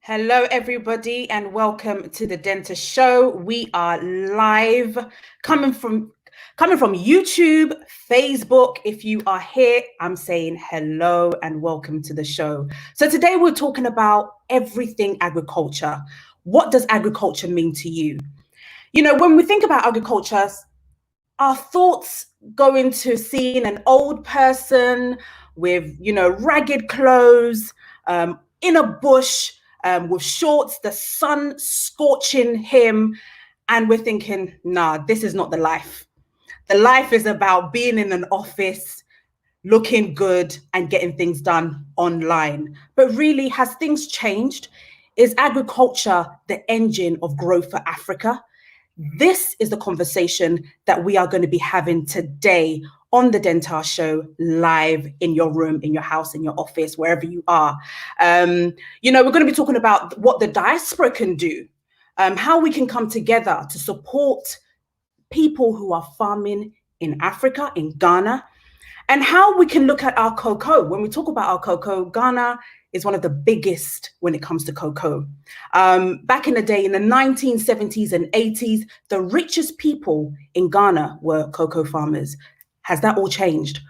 Hello, everybody, and welcome to the Dentist Show. We are live, coming from YouTube, Facebook. If you are here, I'm saying hello and welcome to the show. So today we're talking about everything agriculture. What does agriculture mean to you? You know, when we think about agriculture, our thoughts go into seeing an old person with, ragged clothes, in a bush, with shorts, the sun scorching him. And we're thinking, nah, this is not the life. The life is about being in an office, looking good and getting things done online. But really, has things changed? Is agriculture the engine of growth for Africa? This is the conversation that we are going to be having today on the Dentar Show, live in your room, in your house, in your office, wherever you are. We're going to be talking about what the diaspora can do, how we can come together to support people who are farming in Africa, in Ghana, and how we can look at our cocoa. When we talk about our cocoa, Ghana is one of the biggest when it comes to cocoa. Back in the day, in the 1970s and 80s, the richest people in Ghana were cocoa farmers. Has that all changed?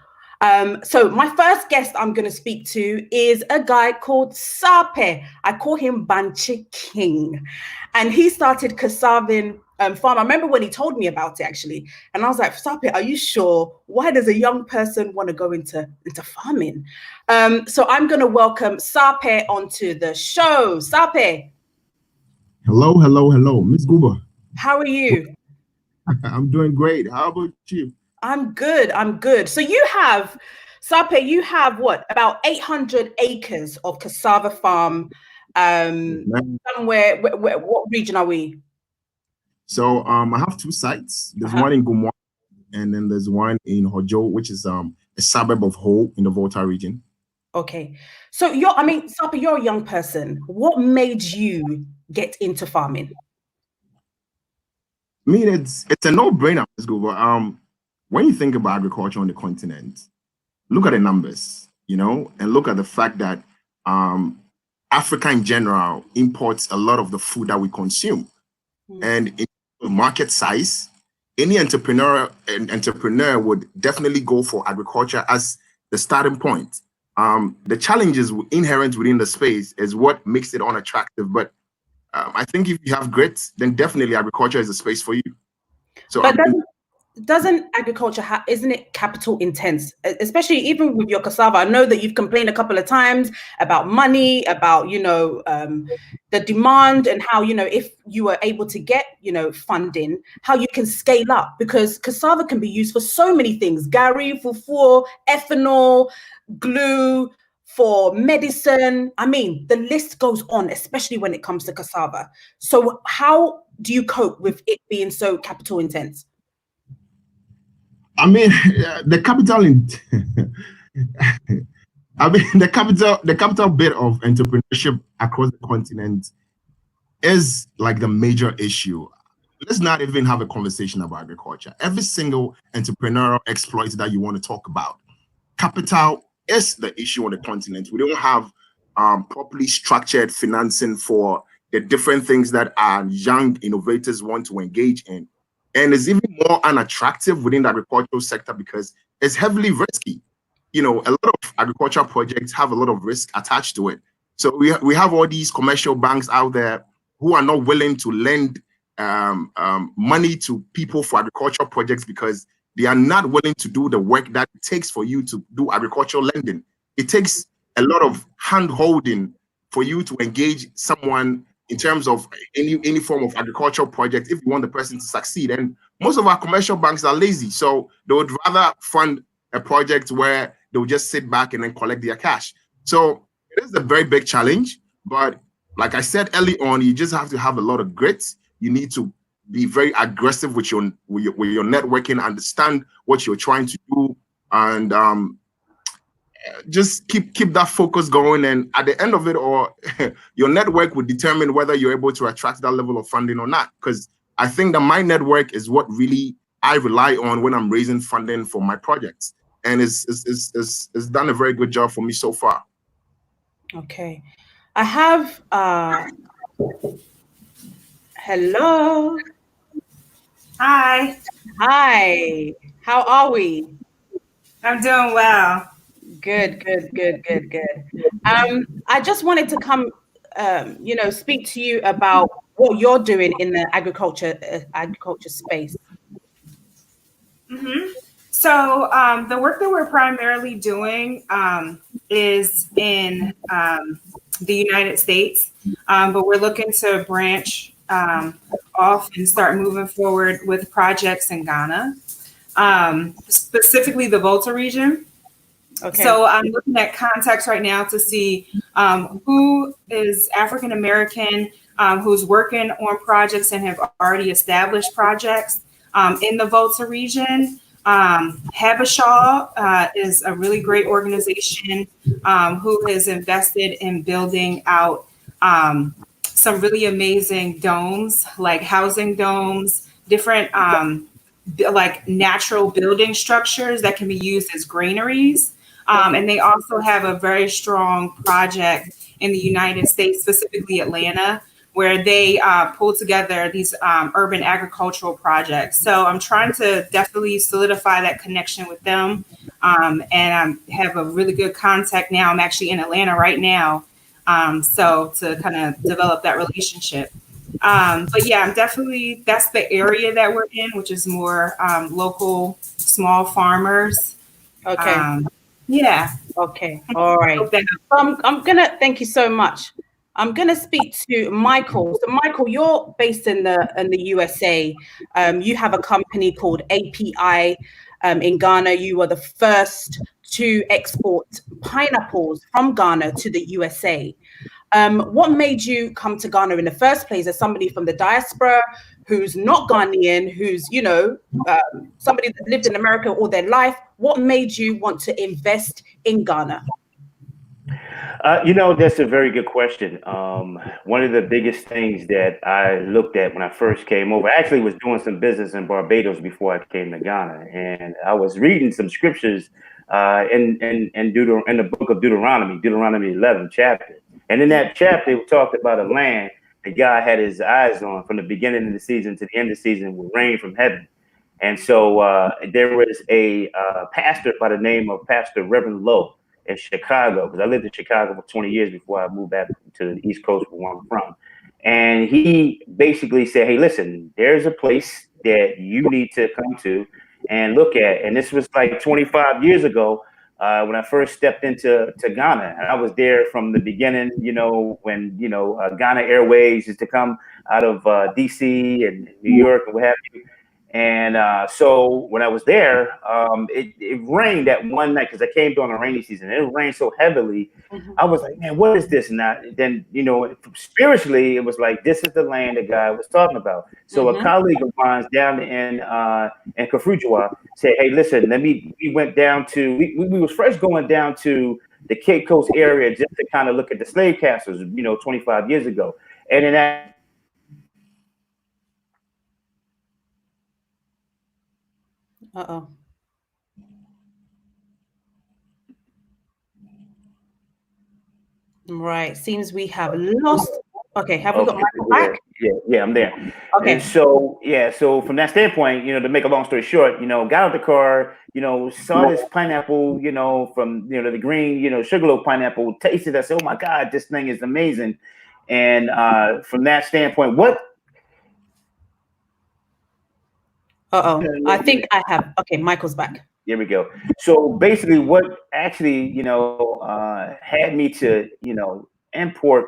So my first guest I'm going to speak to is a guy called Sape. I call him Banchi King. And he started Cassava farm. I remember when he told me about it, actually. And I was like, Sape, are you sure? Why does a young person want to go into farming? So I'm going to welcome Sape onto the show. Sape. Hello, Miss Guba. How are you? I'm doing great. How about you? I'm good. So you have, Sape, you have what, about 800 acres of cassava farm. Somewhere, what region are we? So I have two sites. There's one in Gumwa, and then there's one in Hojo, which is a suburb of Ho in the Volta region. Okay. So Sape, you're a young person. What made you get into farming? I mean, it's a no-brainer, Ms. Guba. When you think about agriculture on the continent, look at the numbers, and look at the fact that Africa in general imports a lot of the food that we consume. And in market size, any entrepreneur would definitely go for agriculture as the starting point. The challenges inherent within the space is what makes it unattractive. But I think if you have grit, then definitely agriculture is a space for you. So, but doesn't agriculture isn't it capital intense, especially even with your cassava? I know that you've complained a couple of times about money, about the demand, and how if you were able to get funding, how you can scale up, because cassava can be used for so many things: gari, fufu, ethanol, glue, for medicine. I mean, the list goes on, especially when it comes to cassava. So how do you cope with it being so capital intense? I mean, the capital bit of entrepreneurship across the continent is like the major issue. Let's not even have a conversation about agriculture. Every single entrepreneurial exploit that you want to talk about, capital is the issue on the continent. We don't have properly structured financing for the different things that our young innovators want to engage in. And it's even more unattractive within the agricultural sector because it's heavily risky. A lot of agricultural projects have a lot of risk attached to it. So we have all these commercial banks out there who are not willing to lend money to people for agricultural projects because they are not willing to do the work that it takes for you to do agricultural lending. It takes a lot of hand-holding for you to engage someone in terms of any form of agricultural project if you want the person to succeed. And most of our commercial banks are lazy. So they would rather fund a project where they'll just sit back and then collect their cash. So it is a very big challenge. But like I said early on, you just have to have a lot of grit. You need to be very aggressive with your networking, understand what you're trying to do, and just keep that focus going. And at the end of it all, your network would determine whether you're able to attract that level of funding or not. Because I think that my network is what really I rely on when I'm raising funding for my projects, and it's done a very good job for me so far. Okay. I have hello. Hi, Hi. How are we? I'm doing well. Good, good, good, good, good. I just wanted to come speak to you about what you're doing in the agriculture space. hmm So, the work that we're primarily doing is in the United States, but we're looking to branch off and start moving forward with projects in Ghana, specifically the Volta region. Okay. So I'm looking at contacts right now to see who is African American, who's working on projects and have already established projects in the Volta region. Habishaw is a really great organization who has invested in building out some really amazing domes, like housing domes, different like natural building structures that can be used as granaries. And they also have a very strong project in the United States, specifically Atlanta, where they pull together these urban agricultural projects. So I'm trying to definitely solidify that connection with them. And I have a really good contact now. I'm actually in Atlanta right now. So to kind of develop that relationship. But yeah, I'm definitely, that's the area that we're in, which is more local, small farmers. Okay. Um, yeah. Okay. All right. Hope that- I'm gonna thank you so much. I'm gonna speak to Michael. So Michael, you're based in the USA. You have a company called API in Ghana. You were the first to export pineapples from Ghana to the USA. What made you come to Ghana in the first place as somebody from the diaspora who's not Ghanaian, who's, somebody that lived in America all their life? What made you want to invest in Ghana? That's a very good question. One of the biggest things that I looked at when I first came over, I actually was doing some business in Barbados before I came to Ghana, and I was reading some scriptures in the book of Deuteronomy 11 chapter, and in that chapter it talked about a land that God had His eyes on from the beginning of the season to the end of the season with rain from heaven. And so there was a pastor by the name of Pastor Reverend Lowe in Chicago, because I lived in Chicago for 20 years before I moved back to the East Coast where I'm from. And he basically said, hey, listen, there's a place that you need to come to and look at. And this was like 25 years ago when I first stepped into Ghana. And I was there from the beginning, when, Ghana Airways used to come out of DC and New York and what have you. And so when I was there, it rained that one night because I came during the rainy season. It rained so heavily. Mm-hmm. I was like, man, what is this? And then, spiritually, it was like, this is the land that God was talking about. So a colleague of mine down in Kafujua said, hey, listen, we went down to, we was first going down to the Cape Coast area just to kind of look at the slave castles, 25 years ago. And then that, Uh-oh. Right. Seems we have lost. Okay. Have we got Michael back? Yeah, I'm there. Okay. And so from that standpoint, to make a long story short, got out the car, saw this pineapple, from, the green, sugarloaf pineapple, tasted it. I said, oh my God, this thing is amazing. And from that standpoint, I think I have. Okay. Michael's back. Here we go. So basically what actually, had me to, import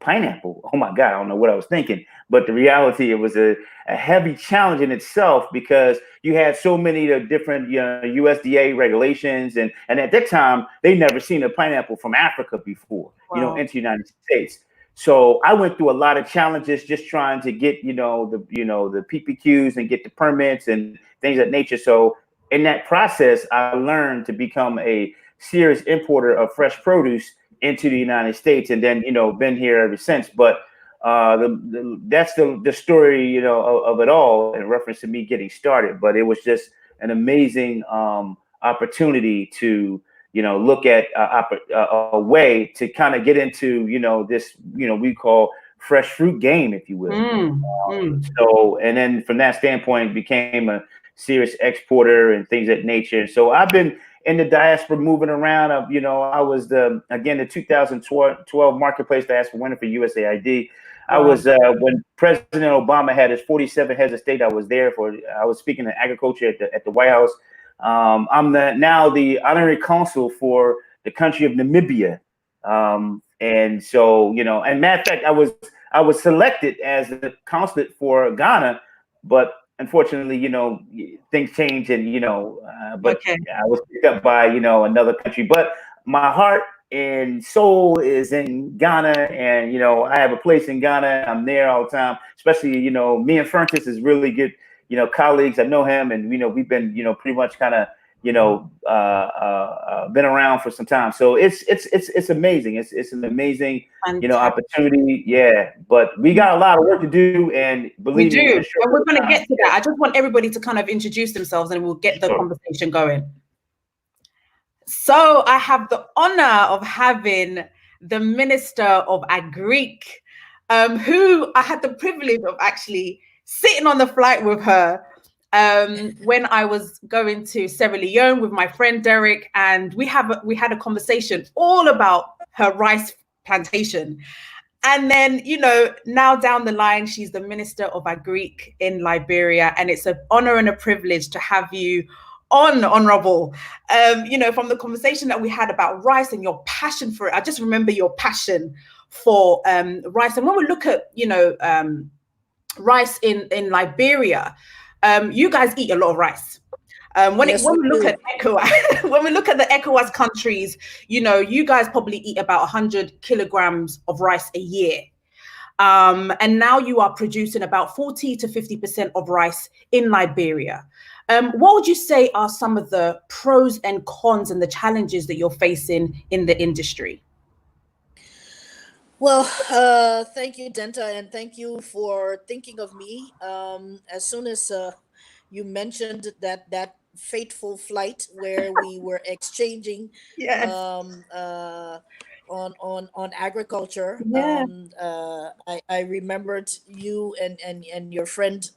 pineapple. Oh my God, I don't know what I was thinking. But the reality, it was a heavy challenge in itself because you had so many different USDA regulations. And at that time, they never seen a pineapple from Africa before, Wow. Into the United States. So I went through a lot of challenges just trying to get, the PPQs and get the permits and things of that nature. So in that process, I learned to become a serious importer of fresh produce into the United States, and then been here ever since. But that's the story of it all in reference to me getting started. But it was just an amazing opportunity to look at a way to kind of get into, this, we call fresh fruit game, if you will. So, and then from that standpoint, became a serious exporter and things of that nature. So I've been in the diaspora moving around. I was the 2012 Marketplace Diaspora winner for USAID. I was when President Obama had his 47 heads of state. I was there I was speaking in agriculture at the White House. I'm now the honorary consul for the country of Namibia. And so, and matter of fact, I was selected as the consulate for Ghana, but unfortunately, things change, and but I was picked up by another country. But my heart and soul is in Ghana, and I have a place in Ghana. I'm there all the time, especially me and Ferntis is really good colleagues. I know him, and we've been pretty much kind of been around for some time. So it's amazing. It's an amazing opportunity. Yeah, but we got a lot of work to do, and believe me, and we're going to get to that. I just want everybody to kind of introduce themselves, and we'll get the conversation going. So I have the honor of having the Minister of Agric, who I had the privilege of actually sitting on the flight with her when I was going to Sierra Leone with my friend Derek, and we had a conversation all about her rice plantation. And then, now down the line, she's the Minister of Agric in Liberia, and it's an honor and a privilege to have you on, Honorable. From the conversation that we had about rice and your passion for it, I just remember your passion for rice. And when we look at, rice in Liberia, you guys eat a lot of rice. When we look at ECOWAS, when we look at the ECOWAS countries, you guys probably eat about 100 kilograms of rice a year. And now you are producing about 40 to 50% of rice in Liberia. What would you say are some of the pros and cons and the challenges that you're facing in the industry? Well, thank you, Denta, and thank you for thinking of me. As soon as you mentioned that fateful flight where we were exchanging on agriculture, I remembered you and your friend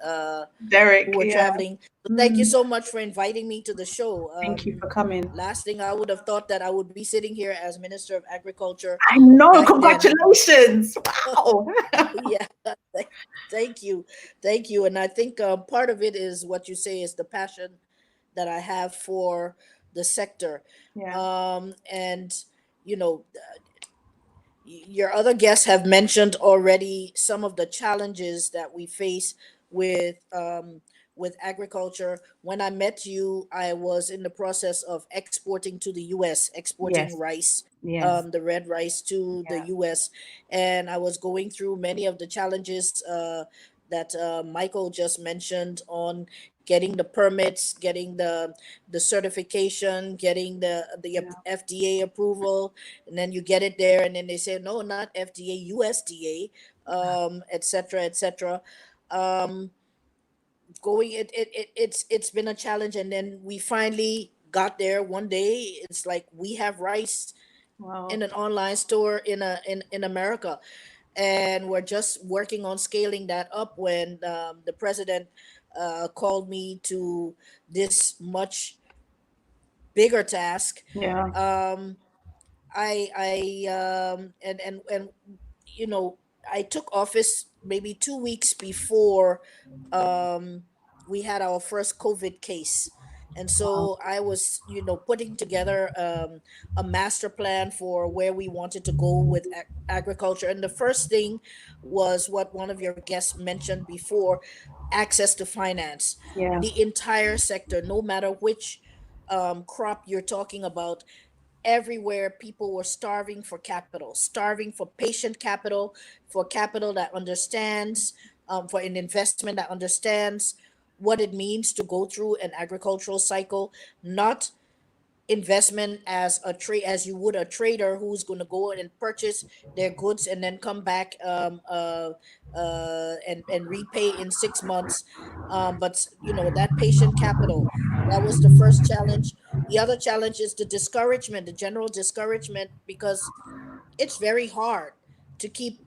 Derek, who were traveling. So thank you so much for inviting me to the show. Thank you for coming. Last thing I would have thought that I would be sitting here as Minister of Agriculture. I know, congratulations. Wow. Yeah, thank you. And I think part of it is what you say is the passion that I have for the sector. And your other guests have mentioned already some of the challenges that we face with agriculture. When I met you, I was in the process of exporting to the U.S., rice, the red rice to the U.S. And I was going through many of the challenges that Michael just mentioned on getting the permits, getting the certification, getting the FDA approval, and then you get it there, and then they say, no, not FDA, USDA, et cetera. It's been a challenge, and then we finally got there one day. It's like we have rice in an online store in America, and we're just working on scaling that up when the president called me to this much bigger task. I took office maybe 2 weeks before we had our first COVID case. And so I was, putting together a master plan for where we wanted to go with agriculture. And the first thing was what one of your guests mentioned before, access to finance. The entire sector, no matter which crop you're talking about, everywhere people were starving for capital, starving for patient capital, for capital that understands, for an investment that understands what it means to go through an agricultural cycle, not investment as you would a trader who's going to go in and purchase their goods and then come back and repay in 6 months. But that patient capital, That was the first challenge. The other challenge is the discouragement, the general discouragement, because it's very hard to keep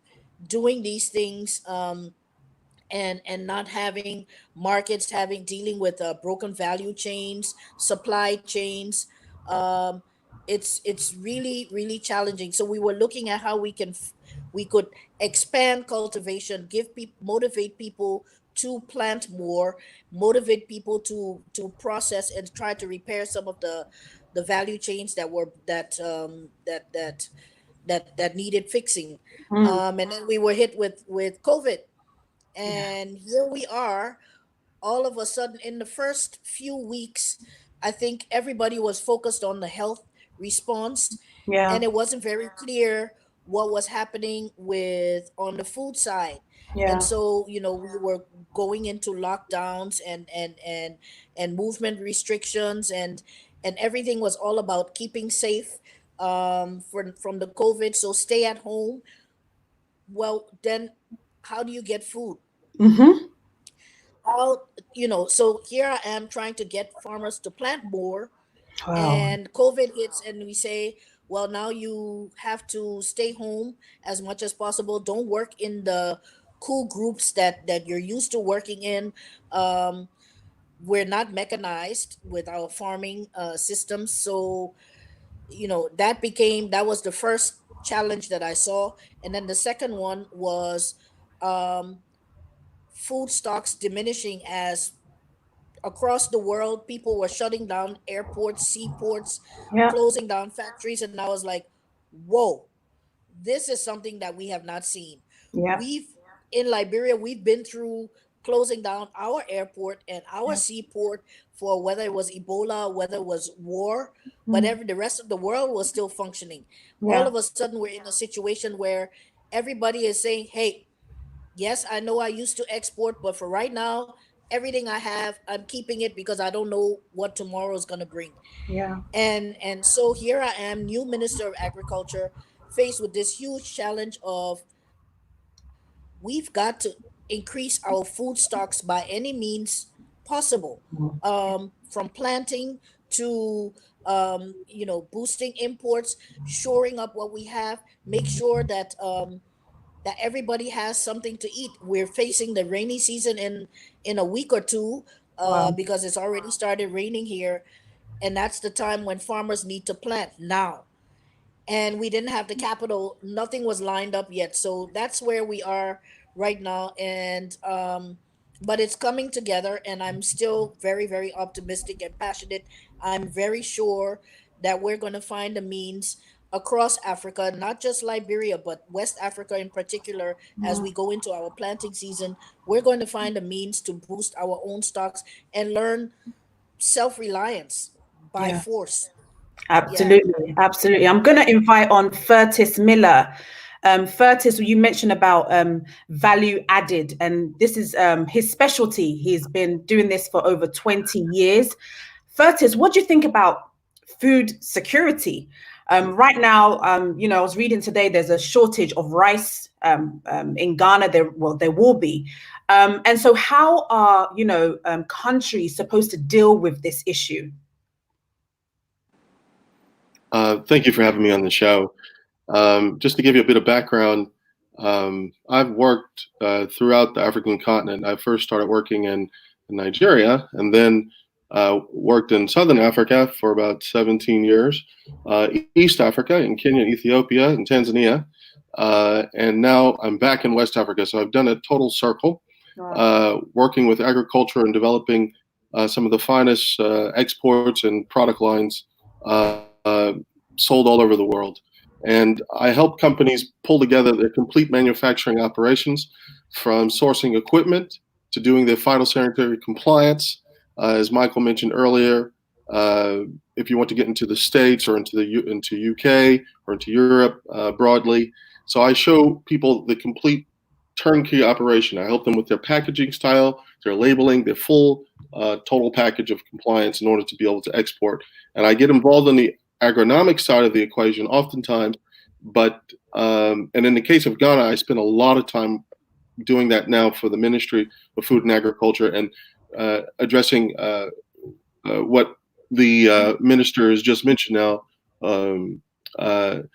doing these things, and not having markets, having dealing with broken value chains, supply chains. um, it's really really challenging. So we were looking at how we could expand cultivation, give people, motivate people to plant more, motivate people to process and try to repair some of the value chains that were that needed fixing. Mm. And then we were hit with COVID, Yeah. and here we are. All of a sudden, in the first few weeks, I think everybody was focused on the health response, Yeah. and it wasn't very clear what was happening with on the food side. And Yeah. so, we were going into lockdowns and movement restrictions, and everything was all about keeping safe, from the COVID. So stay at home. Well, then how do you get food? Mm-hmm. All So here I am trying to get farmers to plant more, Wow. and COVID hits, and we say, well, now you have to stay home as much as possible. Don't work in the cool groups that you're used to working in. um, we're not mechanized with our farming systems. So that was the first challenge that I saw. And then the second one was, um, food stocks diminishing, as across the world people were shutting down airports, seaports, Yeah. closing down factories. And I was like, whoa, this is something that we have not seen. Yeah. We've In Liberia, we've been through closing down our airport and our Yeah. seaport for whether it was Ebola, whether it was war, but Mm. the rest of the world was still functioning. All Yeah. of a sudden, we're in a situation where everybody is saying, hey, yes, I know I used to export, but for right now, everything I have, I'm keeping it because I don't know what tomorrow is going to bring. Yeah. And so here I am, new Minister of Agriculture, faced with this huge challenge of, we've got to increase our food stocks by any means possible, Mm. from planting to, boosting imports, shoring up what we have, make sure that everybody has something to eat. We're facing the rainy season in a week or two, Wow. because it's already started raining here, and that's the time when farmers need to plant now. And we didn't have the capital; nothing was lined up yet. So that's where we are right now, and but it's coming together, and I'm still very, very optimistic and passionate. I'm very sure that we're going to find a means across Africa, not just Liberia, but West Africa in particular. As Mm. we go into our planting season, we're going to find a means to boost our own stocks and learn self-reliance by Yeah. force. Yeah. Absolutely, absolutely. I'm going to invite on Furtis Miller. Furtis, you mentioned about value added, and this is his specialty. He's been doing this for over 20 years. Furtis, what do you think about food security? Right now, I was reading today, there's a shortage of rice in Ghana. There will be. And so how are, countries supposed to deal with this issue? Thank you for having me on the show. Just to give you a bit of background, I've worked throughout the African continent. I first started working in Nigeria, and then worked in Southern Africa for about 17 years, East Africa in Kenya, Ethiopia, and Tanzania. And now I'm back in West Africa. So I've done a total circle, working with agriculture and developing some of the finest exports and product lines sold all over the world. And I help companies pull together their complete manufacturing operations, from sourcing equipment to doing their phytosanitary compliance. As Michael mentioned earlier, if you want to get into the States or into UK or into Europe broadly. So I show people the complete turnkey operation. I help them with their packaging style, their labeling, their full total package of compliance in order to be able to export. And I get involved in the agronomic side of the equation oftentimes, but and in the case of Ghana, I spend a lot of time doing that now for the Ministry of Food and Agriculture, and addressing what the minister has just mentioned now. The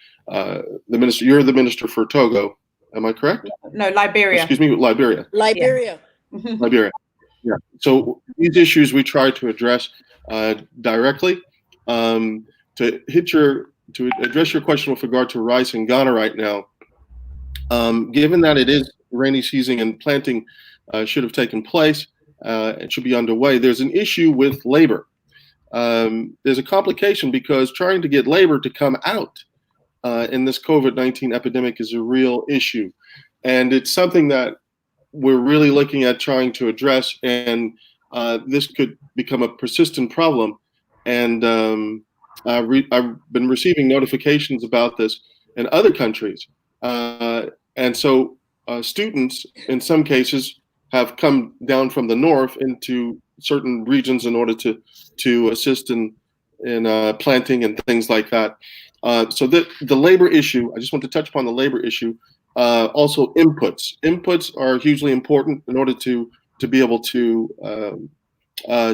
minister, you're the minister for Togo, am I correct? No, Liberia. Excuse me, Liberia. Liberia. Yeah. Liberia. Yeah. So these issues we try to address directly. To address your question with regard to rice in Ghana right now, given that it is rainy season and planting should have taken place, it should be underway. There's an issue with labor. There's a complication because trying to get labor to come out in this COVID-19 epidemic is a real issue. And it's something that we're really looking at trying to address, and this could become a persistent problem. And I've been receiving notifications about this in other countries. And so students, in some cases, have come down from the north into certain regions in order to assist in planting and things like that. So the labor issue, I just want to touch upon the labor issue. Also inputs. Inputs are hugely important in order to be able to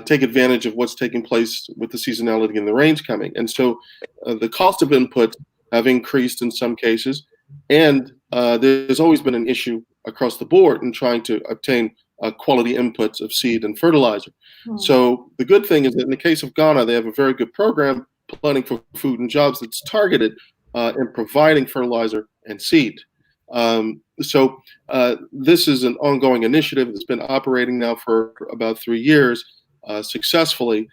take advantage of what's taking place with the seasonality and the rains coming. And so the cost of inputs have increased in some cases. And there's always been an issue across the board in trying to obtain quality inputs of seed and fertilizer. So the good thing is that in the case of Ghana, they have a very good program, Planning for Food and Jobs, that's targeted in providing fertilizer and seed. So this is an ongoing initiative that's been operating now for about 3 years successfully,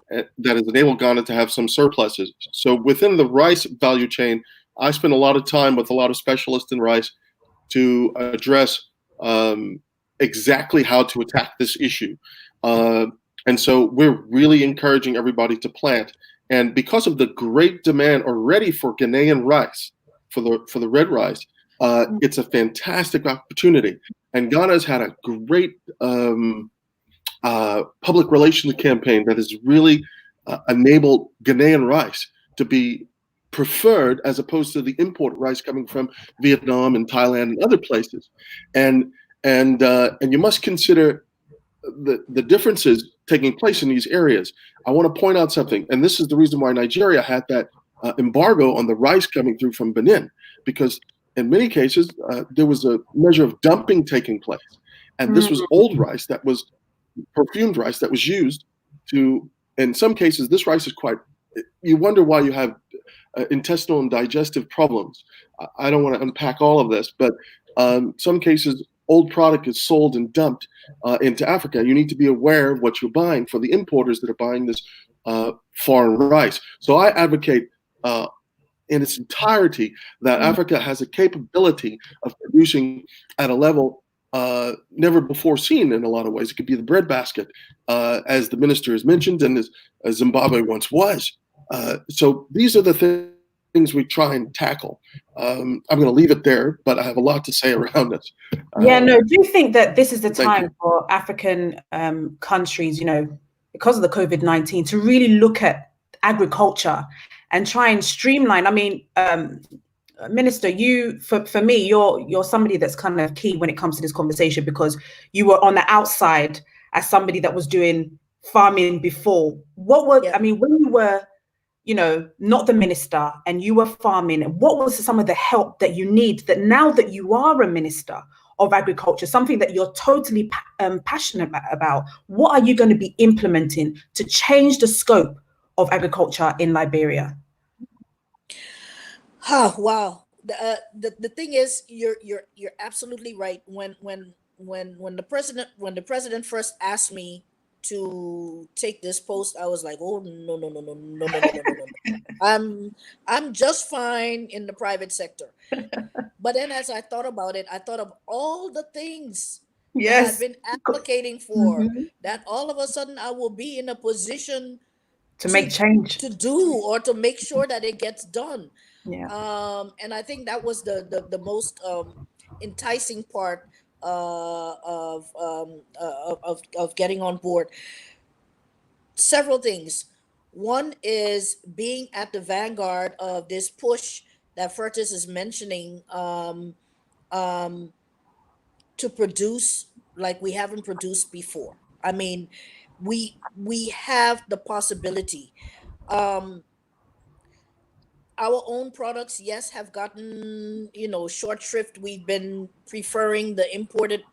that has enabled Ghana to have some surpluses. So within the rice value chain, I spend a lot of time with a lot of specialists in rice to address exactly how to attack this issue. And so we're really encouraging everybody to plant. And because of the great demand already for Ghanaian rice, for the red rice, it's a fantastic opportunity. And Ghana has had a great public relations campaign that has really enabled Ghanaian rice to be preferred as opposed to the import rice coming from Vietnam and Thailand and other places. And you must consider the differences taking place in these areas. I want to point out something, and this is the reason why Nigeria had that embargo on the rice coming through from Benin, because in many cases there was a measure of dumping taking place, and this was old rice, that was perfumed rice that was used to, in some cases, this rice is quite, you wonder why you have intestinal and digestive problems. I don't want to unpack all of this, but some cases, old product is sold and dumped into Africa. You need to be aware of what you're buying for the importers that are buying this foreign rice. So I advocate in its entirety that Africa has a capability of producing at a level never before seen in a lot of ways. It could be the breadbasket, as the minister has mentioned, and as Zimbabwe once was. So these are the things we try and tackle. I'm going to leave it there, but I have a lot to say around it. Yeah, no, do you think that this is the time for African countries, because of the COVID-19, to really look at agriculture and try and streamline? I mean, Minister, for me, you're somebody that's kind of key when it comes to this conversation, because you were on the outside as somebody that was doing farming before. I mean, when you were, not the minister and you were farming, what was some of the help that you need, that now that you are a minister of agriculture, something that you're totally passionate about, what are you going to be implementing to change the scope of agriculture in Liberia? Oh, wow. The thing is, you're absolutely right. When the president first asked me to take this post, I was like, oh no. I'm just fine in the private sector. But then as I thought about it, I thought of all the things that I've been advocating for, that all of a sudden I will be in a position to make change, to do, or to make sure that it gets done. Yeah. And I think that was the most enticing part of getting on board. Several things. One is being at the vanguard of this push that Fertis is mentioning, to produce like we haven't produced before. I mean, we have the possibility. Um, our own products, yes, have gotten, short shrift. We've been preferring the imported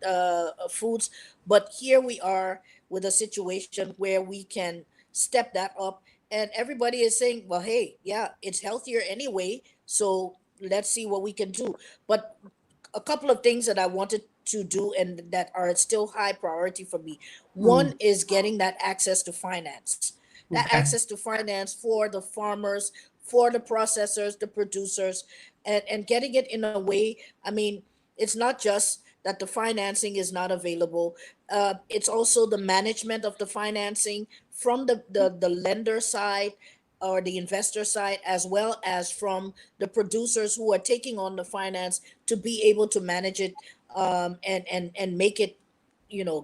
foods, but here we are with a situation where we can step that up, and everybody is saying, well, hey, yeah, it's healthier anyway, so let's see what we can do. But a couple of things that I wanted to do and that are still high priority for me. One is getting that access to finance. That Okay. access to finance for the farmers, for the processors, the producers, and getting it in a way. I mean, it's not just that the financing is not available. It's also the management of the financing from the lender side or the investor side, as well as from the producers who are taking on the finance to be able to manage it, and make it,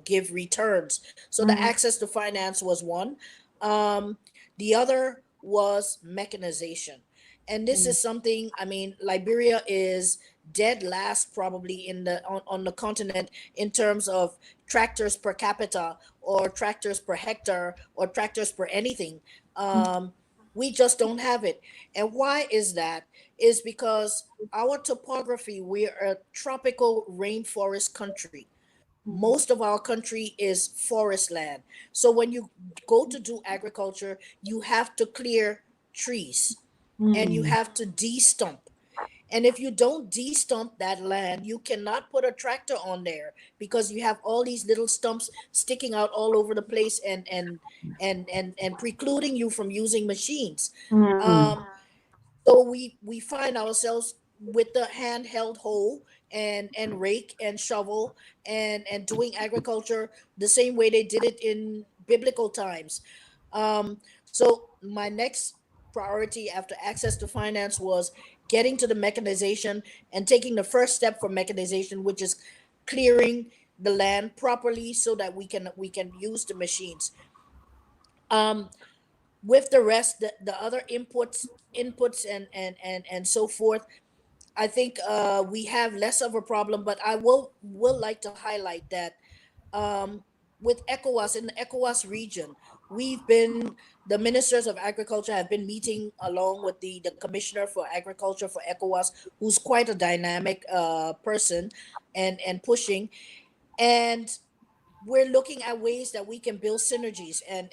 give returns. So the access to finance was one. The other was mechanization. And this is something, I mean, Liberia is dead last probably on the continent in terms of tractors per capita, or tractors per hectare, or tractors per anything. We just don't have it. And why is that? Is because our topography, we're a tropical rainforest country. Most of our country is forest land. So when you go to do agriculture, you have to clear trees, and you have to de-stump. And if you don't de-stump that land, you cannot put a tractor on there, because you have all these little stumps sticking out all over the place, and precluding you from using machines. Um, so we find ourselves with the handheld hoe and rake and shovel, and doing agriculture the same way they did it in biblical times. So my next priority after access to finance was getting to the mechanization and taking the first step for mechanization, which is clearing the land properly so that we can use the machines. Um, with the rest, the other inputs and so forth, I think we have less of a problem. But I will like to highlight that, um, with ECOWAS, in the ECOWAS region, we've been the ministers of agriculture have been meeting along with the commissioner for agriculture for ECOWAS, who's quite a dynamic person, and pushing. And we're looking at ways that we can build synergies and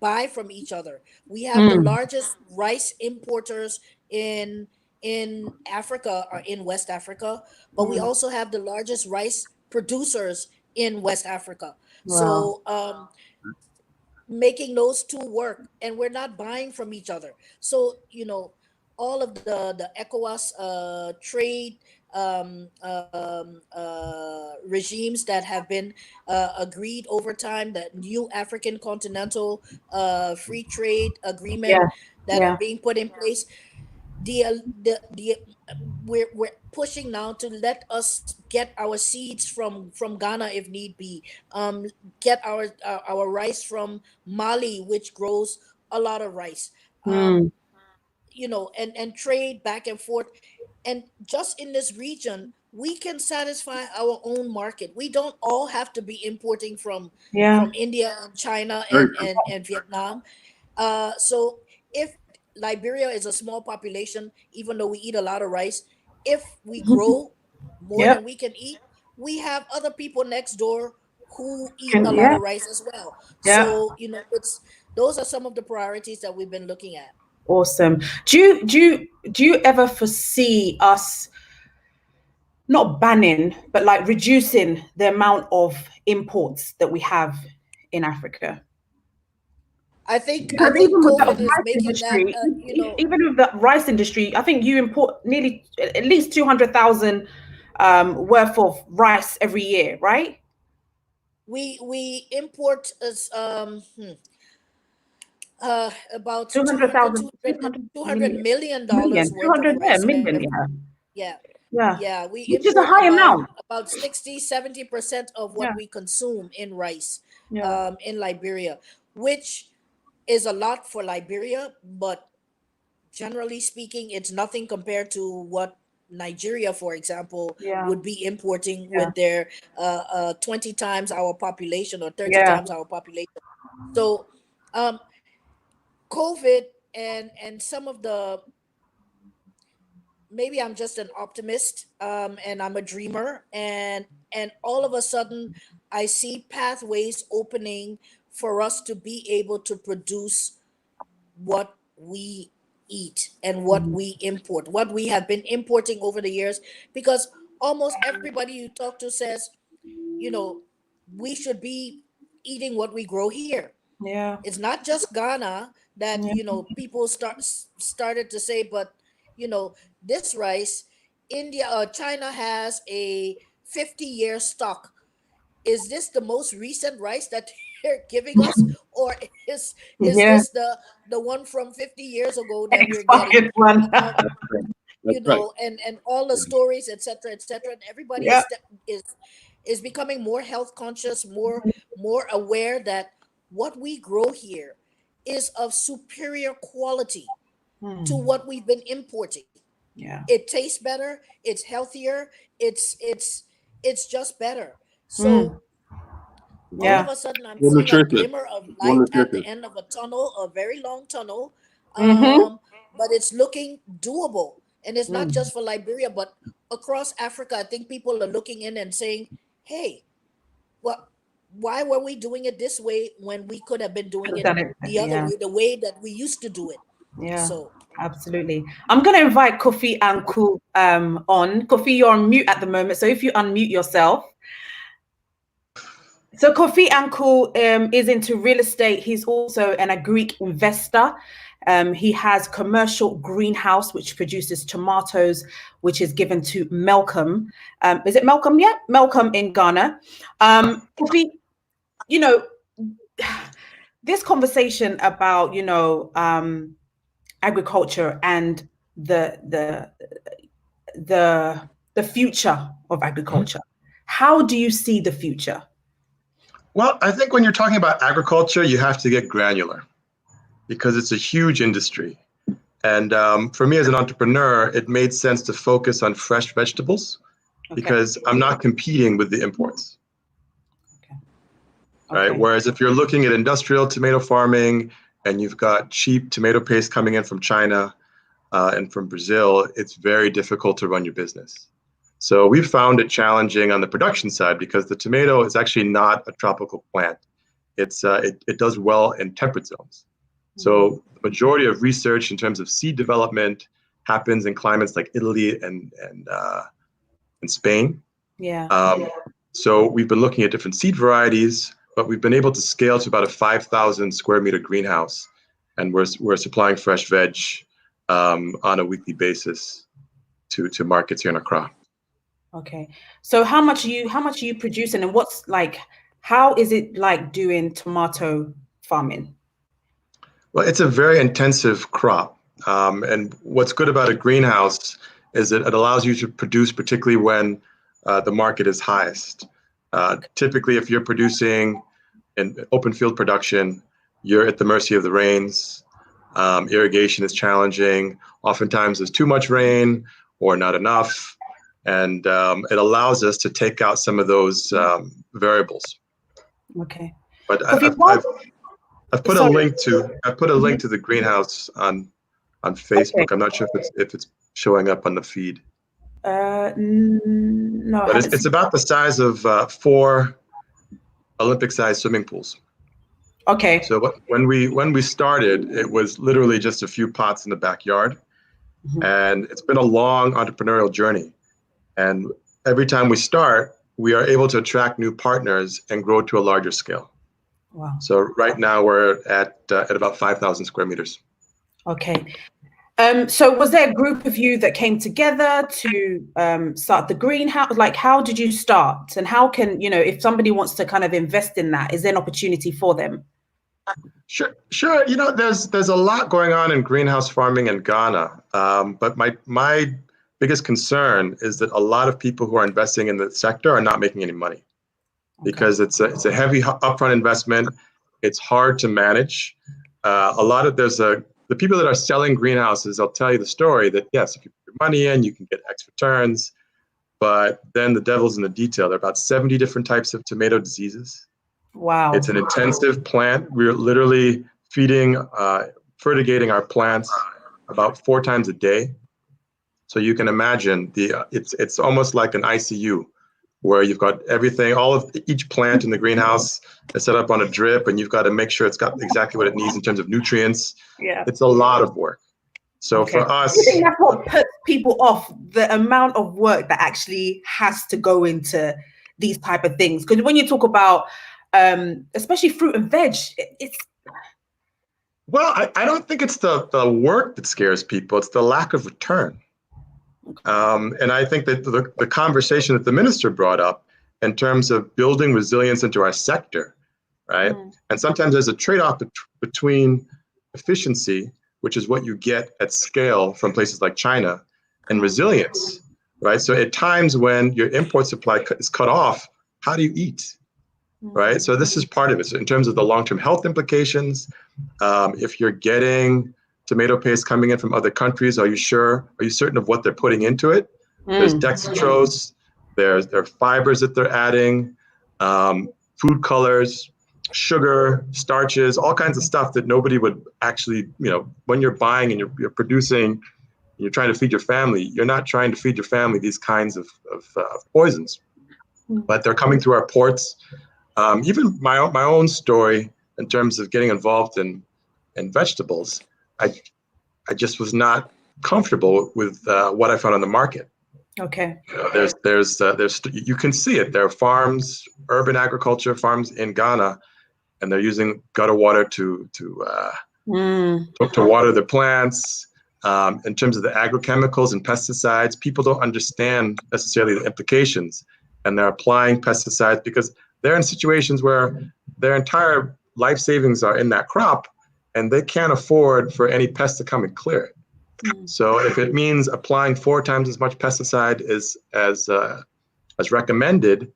buy from each other. We have the largest rice importers in Africa, or in West Africa, but we also have the largest rice producers in West Africa. Wow. So making those two work, and we're not buying from each other. So all of the ECOWAS trade regimes that have been agreed over time, that new African continental free trade agreement Yeah. that are Yeah. being put in place, the we're pushing now to let us get our seeds from Ghana if need be. Get our rice from Mali, which grows a lot of rice. Mm. And trade back and forth. And just in this region, we can satisfy our own market. We don't all have to be importing Yeah. from India and China Very and Vietnam. So if Liberia is a small population, even though we eat a lot of rice, if we grow more Yep. than we can eat, we have other people next door who eat a Can, lot yeah. of rice as well. Yeah. So it's those are some of the priorities that we've been looking at. Awesome. Do you ever foresee us not banning, but like reducing the amount of imports that we have in Africa? I Because think even with the COVID is rice making that industry, even with the rice industry, I think you import nearly at least 200,000 worth of rice every year, right? we import as about 200 200,000, 200 200 million, million million, dollars worth of 200, yeah, rice million, every. yeah, Yeah. yeah, Yeah, we which is a import high amount. about 60-70% of Yeah, what we consume in rice, yeah, in Liberia, which is a lot for Liberia, but generally speaking, it's nothing compared to what Nigeria, for example, Yeah. would be importing Yeah. with their 20 times our population or 30 Yeah. times our population. So COVID and some of the, maybe I'm just an optimist, and I'm a dreamer, and all of a sudden I see pathways opening for us to be able to produce what we eat and what we import, what we have been importing over the years, because almost everybody you talk to says, you know, we should be eating what we grow here. Yeah. It's not just Ghana that, Yeah. you know, people started to say, but you know, this rice, India or China has a 50-year stock. Is this the most recent rice that they're giving us, or is Yeah. this the one from 50 years ago that we're Fucking getting? one. Um, you That's right. know, and all the stories, etc., etc., and everybody Yeah. is becoming more health conscious, more aware that what we grow here is of superior quality to what we've been importing. Yeah. It tastes better, it's healthier, it's just better. Mm. So all Yeah. of a sudden I'm More seeing a nutritious. glimmer of More light at the nutritious. end of a tunnel, a very long tunnel. Mm-hmm. But it's looking doable, and it's not Mm. just for Liberia but across Africa. I think people are looking in and saying, hey, well, why were we doing it this way when we could have been doing Could've it done it. the other Yeah. way, the way that we used to do it? Yeah. So Absolutely. I'm going to invite Kofi and Ku on. Kofi, you're on mute at the moment, so if you unmute yourself. So Kofi Anku is into real estate. He's also an agric investor. He has commercial greenhouse, which produces tomatoes, which is given to Malcolm. Is it Malcolm? Yeah, Malcolm in Ghana. Kofi, you know, this conversation about, you know, agriculture and the future of agriculture. How do you see the future? Well, I think when you're talking about agriculture, you have to get granular because it's a huge industry. And for me as an entrepreneur, it made sense to focus on fresh vegetables because I'm not competing with the imports. Right? Whereas if you're looking at industrial tomato farming and you've got cheap tomato paste coming in from China and from Brazil, it's very difficult to run your business. So we found it challenging on the production side because the tomato is actually not a tropical plant. It's it does well in temperate zones. So the majority of research in terms of seed development happens in climates like Italy and Spain. So we've been looking at different seed varieties, but we've been able to scale to about a 5,000 square meter greenhouse, and we're supplying fresh veg on a weekly basis to markets here in Accra. Okay, so how much are you producing, and what's like, how is it like doing tomato farming? Well, it's a very intensive crop, and what's good about a greenhouse is that it allows you to produce, particularly when the market is highest. Typically, if you're producing in open field production, you're at the mercy of the rains. Irrigation is challenging. Oftentimes, there's too much rain or not enough. And it allows us to take out some of those variables. Okay. But I've put a link to the greenhouse on Facebook. Okay. I'm not sure if it's showing up on the feed. No. But it's about the size of 4 Olympic-sized swimming pools. Okay. So when we started, it was literally just a few pots in the backyard, and it's been a long entrepreneurial journey. And every time we start, we are able to attract new partners and grow to a larger scale. Wow. So right now we're at about 5,000 square meters. Okay. So was there a group of you that came together to start the greenhouse? Like, how did you start? And how can, you know, if somebody wants to kind of invest in that, is there an opportunity for them? Sure. You know, there's a lot going on in greenhouse farming in Ghana. But my biggest concern is that a lot of people who are investing in the sector are not making any money because it's a heavy upfront investment. It's hard to manage. The people that are selling greenhouses, they'll tell you the story that yes, if you put your money in, you can get X returns. But then the devil's in the detail. There are about 70 different types of tomato diseases. Wow. It's an intensive plant. We're literally feeding, fertigating our plants about 4 times a day. So you can imagine it's almost like an ICU where you've got everything, each plant in the greenhouse is set up on a drip, and you've got to make sure it's got exactly what it needs in terms of nutrients. Yeah. It's a lot of work. So for us, I think that's what puts people off, the amount of work that actually has to go into these type of things. Because when you talk about, especially fruit and veg, it's. Well, I don't think it's the work that scares people. It's the lack of return. And I think that the conversation that the minister brought up in terms of building resilience into our sector, right? And sometimes there's a trade-off between efficiency, which is what you get at scale from places like China, and resilience, right? So at times when your import supply is cut off, how do you eat, right? So this is part of it. So in terms of the long-term health implications, if you're getting tomato paste coming in from other countries, are you certain of what they're putting into it? There's dextrose, there are fibers that they're adding, food colors, sugar, starches, all kinds of stuff that nobody would actually, when you're buying and you're producing, you're trying to feed your family, you're not trying to feed your family these kinds of poisons, but they're coming through our ports. Even my own story in terms of getting involved in vegetables, I just was not comfortable with what I found on the market. Okay. There's you can see it. There are farms, urban agriculture farms in Ghana, and they're using gutter water to water their plants. In terms of the agrochemicals and pesticides, people don't understand necessarily the implications, and they're applying pesticides because they're in situations where their entire life savings are in that crop, and they can't afford for any pest to come and clear it. So if it means applying 4 times as much pesticide as recommended,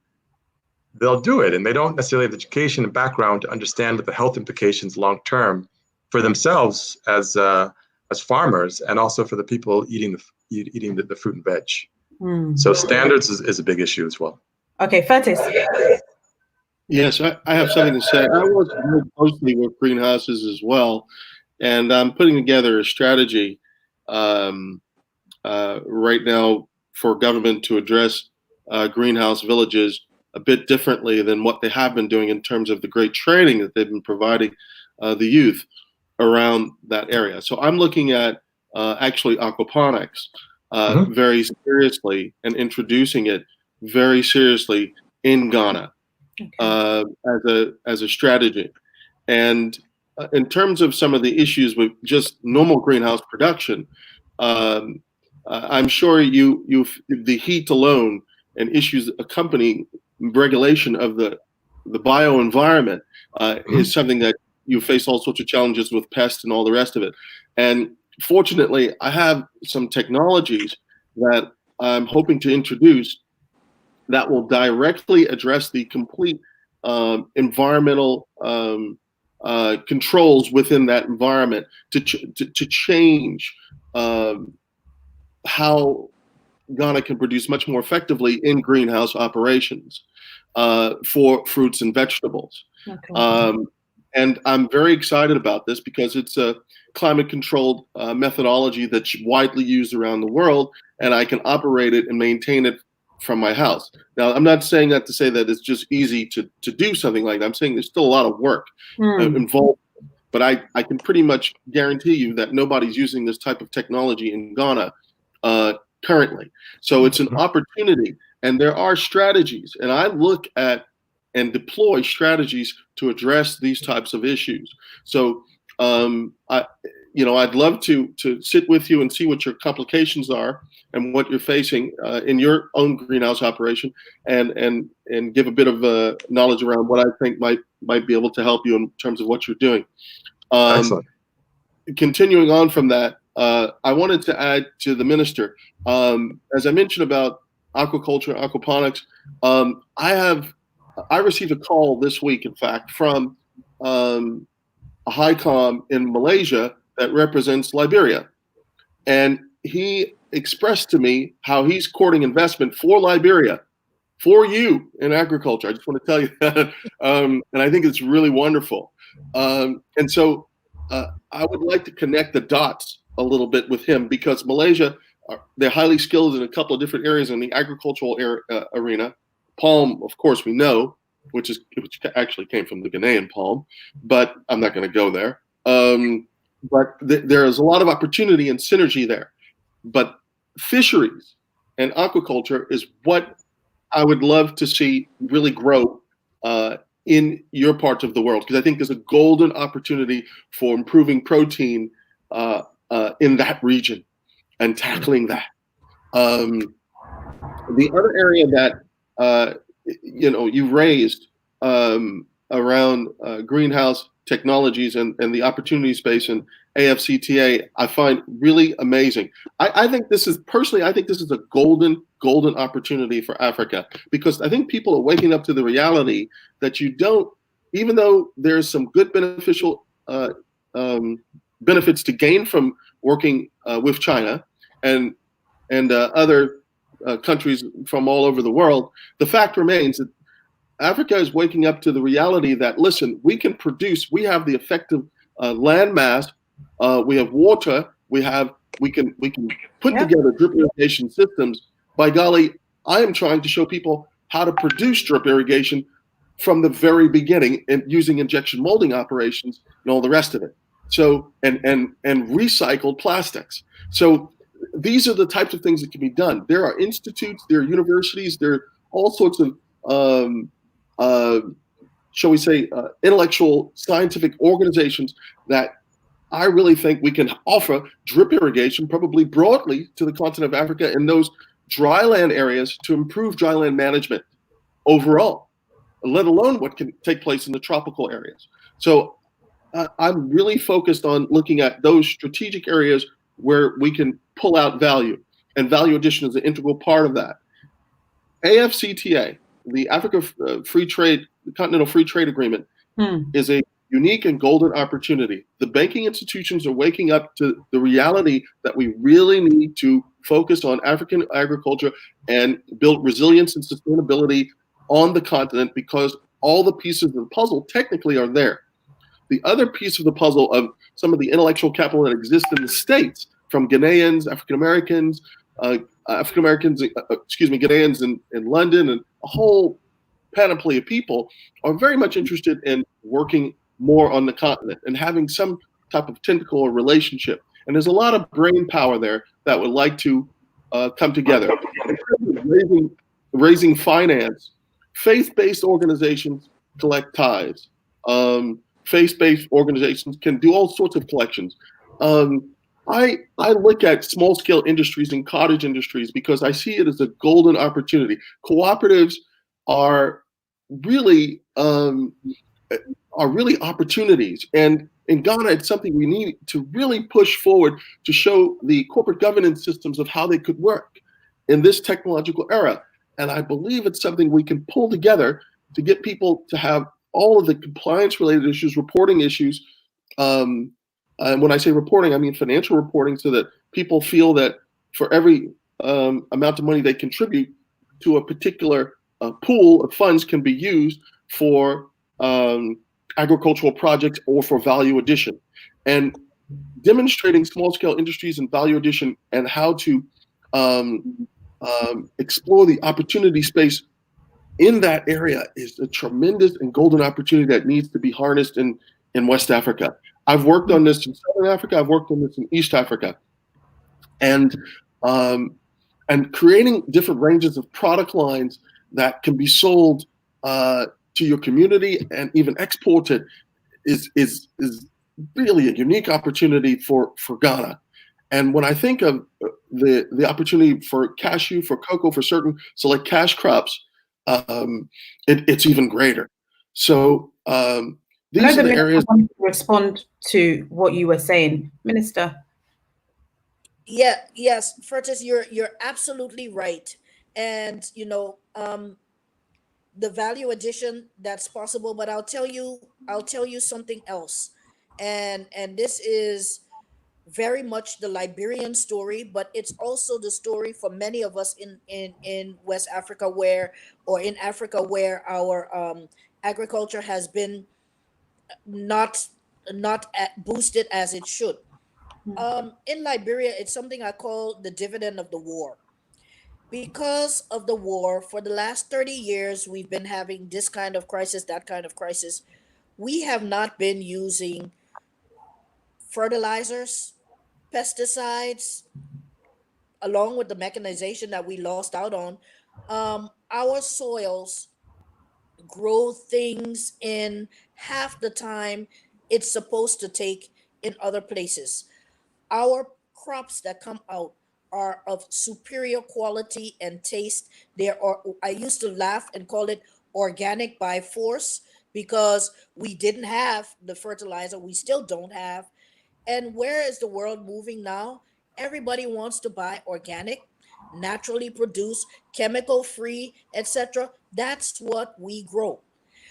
they'll do it, and they don't necessarily have the education and background to understand the health implications long term for themselves as farmers, and also for the people eating the fruit and veg. So standards is a big issue as well. Okay, Fertis. Yes, I have something to say. I work very closely with greenhouses as well, and I'm putting together a strategy right now for government to address greenhouse villages a bit differently than what they have been doing in terms of the great training that they've been providing the youth around that area. So I'm looking at actually aquaponics very seriously, and introducing it very seriously in Ghana as a strategy. And in terms of some of the issues with just normal greenhouse production, I'm sure the heat alone and issues accompanying regulation of the bioenvironment is something that you face all sorts of challenges with pests and all the rest of it. And fortunately, I have some technologies that I'm hoping to introduce that will directly address the complete environmental controls within that environment to change how Ghana can produce much more effectively in greenhouse operations for fruits and vegetables. Okay. And I'm very excited about this because it's a climate-controlled methodology that's widely used around the world, and I can operate it and maintain it from my house. Now, I'm not saying that to say that it's just easy to do something like that. I'm saying there's still a lot of work involved, but I can pretty much guarantee you that nobody's using this type of technology in Ghana currently. So it's an opportunity, and there are strategies, and I look at and deploy strategies to address these types of issues. So I'd love to sit with you and see what your complications are and what you're facing in your own greenhouse operation, and give a bit of knowledge around what I think might be able to help you in terms of what you're doing. Excellent. Continuing on from that, I wanted to add to the minister, as I mentioned about aquaculture, aquaponics. I received a call this week, in fact, from a HICOM in Malaysia that represents Liberia. And he expressed to me how he's courting investment for Liberia, for you in agriculture. I just want to tell you that. And I think it's really wonderful. And so I would like to connect the dots a little bit with him, because Malaysia, they're highly skilled in a couple of different areas in the agricultural arena. Palm, of course, we know, which actually came from the Ghanaian palm, but I'm not going to go there. But there is a lot of opportunity and synergy there. But fisheries and aquaculture is what I would love to see really grow in your parts of the world, because I think there's a golden opportunity for improving protein in that region and tackling that. The other area that you raised around greenhouse technologies and the opportunity space in AFCTA, I find really amazing. I think this is a golden opportunity for Africa, because I think people are waking up to the reality that even though there's some good beneficial benefits to gain from working with China and other countries from all over the world, the fact remains that Africa is waking up to the reality that, listen, we can produce, we have the effective land mass, we have water, we can put together drip irrigation systems. By golly, I am trying to show people how to produce drip irrigation from the very beginning, and using injection molding operations and all the rest of it. So, and recycled plastics. So these are the types of things that can be done. There are institutes, there are universities, there are all sorts of shall we say, intellectual scientific organizations that I really think we can offer drip irrigation, probably broadly, to the continent of Africa in those dry land areas to improve dry land management overall, let alone what can take place in the tropical areas. So I'm really focused on looking at those strategic areas where we can pull out value, and value addition is an integral part of that. AFCTA, the Africa Free Trade, the Continental Free Trade Agreement, is a unique and golden opportunity. The banking institutions are waking up to the reality that we really need to focus on African agriculture and build resilience and sustainability on the continent, because all the pieces of the puzzle technically are there. The other piece of the puzzle of some of the intellectual capital that exists in the States, from Ghanaians, African-Americans, Ghanaians in London, and a whole panoply of people, are very much interested in working more on the continent and having some type of tentacle or relationship. And there's a lot of brain power there that would like to come together. Raising finance, faith-based organizations collect tithes. Faith-based organizations can do all sorts of collections. I look at small-scale industries and cottage industries because I see it as a golden opportunity. Cooperatives are really opportunities, and in Ghana, it's something we need to really push forward to show the corporate governance systems of how they could work in this technological era. And I believe it's something we can pull together to get people to have all of the compliance-related issues, reporting issues. And when I say reporting, I mean financial reporting, so that people feel that for every amount of money they contribute to a particular pool of funds can be used for agricultural projects or for value addition. And demonstrating small-scale industries and value addition and how to explore the opportunity space in that area is a tremendous and golden opportunity that needs to be harnessed in West Africa. I've worked on this in Southern Africa. I've worked on this in East Africa, and creating different ranges of product lines that can be sold to your community and even exported is really a unique opportunity for Ghana. And when I think of the opportunity for cashew, for cocoa, for certain select cash crops, it's even greater. So these are the areas. I want to respond to what you were saying, Minister. Yes, Fertus, you're absolutely right. And the value addition that's possible, but I'll tell you something else. And this is very much the Liberian story, but it's also the story for many of us in West Africa or in Africa where our agriculture has been not boosted as it should. In Liberia, it's something I call the dividend of the war. Because of the war, for the last 30 years, we've been having this kind of crisis, that kind of crisis. We have not been using fertilizers, pesticides, along with the mechanization that we lost out on. Our soils grow things in half the time it's supposed to take in other places. Our crops that come out are of superior quality and taste. I used to laugh and call it organic by force because we didn't have the fertilizer, we still don't have. And where is the world moving now? Everybody wants to buy organic, naturally produced, chemical free, etc. That's what we grow.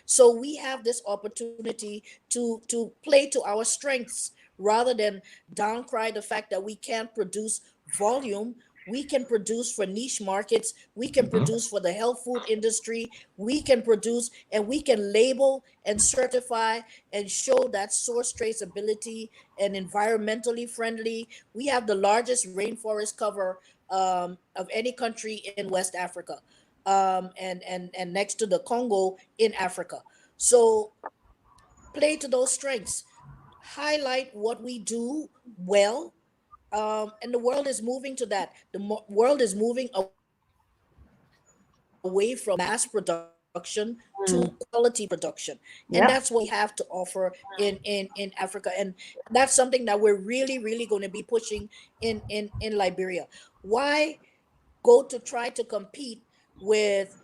So we have this opportunity to play to our strengths rather than downcry the fact that we can't produce volume. We can produce for niche markets. We can produce for the health food industry. We can produce and we can label and certify and show that source traceability and environmentally friendly. We have the largest rainforest cover of any country in West Africa, and next to the Congo in Africa. So play to those strengths, highlight what we do well, and the world is moving to that. World is moving away from mass production to quality production, and that's what we have to offer in Africa. And that's something that we're really going to be pushing in Liberia. Why go to try to compete with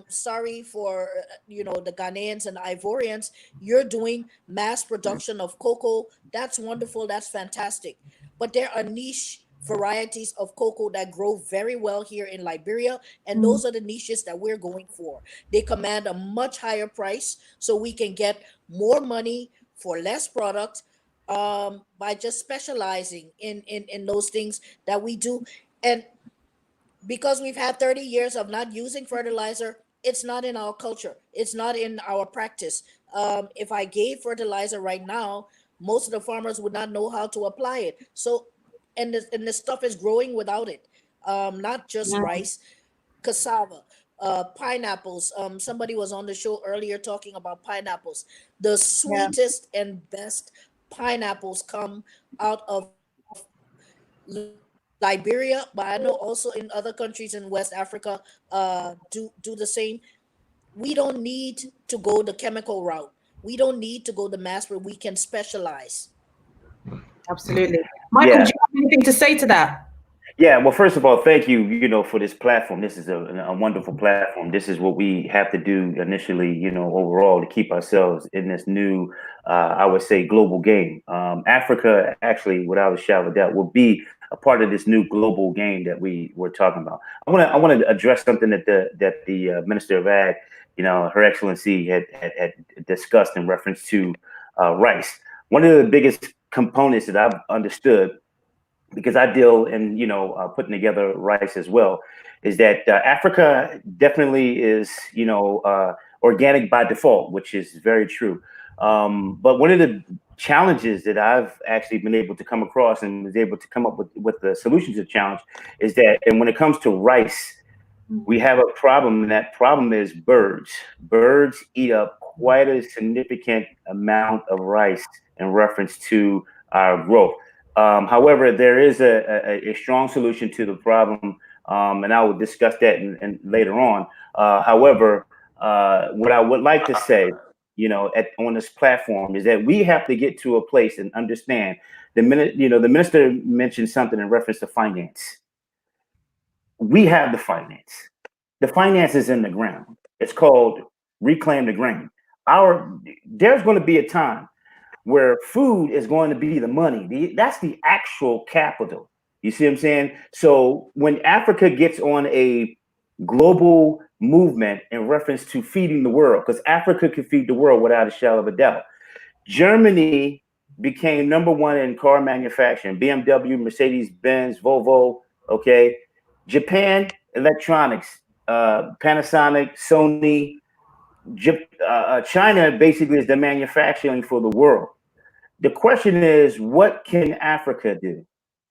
sorry for the Ghanaians and Ivorians? You're doing mass production of cocoa. That's wonderful, that's fantastic, but there are niche varieties of cocoa that grow very well here in Liberia, and those are the niches that we're going for. They command a much higher price, so we can get more money for less product, by just specializing in those things that we do. And because we've had 30 years of not using fertilizer, it's not in our culture, it's not in our practice. If I gave fertilizer right now, most of the farmers would not know how to apply it. So, and the stuff is growing without it. Not just rice, cassava, pineapples. Somebody was on the show earlier talking about pineapples. The sweetest and best pineapples come out of Liberia, but I know also in other countries in West Africa do the same. We don't need to go the chemical route. We don't need to go the mass where we can specialize. Absolutely. Michael, do you have anything to say to that? Yeah, well, first of all, thank you, for this platform. This is a wonderful platform. This is what we have to do initially, overall, to keep ourselves in this new, I would say, global game. Africa, actually, without a shadow of a doubt, will be a part of this new global game that we were talking about. I want to address something that the Minister of Ag, Her Excellency had discussed in reference to rice. One of the biggest components that I've understood, because I deal in, putting together rice as well, is that Africa definitely is, organic by default, which is very true. But one of the challenges that I've actually been able to come across and was able to come up with the solution to the challenge is that, and when it comes to rice, we have a problem, and that problem is birds. Birds eat up quite a significant amount of rice in reference to our growth. However, there is a strong solution to the problem, and I will discuss that in later on. However, what I would like to say, on this platform, is that we have to get to a place and understand the minister mentioned something in reference to finance. We have the finance. The finance is in the ground. It's called reclaim the grain. There's going to be a time where food is going to be the money. That's the actual capital. You see what I'm saying? So when Africa gets on a global movement in reference to feeding the world, because Africa can feed the world without a shadow of a doubt. Germany became #1 in car manufacturing, BMW, Mercedes-Benz, Volvo, okay? Japan, electronics, Panasonic, Sony. China basically is the manufacturing for the world. The question is, what can Africa do?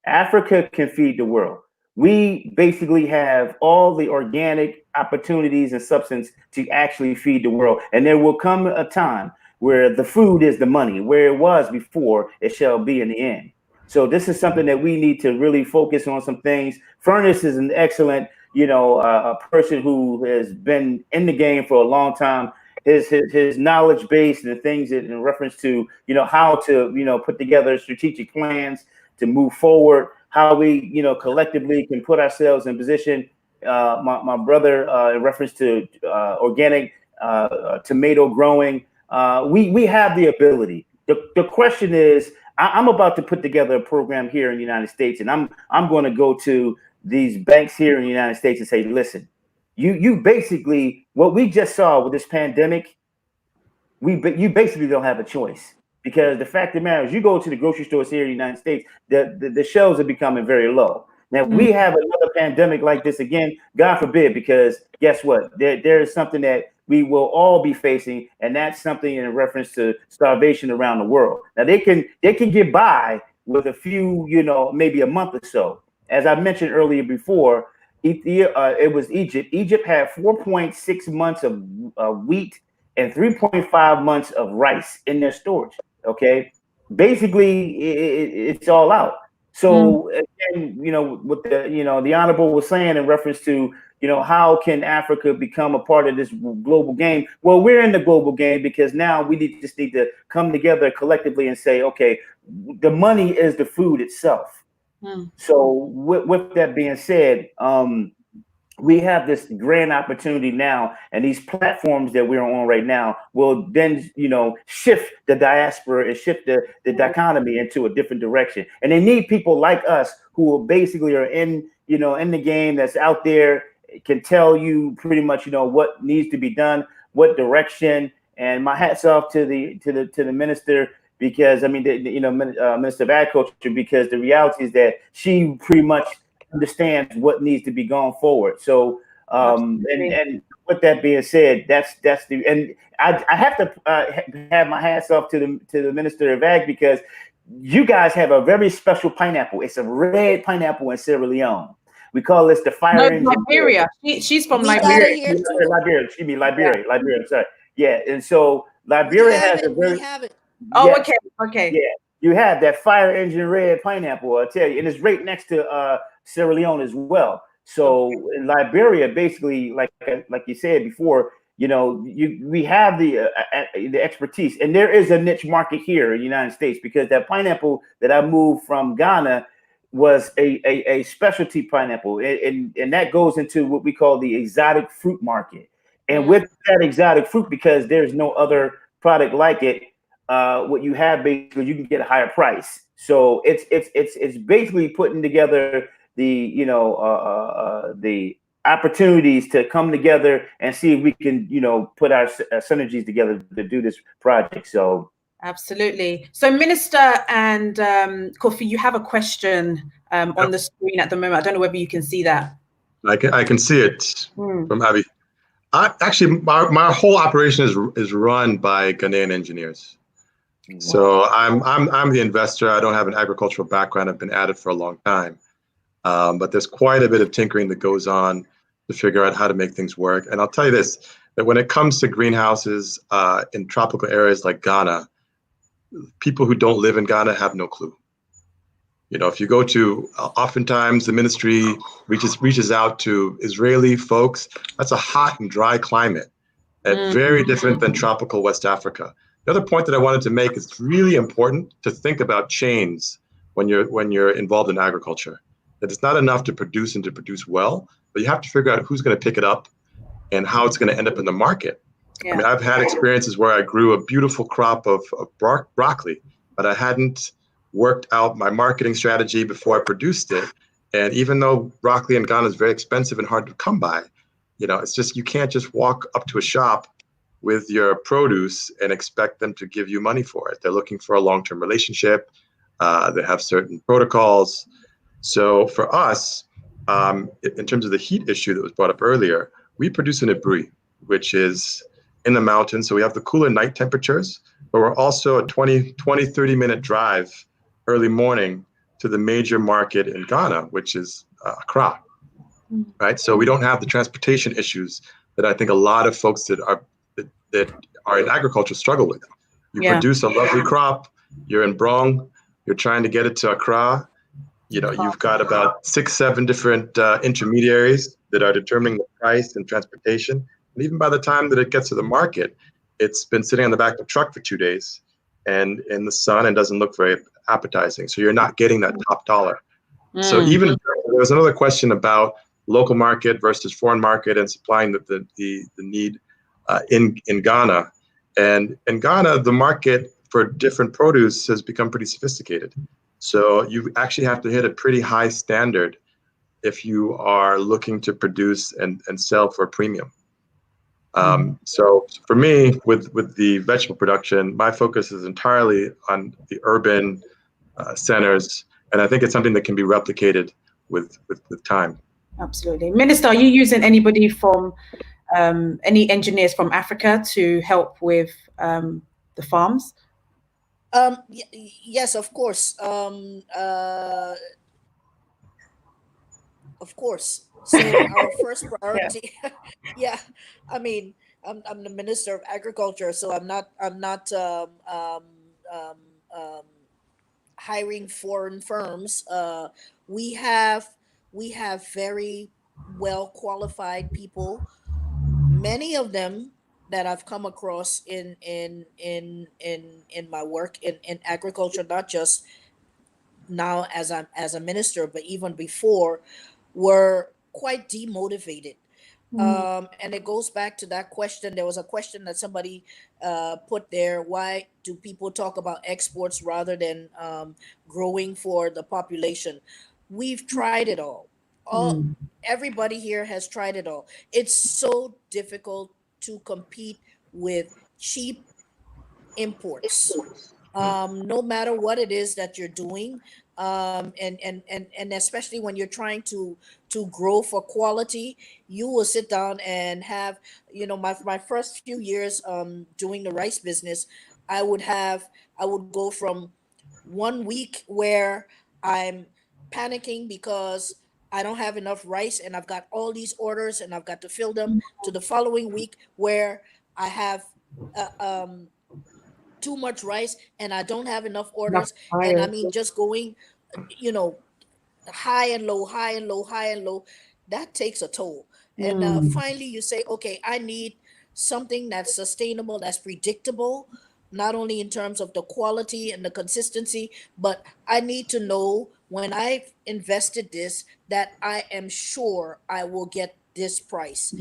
Africa can feed the world. We basically have all the organic opportunities and substance to actually feed the world. And there will come a time where the food is the money, where it was before, it shall be in the end. So this is something that we need to really focus on some things. Furnace is an excellent, a person who has been in the game for a long time. His knowledge base and the things that in reference to how to put together strategic plans to move forward, how we collectively can put ourselves in position. My brother in reference to organic tomato growing, we have the ability. The question is, I'm about to put together a program here in the United States, and I'm going to go to these banks here in the United States and say, listen, you basically, what we just saw with this pandemic, you basically don't have a choice, because the fact of the matter is, you go to the grocery stores here in the United States, the shelves are becoming very low. Now we have another pandemic like this again, God forbid, because guess what? There is something that we will all be facing, and that's something in reference to starvation around the world. Now they can get by with a few, maybe a month or so. As I mentioned earlier before, it was Egypt. Egypt had 4.6 months of wheat and 3.5 months of rice in their storage. Okay, basically it's all out. So again, what the honorable was saying in reference to how can Africa become a part of this global game? Well, we're in the global game because now we just need to come together collectively and say, okay, the money is the food itself. So with that being said, we have this grand opportunity now, and these platforms that we're on right now will then, shift the diaspora and shift the dichotomy into a different direction. And they need people like us who basically are in the game, that's out there, can tell you pretty much, what needs to be done, what direction. And my hats off to the minister, because I mean, Minister of Agriculture, because the reality is that she pretty much understands what needs to be going forward. So, and with that being said, that's and I have to have my hats off to the Minister of Ag, because you guys have a very special pineapple. It's a red pineapple in Sierra Leone. We call this the fire engine. Liberia. She's from Liberia. Liberia. Excuse me, Liberia. Liberia. I'm sorry. Yeah, and so Liberia has a very. We have it. Oh, Yes. okay. Yeah, you have that fire engine red pineapple, I tell you, and it's right next to Sierra Leone as well. So in Liberia, basically, like you said before, we have the expertise, and there is a niche market here in the United States, because that pineapple that I moved from Ghana was a specialty pineapple, and that goes into what we call the exotic fruit market. And with that exotic fruit, because there's no other product like it, what you have basically, you can get a higher price. So it's basically putting together the the opportunities to come together and see if we can put our synergies together to do this project. So absolutely. So Minister and Kofi, you have a question on the screen at the moment. I don't know whether you can see that. I can see it from Abby. Actually, my whole operation is run by Ghanaian engineers. Wow. So I'm the investor. I don't have an agricultural background. I've been at it for a long time, but there's quite a bit of tinkering that goes on to figure out how to make things work. And I'll tell you this, that when it comes to greenhouses in tropical areas like Ghana, people who don't live in Ghana have no clue. If you go to, oftentimes the ministry reaches out to Israeli folks. That's a hot and dry climate, and very different than tropical West Africa. The other point that I wanted to make is it's really important to think about chains when you're involved in agriculture. That it's not enough to produce and to produce well, but you have to figure out who's going to pick it up and how it's going to end up in the market. Yeah. I mean, I've had experiences where I grew a beautiful crop of broccoli, but I hadn't worked out my marketing strategy before I produced it. And even though broccoli in Ghana is very expensive and hard to come by, it's just, you can't just walk up to a shop with your produce and expect them to give you money for it. They're looking for a long-term relationship. They have certain protocols. So for us, in terms of the heat issue that was brought up earlier, we produce an abri, which is in the mountains. So we have the cooler night temperatures, but we're also a 30-minute drive early morning to the major market in Ghana, which is Accra, right? So we don't have the transportation issues that I think a lot of folks that are in agriculture struggle with. You produce a lovely crop, you're in Brong, you're trying to get it to Accra. You've got about 6-7 different intermediaries that are determining the price and transportation. And even by the time that it gets to the market, it's been sitting on the back of the truck for 2 days and in the sun and doesn't look very appetizing. So you're not getting that top dollar. So even there was another question about local market versus foreign market and supplying the need in Ghana. And in Ghana, the market for different produce has become pretty sophisticated. So you actually have to hit a pretty high standard if you are looking to produce and sell for a premium. So for me, with the vegetable production, my focus is entirely on the urban centers, and I think it's something that can be replicated with time. Absolutely. Minister, are you using anybody from any engineers from Africa to help with the farms? Yes, of course. Of course. So our first priority, I mean, I'm the Minister of Agriculture, so I'm not hiring foreign firms. We have very well qualified people. Many of them that I've come across in my work in agriculture, not just now as a minister, but even before, were quite demotivated. And it goes back to that question. There was a question that somebody put there. Why do people talk about exports rather than growing for the population? We've tried it all. Everybody here has tried it all. It's so difficult to compete with cheap imports. No matter what it is that you're doing, and especially when you're trying to grow for quality, you will sit down and have, my first few years doing the rice business, I would go from 1 week where I'm panicking because I don't have enough rice and I've got all these orders and I've got to fill them, to the following week where I have too much rice and I don't have enough orders. And I mean, just going, high and low, high and low, high and low, that takes a toll. And finally you say, okay, I need something that's sustainable, that's predictable, not only in terms of the quality and the consistency, but I need to know when I've invested this, that I am sure I will get this price.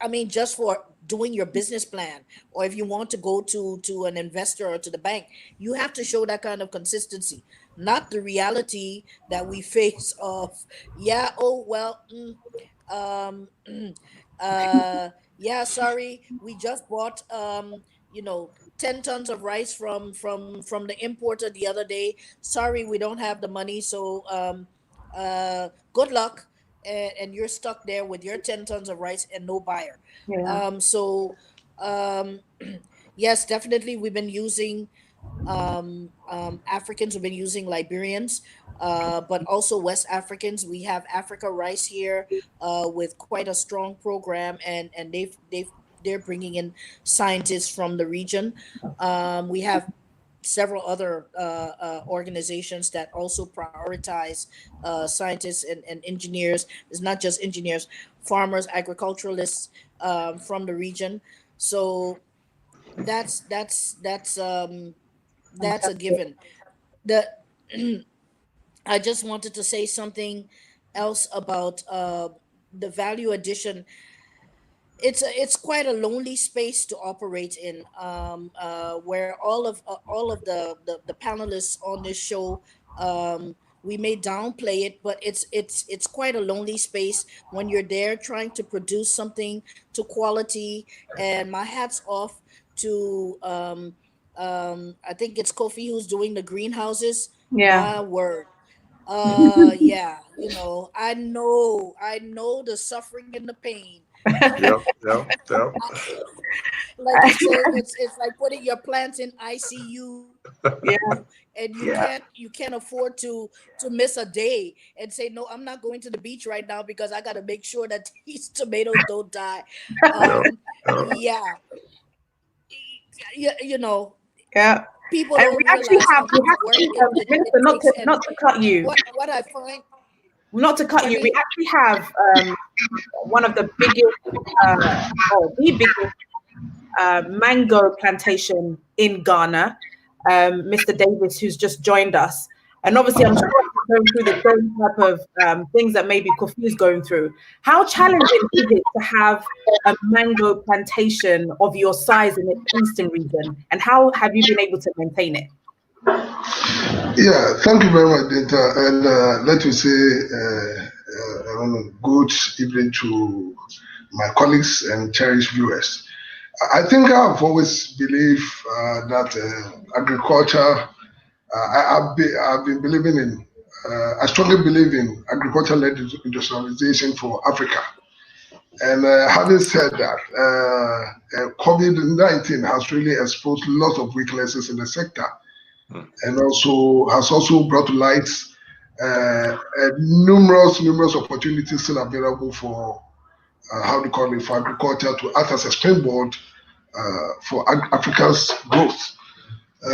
I mean, just for doing your business plan, or if you want to go to an investor or to the bank, you have to show that kind of consistency, not the reality that we face of, sorry, we just bought 10 tons of rice from the importer the other day. Sorry, we don't have the money, so good luck. And you're stuck there with your 10 tons of rice and no buyer. Yes, definitely we've been using Africans, we've been using Liberians, but also West Africans. We have Africa Rice here with quite a strong program, and they're bringing in scientists from the region. We have several other organizations that also prioritize scientists and engineers. It's not just engineers, farmers, agriculturalists from the region. So that's a given. I just wanted to say something else about the value addition. It's quite a lonely space to operate in, where all of the panelists on this show we may downplay it, but it's quite a lonely space when you're there trying to produce something to quality. And my hat's off to I think it's Kofi who's doing the greenhouses. Yeah. My word. Yeah, I know the suffering and the pain. Yep. Like you say, it's like putting your plants in ICU. Yeah. And Yeah. you can't afford to miss a day and say, no, I'm not going to the beach right now because I got to make sure that these tomatoes don't die. Yeah, Yeah. people And don't we actually realize have, how much work Minister, it takes. And not to cut you, what I find, not to cut you, we actually have one of the biggest, or the biggest mango plantation in Ghana, Mr. Davis, who's just joined us. And obviously, I'm sure he's going through the same type of things that maybe Kofi is going through. How challenging is it to have a mango plantation of your size in the eastern region? And how have you been able to maintain it? Yeah, thank you very much, Data. And let me say good evening to my colleagues and cherished viewers. I think I've always believed that agriculture, I've been believing in, I strongly believe in agriculture-led industrialization for Africa. And having said that, COVID-19 has really exposed lots of weaknesses in the sector, and also has also brought to light numerous opportunities still available for for agriculture to act as a springboard for Africa's growth.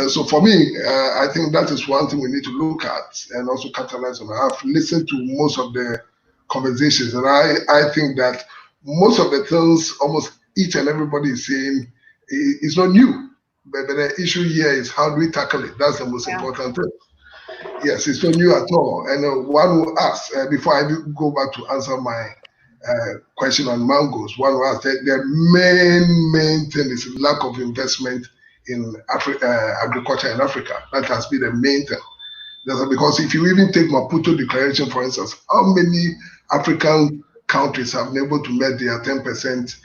So for me, I think that is one thing we need to look at and also capitalize on. I've listened to most of the conversations, and I think that most of the things almost each and everybody is saying is not new. But the issue here is how do we tackle it? That's the most important thing. Yes, it's not new at all. And one will ask, before I go back to answer my question on mangoes, one will ask, the main thing is lack of investment in agriculture in Africa. That has been the main thing. Because if you even take Maputo Declaration, for instance, how many African countries have been able to meet their 10%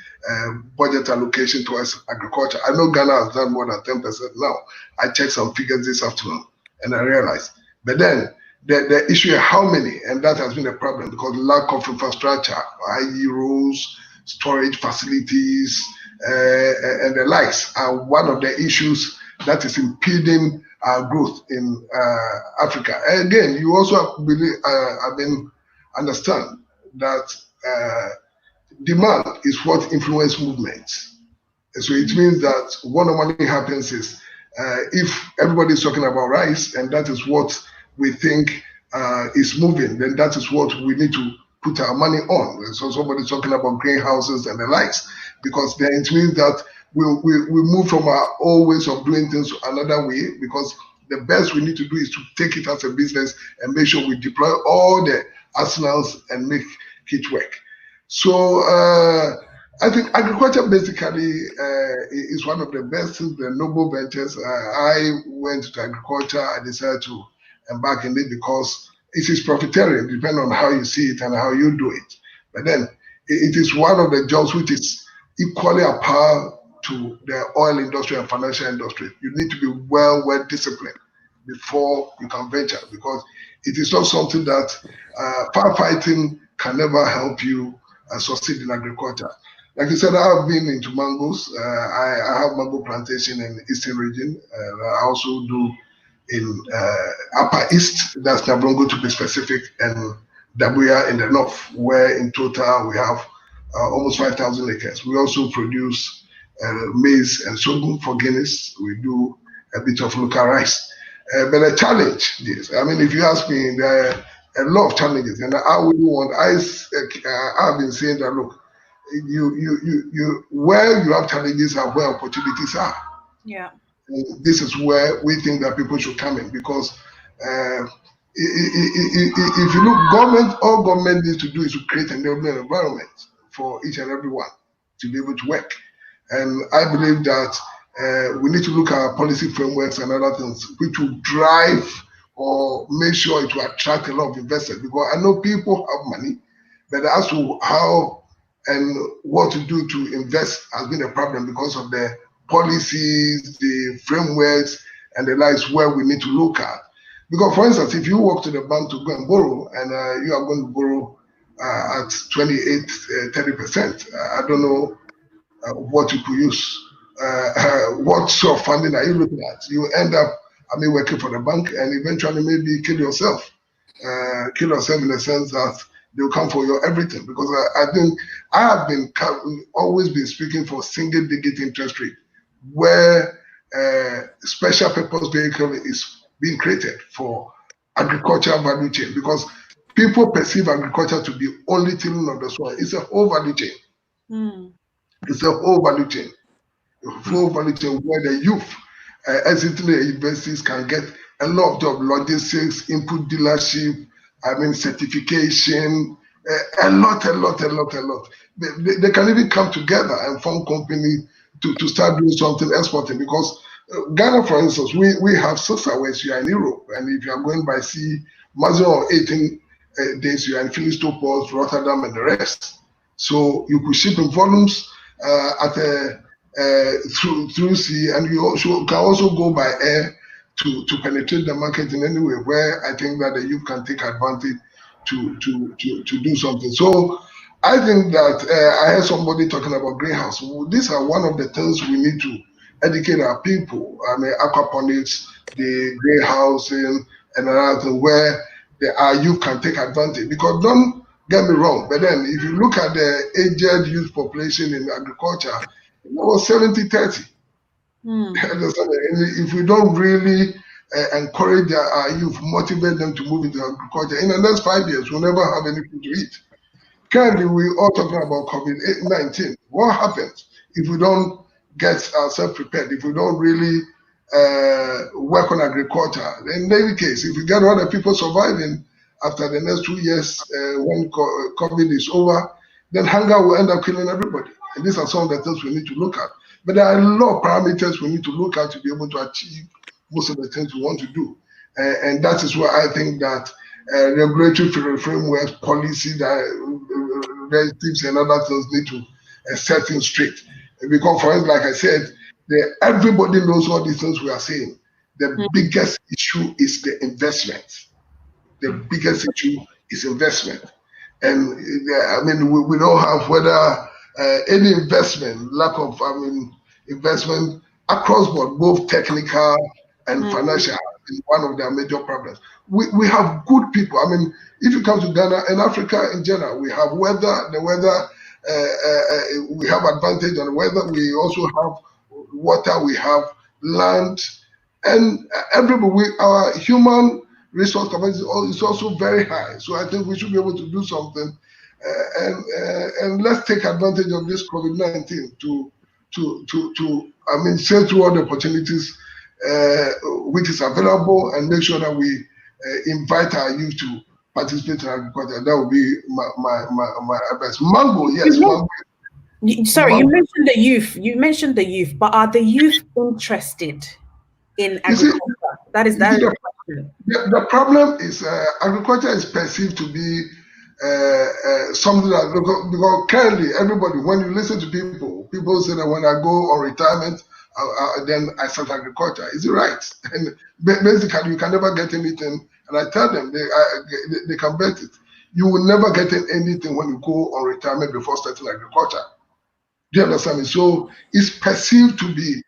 budget allocation towards agriculture? I know Ghana has done more than 10% now. I checked some figures this afternoon and I realized. But then the issue is how many, and that has been a problem because lack of infrastructure, i.e. roads, storage facilities, and the likes are one of the issues that is impeding our growth in Africa. And again, you also understand that demand is what influences movements. So it means that what normally happens is if everybody is talking about rice and that is what we think is moving, then that is what we need to put our money on. So somebody's talking about greenhouses and the likes, because then it means that we move from our old ways of doing things to another way, because the best we need to do is to take it as a business and make sure we deploy all the arsenals and make it work. So I think agriculture basically is one of the best things, the noble ventures. I went to agriculture. I decided to embark in it because it is profiteering, depending on how you see it and how you do it. But then it is one of the jobs which is equally a power to the oil industry and financial industry. You need to be well disciplined before you can venture, because it is not something that firefighting can never help you succeed in agriculture. Like you said, I have been into mangoes. I have mango plantation in the eastern region. I also do in Upper East, that's Nabrongo to be specific, and Dabuya in the north, where in total we have almost 5,000 acres. We also produce maize and sorghum for Guinness. We do a bit of local rice. But the challenge is, I mean, if you ask me, there are a lot of challenges, and I wouldn't want. I've been saying that, look, you where you have challenges are where opportunities are. Yeah. And this is where we think that people should come in, because if you look, all government needs to do is to create an enabling environment for each and every one to be able to work. And I believe that we need to look at our policy frameworks and other things which will drive or make sure it will attract a lot of investors? Because I know people have money, but as to how and what to do to invest has been a problem because of the policies, the frameworks, and the likes where we need to look at. Because, for instance, if you walk to the bank to go and borrow, and you are going to borrow at 28, 30%, I don't know what you could use. What sort of funding are you looking at? You end up, working for the bank and eventually maybe kill yourself. Kill yourself in the sense that they'll come for your everything. Because I think I have always been speaking for single-digit interest rate, where special purpose vehicle is being created for agricultural value chain, because people perceive agriculture to be only tilling of the soil. It's a whole value chain. It's a whole value chain. A whole value chain where the youth exiting the universities can get a lot of job, logistics, input dealership, certification, a lot. They can even come together and form company to start doing something exporting, because Ghana, for instance, we have 6 hours you are in Europe, and if you are going by sea, maximum of 18 days you are in Philistine ports, Rotterdam, and the rest. So you could ship in volumes through sea, and you can also go by air to penetrate the market in any way where I think that the youth can take advantage to do something. So I think that I heard somebody talking about greenhouse. These are one of the things we need to educate our people. Aquaponics, the greenhousing, and another thing where our youth can take advantage. Because don't get me wrong, but then if you look at the aged youth population in agriculture, it was 70-30. If we don't really encourage our youth, motivate them to move into agriculture, in the next 5 years, we'll never have anything to eat. Currently, we're all talking about COVID-19. What happens if we don't get ourselves prepared, if we don't really work on agriculture? In any case, if we get other people surviving after the next 2 years when COVID is over, then hunger will end up killing everybody. And these are some of the things we need to look at. But there are a lot of parameters we need to look at to be able to achieve most of the things we want to do. And that is where I think that regulatory frameworks, policy, directives, and other things need to set things straight. Because, for instance, like I said, everybody knows all these things we are saying. The biggest issue is the investment. The biggest issue is investment. And we don't have whether any investment, lack of investment across board, both technical and financial, is one of their major problems. We have good people. If you come to Ghana and Africa in general, we have the weather, we have advantage on weather, we also have water, we have land, and everybody, our human resource capacity is also very high. So I think we should be able to do something, and let's take advantage of this COVID-19 to sail through all the opportunities which is available, and make sure that we invite our youth to participate in agriculture. That would be my advice. Mango, yes. Sorry, you mentioned the youth. But are the youth interested in agriculture? That is the question. The problem is agriculture is perceived to be something that, because currently everybody, when you listen to people say that when I go on retirement, then I start agriculture. Is it right? And basically, you can never get anything. And I tell them, they can bet it. You will never get anything when you go on retirement before starting agriculture. Do you understand me? So it's perceived to be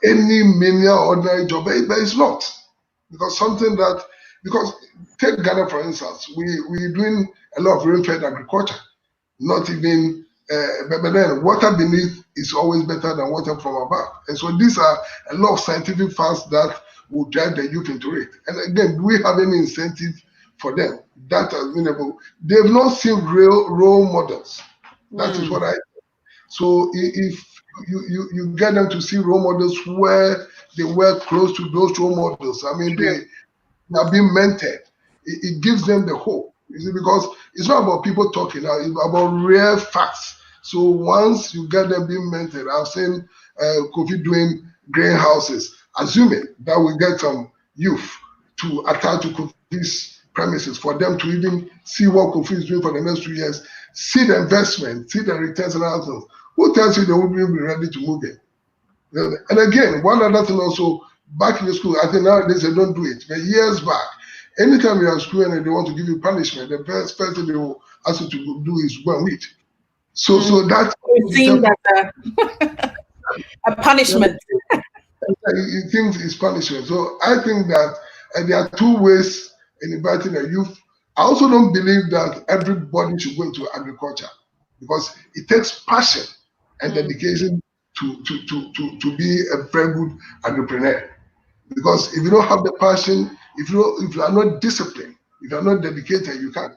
any menial ordinary job, but it's not. Because take Ghana, for instance, we're doing a lot of rain-fed agriculture, not even, but then water beneath is always better than water from above. And so these are a lot of scientific facts that will drive the youth into it. And again, do we have any incentive for them? That has been able. They've not seen real role models. That is what I think. So if you get them to see role models where they work close to those role models, they are being mentored. It gives them the hope. You see, because it's not about people talking now, it's about real facts. So once you get them being mentored, I've seen Kofi doing greenhouses, assuming that we get some youth to attach to Kofi's premises, for them to even see what Kofi is doing for the next 2 years, see the investment, see the returns and other things. Who tells you they will be ready to move in? And again, one other thing also, back in the school, I think nowadays they don't do it, but years back, anytime you are school and they want to give you punishment, the first thing they will ask you to do is go and read. So that seen that a punishment. He thinks it's punishment. So I think that there are two ways in inviting a youth. I also don't believe that everybody should go into agriculture, because it takes passion and dedication to be a very good entrepreneur. Because if you don't have the passion, if you are not disciplined, if you are not dedicated, you can't.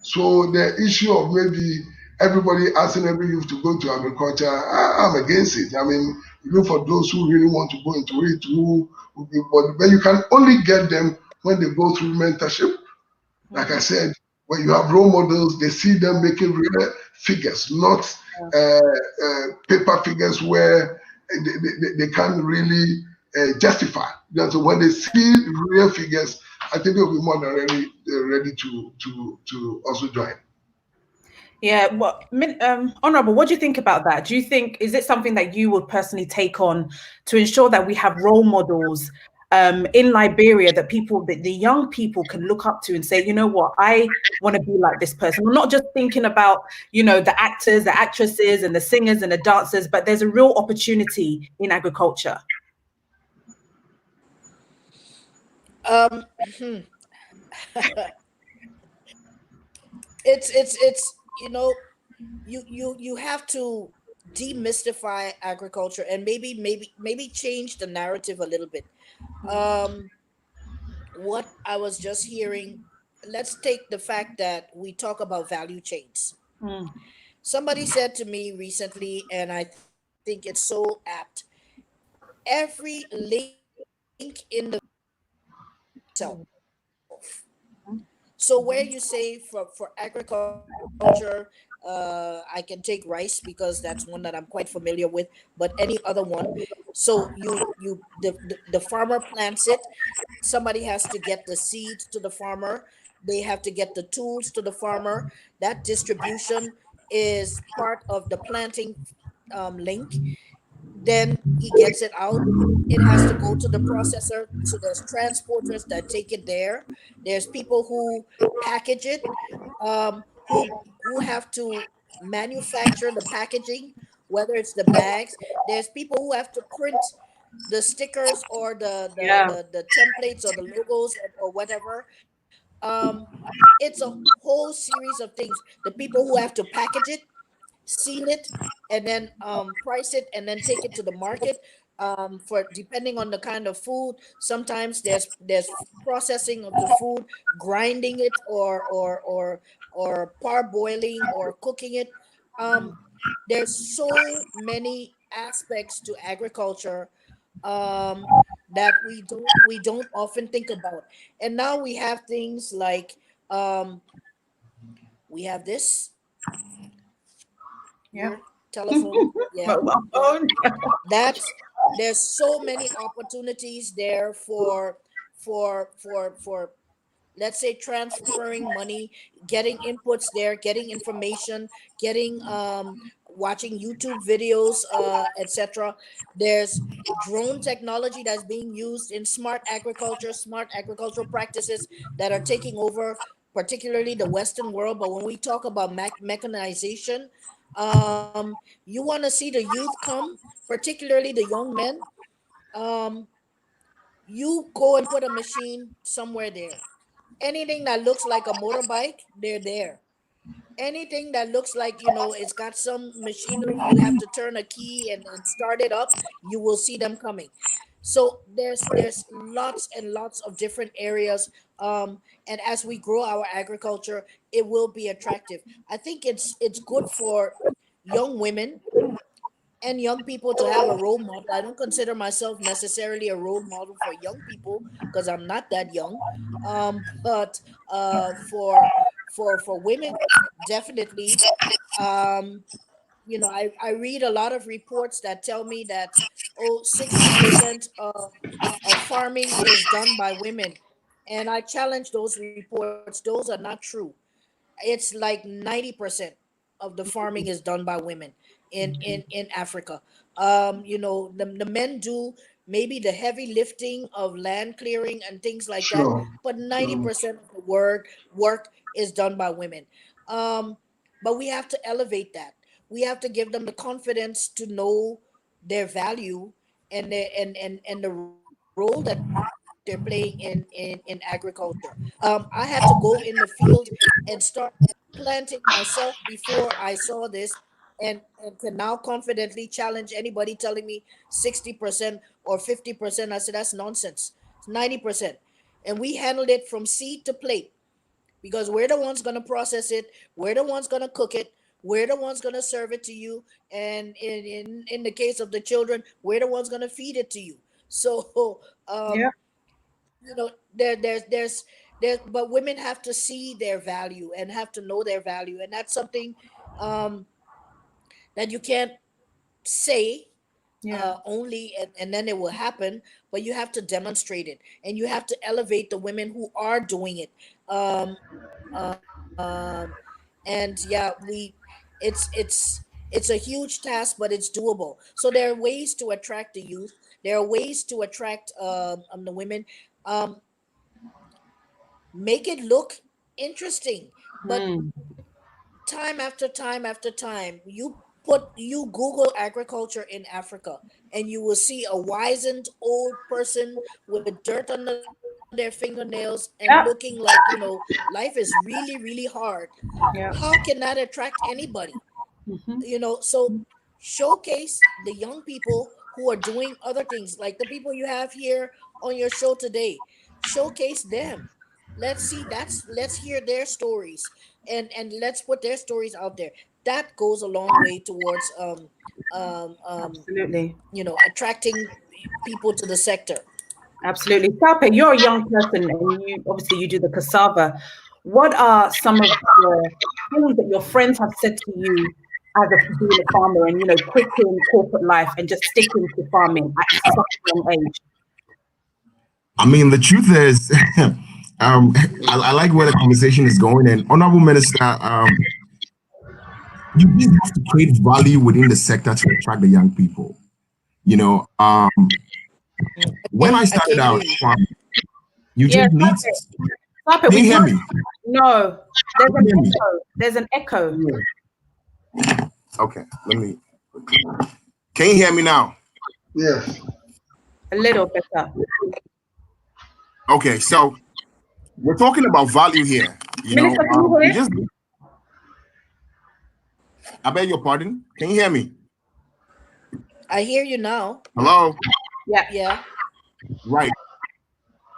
So the issue of maybe everybody asking every youth to go to agriculture, I'm against it. I mean, even for those who really want to go into it, but you can only get them when they go through mentorship. Like I said, when you have role models, they see them making real figures, not paper figures where they can't really justify. So when they see real figures, I think they'll be more than ready to also join. Yeah, well, Honorable, what do you think about that? Do you think, is it something that you would personally take on to ensure that we have role models in Liberia that the young people can look up to and say, you know what, I want to be like this person? I'm not just thinking about, the actors, the actresses, and the singers and the dancers, but there's a real opportunity in agriculture. It's you have to demystify agriculture and maybe change the narrative a little bit. What I was just hearing, let's take the fact that we talk about value chains. Somebody said to me recently, and I think it's so apt, every link in the cell. So where you say for agriculture, I can take rice because that's one that I'm quite familiar with, but any other one. So the farmer plants it. Somebody has to get the seeds to the farmer. They have to get the tools to the farmer. That distribution is part of the planting link. Then he gets it out. It has to go to the processor. So there's transporters that take it there. There's people who package it, who have to manufacture the packaging, whether it's the bags. There's people who have to print the stickers or the templates or the logos or whatever. It's a whole series of things. The people who have to package it, seal it, and then price it, and then take it to the market. For depending on the kind of food, sometimes there's processing of the food, grinding it, or parboiling or cooking it. There's so many aspects to agriculture that we don't often think about. And now we have things like we have this telephone. That's there's so many opportunities there for let's say transferring money, getting inputs there, getting information, getting watching YouTube videos, etc. There's drone technology that's being used in smart agricultural practices that are taking over, particularly the Western world. But when we talk about mechanization, you want to see the youth come, particularly the young men. You go and put a machine somewhere there. Anything that looks like a motorbike, they're there. Anything that looks like, it's got some machinery, you have to turn a key and start it up, you will see them coming. So there's lots and lots of different areas. And as we grow our agriculture, it will be attractive. I think it's good for young women and young people to have a role model. I don't consider myself necessarily a role model for young people because I'm not that young. But for women, definitely. I read a lot of reports that tell me that 60% of farming is done by women. And I challenge those reports. Those are not true. It's like 90% of the farming is done by women in Africa. The men do maybe the heavy lifting of land clearing and things like that, Sure. but 90% of the work is done by women. But we have to elevate that. We have to give them the confidence to know their value and the role that they're playing in agriculture. I had to go in the field and start planting myself before I saw this, and can now confidently challenge anybody telling me 60% or 50%. I said that's nonsense. It's 90%. And we handled it from seed to plate, because we're the ones going to process it, we're the ones going to cook it, we're the ones going to serve it to you, and in the case of the children, we're the ones going to feed it to you. So Yeah. There, but women have to see their value and have to know their value, and that's something um that you can't say Yeah. only, and then it will happen, but you have to demonstrate it, and you have to elevate the women who are doing it. Um, um, and yeah, it's a huge task, but it's doable. So there are ways to attract the youth. There are ways to attract the women. Um, make it look interesting, but Mm. time after time after time, you Google agriculture in Africa, and you will see a wizened old person with dirt under their fingernails and looking Yeah. like, life is really, really hard. Yeah. How can that attract anybody? Hmm. So showcase the young people who are doing other things, like the people you have here on your show today. Showcase them. Let's hear their stories, and let's put their stories out there. That goes a long way towards Absolutely. attracting people to the sector. Absolutely. Tape, you're a young person and you obviously you do the cassava. What are some of the things that your friends have said to you as a being a farmer and quitting corporate life and just sticking to farming at such a young age? I mean, the truth is, I like where the conversation is going. And Honorable Minister, you just have to create value within the sector to attract the young people. You know, when I I started can't out, hear you. you Yeah, just need. Tape, Can you hear me? No, there's Can an you hear me? echo. There's an echo. Okay, let me. Can you hear me now? Yes. A little better. Okay, so we're talking about value here. Minister, can you hear? You just. I beg your pardon. Can you hear me? I hear you now. Hello. Yeah. Right.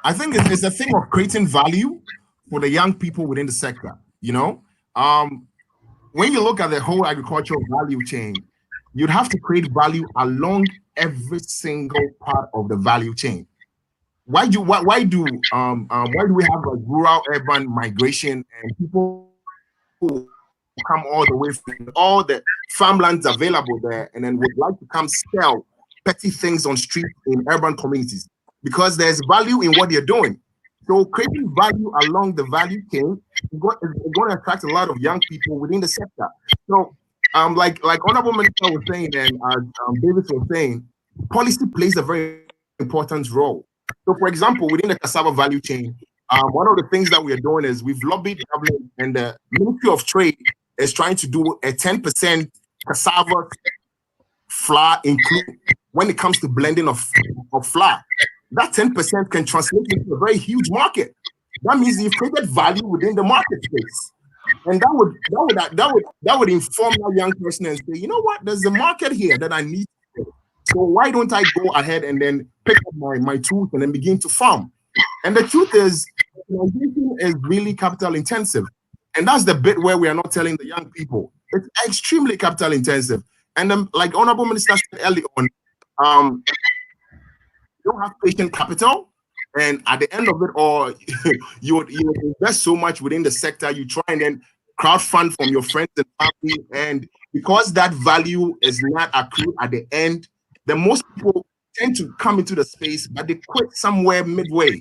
I think it's a thing of creating value for the young people within the sector. When you look at the whole agricultural value chain, you'd have to create value along every single part of the value chain. Why do we have a rural urban migration and people who come all the way from all the farmlands available there and then would like to come sell petty things on streets in urban communities? Because there's value in what you're doing. So creating value along the value chain is going to attract a lot of young people within the sector. So like Honorable Minister was saying and David was saying, policy plays a very important role. So for example, within the cassava value chain, one of the things that we are doing is we've lobbied the government, and the Ministry of Trade is trying to do a 10% cassava flour include when it comes to blending of flour. That 10% can translate into a very huge market. That means you've created value within the market space. And that would inform that young person and say, you know what, there's a market here that I need. So why don't I go ahead and then pick up my tools and then begin to farm? And the truth is, organization is really capital intensive. And that's the bit where we are not telling the young people. It's extremely capital intensive. And then, like Honorable Minister said early on, you don't have patient capital. And at the end of it all, you invest so much within the sector, you try and then crowdfund from your friends and family. And because that value is not accrued at the end, then most people tend to come into the space, but they quit somewhere midway.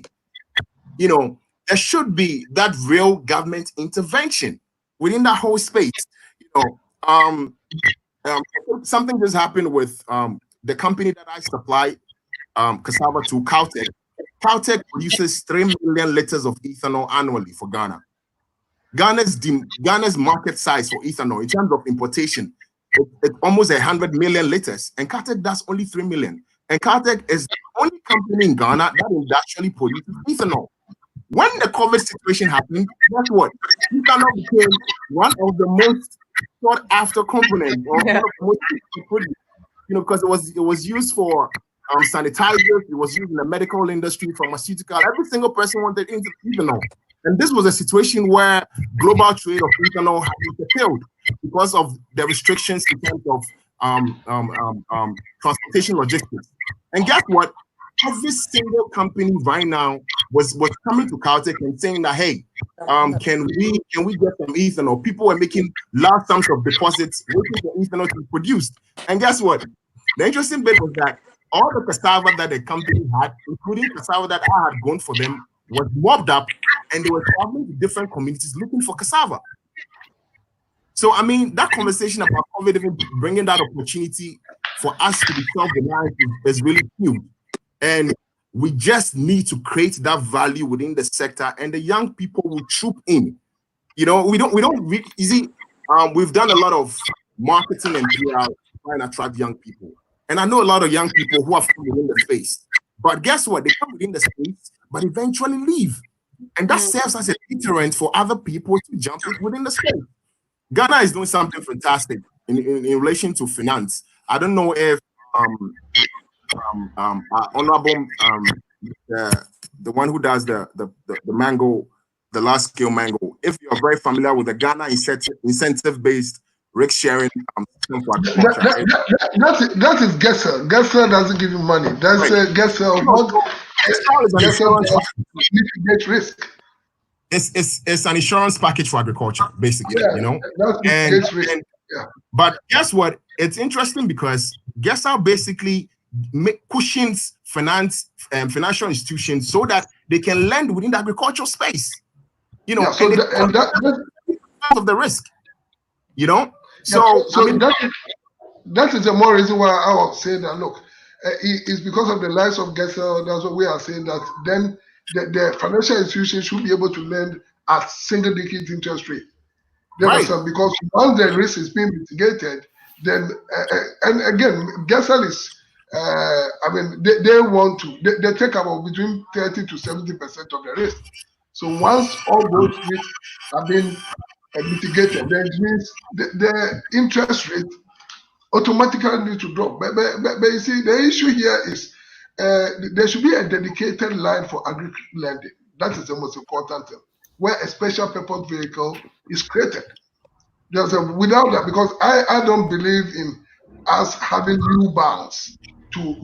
there should be that real government intervention within that whole space. Something just happened with the company that I supply cassava to, Caltech. Caltech produces 3 million liters of ethanol annually for Ghana. Ghana's market size for ethanol in terms of importation, it's almost 100 million liters, and Caltech does only 3 million. And Caltech is the only company in Ghana that actually produces ethanol. When the COVID situation happened, guess what? Ethanol became one of the most sought after components, or one of the most produced, because it was used for sanitizers, it was used in the medical industry, pharmaceutical. Every single person wanted ethanol. And this was a situation where global trade of ethanol had been curtailed because of the restrictions in terms of transportation logistics. And guess what? Every single company right now was coming to Caltech and saying that, hey, can we get some ethanol? People were making large sums of deposits waiting for ethanol to be produced. And guess what? The interesting bit was that all the cassava that the company had, including cassava that I had grown for them, was mobbed up, and they were traveling to different communities looking for cassava. So, I mean, that conversation about COVID even bringing that opportunity for us to be self-reliant is really huge. And we just need to create that value within the sector, and the young people will troop in. We've done a lot of marketing and PR trying to attract young people. And I know a lot of young people who have come within the space. But guess what? They come within the space, but eventually leave. And that serves as a deterrent for other people to jump within the space. Ghana is doing something fantastic in relation to finance. I don't know if honorable the one who does the mango, the large scale mango. If you're very familiar with the Ghana incentive based risk sharing system for agriculture, that is Gessel. Gessel doesn't give you money. That's Gessel. Mitigate risk. It's an insurance package for agriculture, basically. But guess what? It's interesting because Gessel basically cushions financial institutions so that they can lend within the agricultural space. Because of the risk. That is the more reason why I was saying that. Look, it's because of the lives of Gessel. That's what we are saying, that then the financial institutions should be able to lend at single-digit interest rate. Right. Because once the risk is being mitigated, then and again, Gessel is. They want to. They take about between 30 to 70% of the risk. So once all those risks have been mitigated, then it means the interest rate automatically needs to drop. But you see, the issue here is there should be a dedicated line for agri lending. That is the most important thing, where a special purpose vehicle is created. Without that, because I don't believe in us having new banks to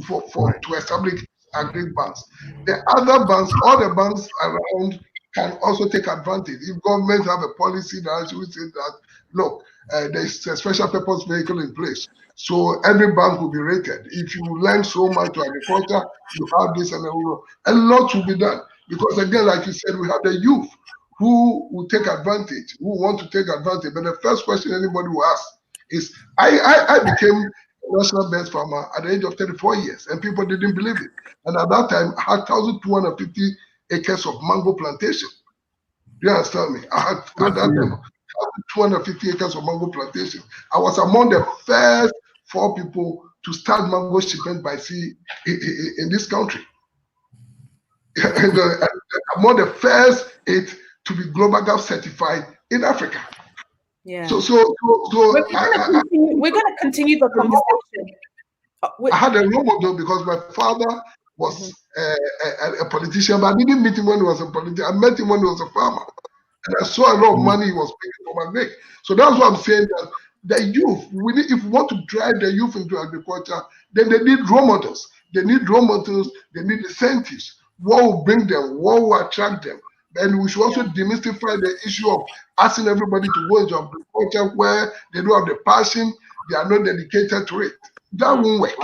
establish agri banks. The other banks, all the banks around, can also take advantage. If government have a policy that actually says that, look, there's a special purpose vehicle in place, so every bank will be rated. If you lend so much to agriculture, you have this and a lot will be done. Because again, like you said, we have the youth who will take advantage, who want to take advantage. But the first question anybody will ask is, I became national best farmer at the age of 34 years, and people didn't believe it. And at that time, I had 1,250 acres of mango plantation. You understand me? I had at that time 1,250 acres of mango plantation. I was among the first 4 people to start mango shipment by sea in this country. Among the first 8 to be Global Gap certified in Africa. Yeah. So we're going to continue the conversation. I had a role model because my father was a politician, but I didn't meet him when he was a politician. I met him when he was a farmer, and I saw a lot of money he was making for my neck. So that's what I'm saying, that the youth, if we want to drive the youth into agriculture, then they need role models. They need role models. They need incentives. What will bring them? What will attract them? And we should also demystify the issue of asking everybody to go into agriculture where they don't have the passion, they are not dedicated to it. That won't work.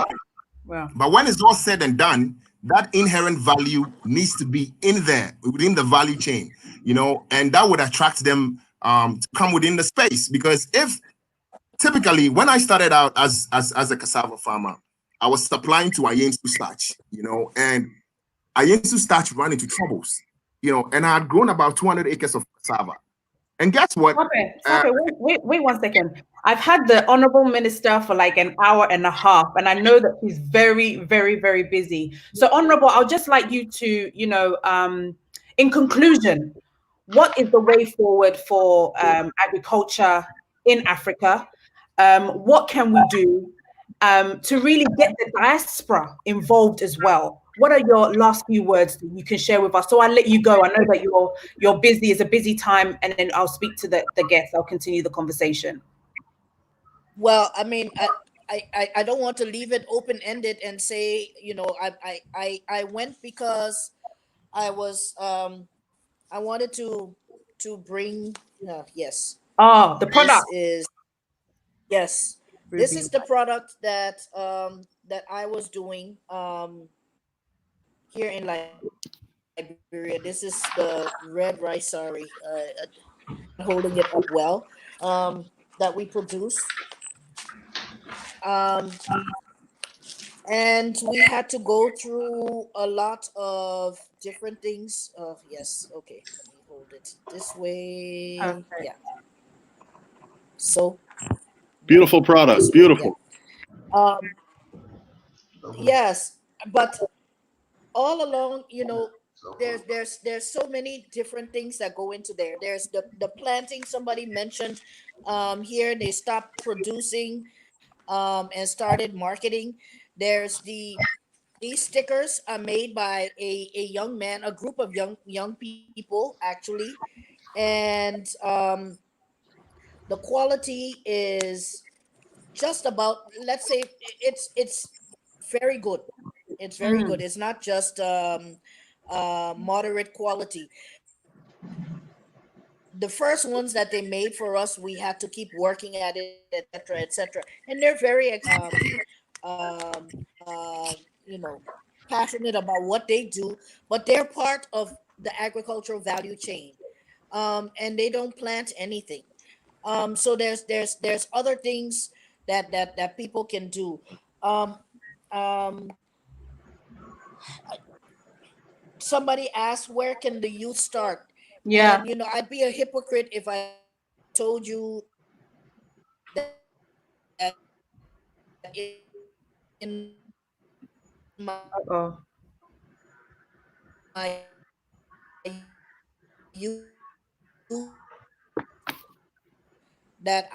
Well, but when it's all said and done, that inherent value needs to be in there within the value chain, you know, and that would attract them to come within the space. Because if typically when I started out as a cassava farmer, I was supplying to Ayensu starch, you know, and Ayensu starch ran into troubles, you know, and I had grown about 200 acres of cassava. And guess what? Stop it. Wait 1 second. I've had the honorable minister for like an hour and a half, and I know that he's very, very, very busy. So, honorable, I'll just like you to, you know, in conclusion, what is the way forward for agriculture in Africa? What can we do to really get the diaspora involved as well? What are your last few words that you can share with us? So I'll let you go. I know that you're busy. It's a busy time, and then I'll speak to the guests. I'll continue the conversation. Well, I mean, I don't want to leave it open-ended and say, you know, I went because I was I wanted to bring yes. Oh, the product is yes. This is the product that that I was doing here in Liberia. This is the red rice. Sorry, holding it up well. That we produce. And we had to go through a lot of different things. Yes, okay. Let me hold it this way. Okay. Yeah. So Beautiful product. Beautiful. Yeah. Yes, but all along, you know, there's so many different things that go into there. There's the planting. Somebody mentioned here they stopped producing and started marketing. There's these stickers are made by a young man, a group of young people actually, and the quality is just about, let's say it's very good. It's very good. It's not just moderate quality. The first ones that they made for us, we had to keep working at it, etc., etc. And they're very you know, passionate about what they do, but they're part of the agricultural value chain, and they don't plant anything. So there's other things that people can do. Somebody asked, where can the youth start? Yeah. And, you know, I'd be a hypocrite if I told you that in my youth that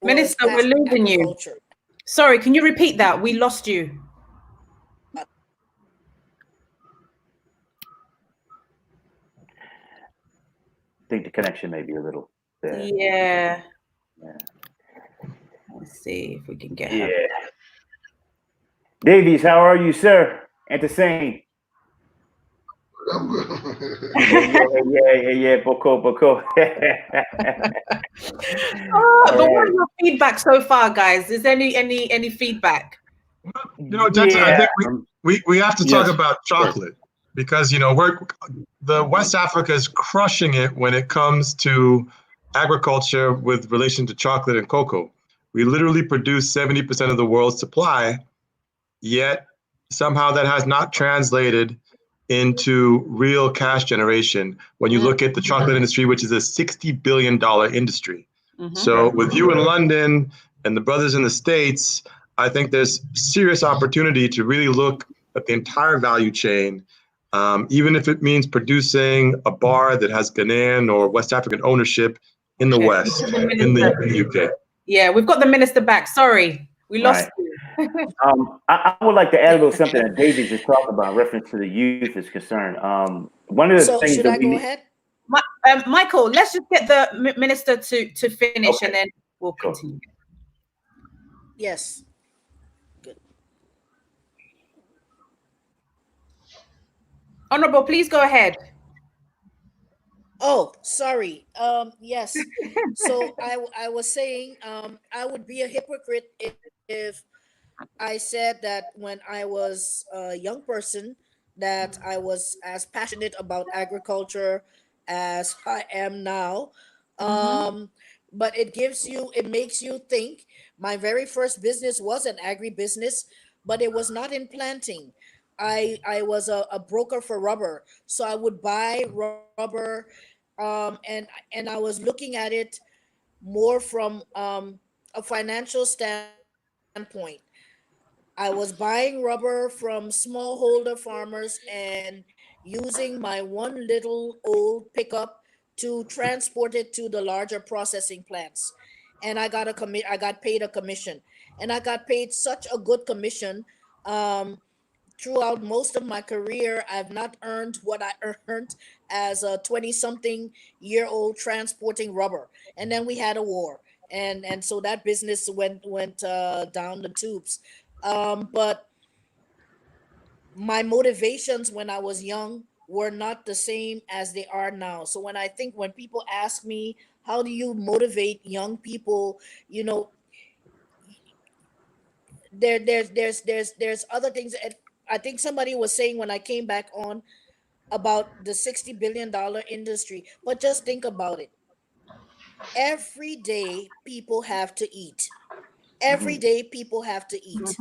Minister, we're losing you. Sorry, can you repeat that? We lost you. I think the connection may be a little bad. Yeah. Let's see if we can get her. Davies, how are you, sir? And the same. I'm good. yeah, Boko. But what is your feedback so far, guys? Is any feedback? You know, Denton, I think we have to talk about chocolate because, you know, the West Africa is crushing it when it comes to agriculture with relation to chocolate and cocoa. We literally produce 70% of the world's supply, yet somehow that has not translated into real cash generation when you look at the chocolate industry, which is a $60 billion industry. So with you in London and the brothers in the States, I think there's serious opportunity to really look at the entire value chain, even if it means producing a bar that has Ghanaian or West African ownership in the West, in the UK. Yeah, we've got the minister back. Sorry, we lost you. I would like to add a little something that David just talked about in reference to the youth is concerned. One of the things should that I go ahead? Michael, let's just get the minister to finish and then we'll continue. Yes. Good. Honorable, please go ahead. Oh, sorry. Yes. So I was saying I would be a hypocrite if I said that when I was a young person, that I was as passionate about agriculture as I am now. Um, but it makes you think. My very first business was an agribusiness, but it was not in planting. I was a broker for rubber, so I would buy rubber, and I was looking at it more from a financial standpoint. I was buying rubber from smallholder farmers and using my one little old pickup to transport it to the larger processing plants. And I got paid a commission. And I got paid such a good commission. Um, Throughout most of my career, I've not earned what I earned as a 20 something year old transporting rubber. And then we had a war. And so that business went down the tubes. But my motivations when I was young were not the same as they are now. So when people ask me, how do you motivate young people, you know, there's other things. I think somebody was saying when I came back on about the $60 billion industry, but just think about it. Every day people have to eat. Every Mhm. day people have to eat.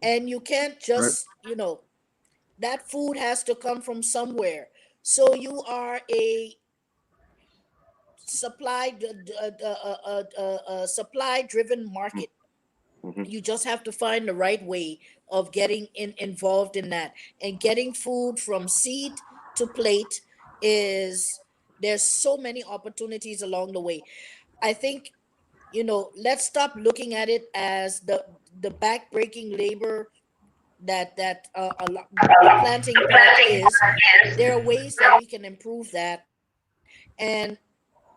And you can't Right. just, that food has to come from somewhere. So you are a supply driven market. Mhm. You just have to find the right way of getting involved in that, and getting food from seed to plate is there's so many opportunities along the way. I think, let's stop looking at it as the back-breaking labor the planting part is. There are ways that we can improve that. And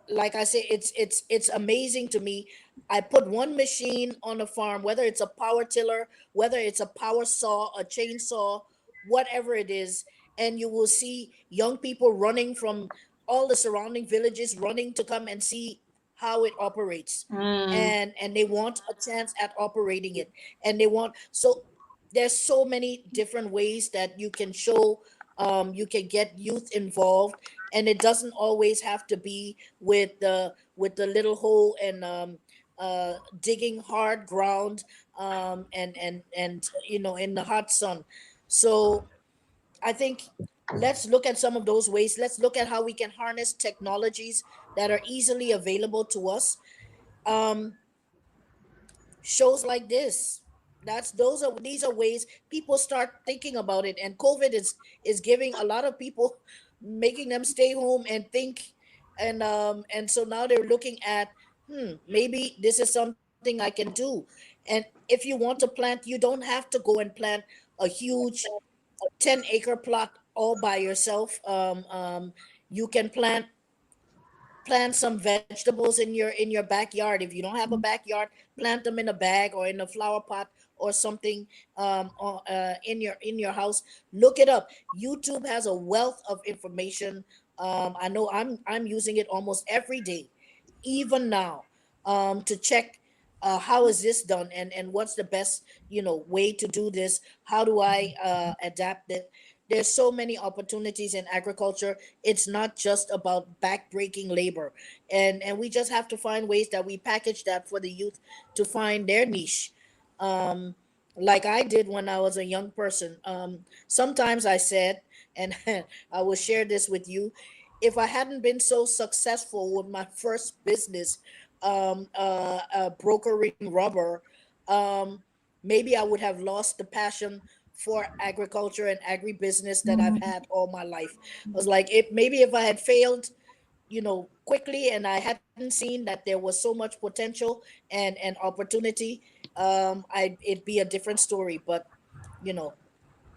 like I say, it's amazing to me. I put one machine on a farm, whether it's a power tiller, whether it's a power saw, a chainsaw, whatever it is, and you will see young people running from all the surrounding villages, running to come and see how it operates. And they want a chance at operating it. And they want so there's so many different ways that you can show, you can get youth involved, and it doesn't always have to be with the little hole and digging hard ground, and in the hot sun. So I think let's look at some of those ways. Let's look at how we can harness technologies that are easily available to us. um Shows like this, these are ways people start thinking about it. And COVID is giving a lot of people, making them stay home and think. And so now they're looking at, maybe this is something I can do. And if you want to plant, you don't have to go and plant a huge 10-acre plot all by yourself. You can plant some vegetables in your backyard. If you don't have a backyard, plant them in a bag or in a flower pot or something, in your house. Look it up. YouTube has a wealth of information. I know I'm using it almost every day, even now, to check, how is this done, and what's the best way to do this. How do I adapt it? There's so many opportunities in agriculture. It's not just about backbreaking labor, and we just have to find ways that we package that for the youth to find their niche. um like I did when I was a young person. Sometimes I said, and I will share this with you, if I hadn't been so successful with my first business, brokering rubber, um, maybe I would have lost the passion for agriculture and agribusiness that I've had all my life. I was like, if I had failed, quickly, and I hadn't seen that there was so much potential and opportunity, it'd be a different story. But you know,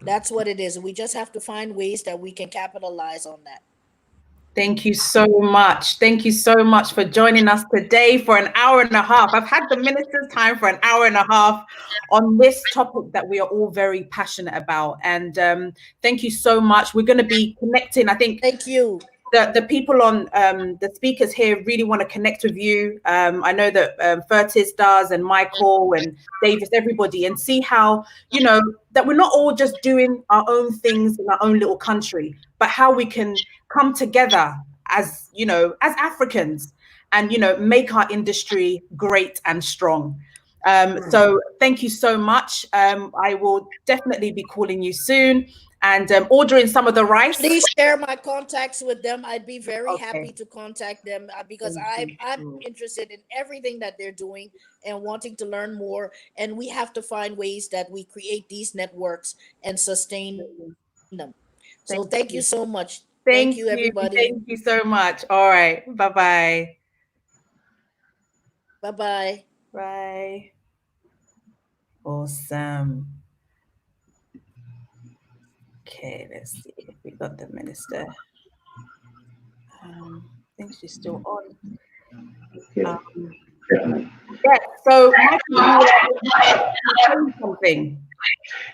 that's what it is. We just have to find ways that we can capitalize on that. Thank you so much. Thank you so much for joining us today for an hour and a half. I've had the minister's time for an hour and a half on this topic that we are all very passionate about. And thank you so much. We're going to be connecting, I think. Thank you. the people on the speakers here really want to connect with you. I know that Fertis does, and Michael and Davis, everybody, and see how, you know, that we're not all just doing our own things in our own little country, but how we can come together as, you know, as Africans and, you know, make our industry great and strong. So thank you so much. I will definitely be calling you soon and ordering some of the rice. Please share my contacts with them. I'd be very happy to contact them because I'm interested in everything that they're doing and wanting to learn more. And we have to find ways that we create these networks and sustain them. So thank you so much. Thank you, everybody. Thank you so much. All right. Bye-bye. Bye-bye. Bye. Awesome. Okay, let's see if we got the minister. I think she's still on. Yeah, so something.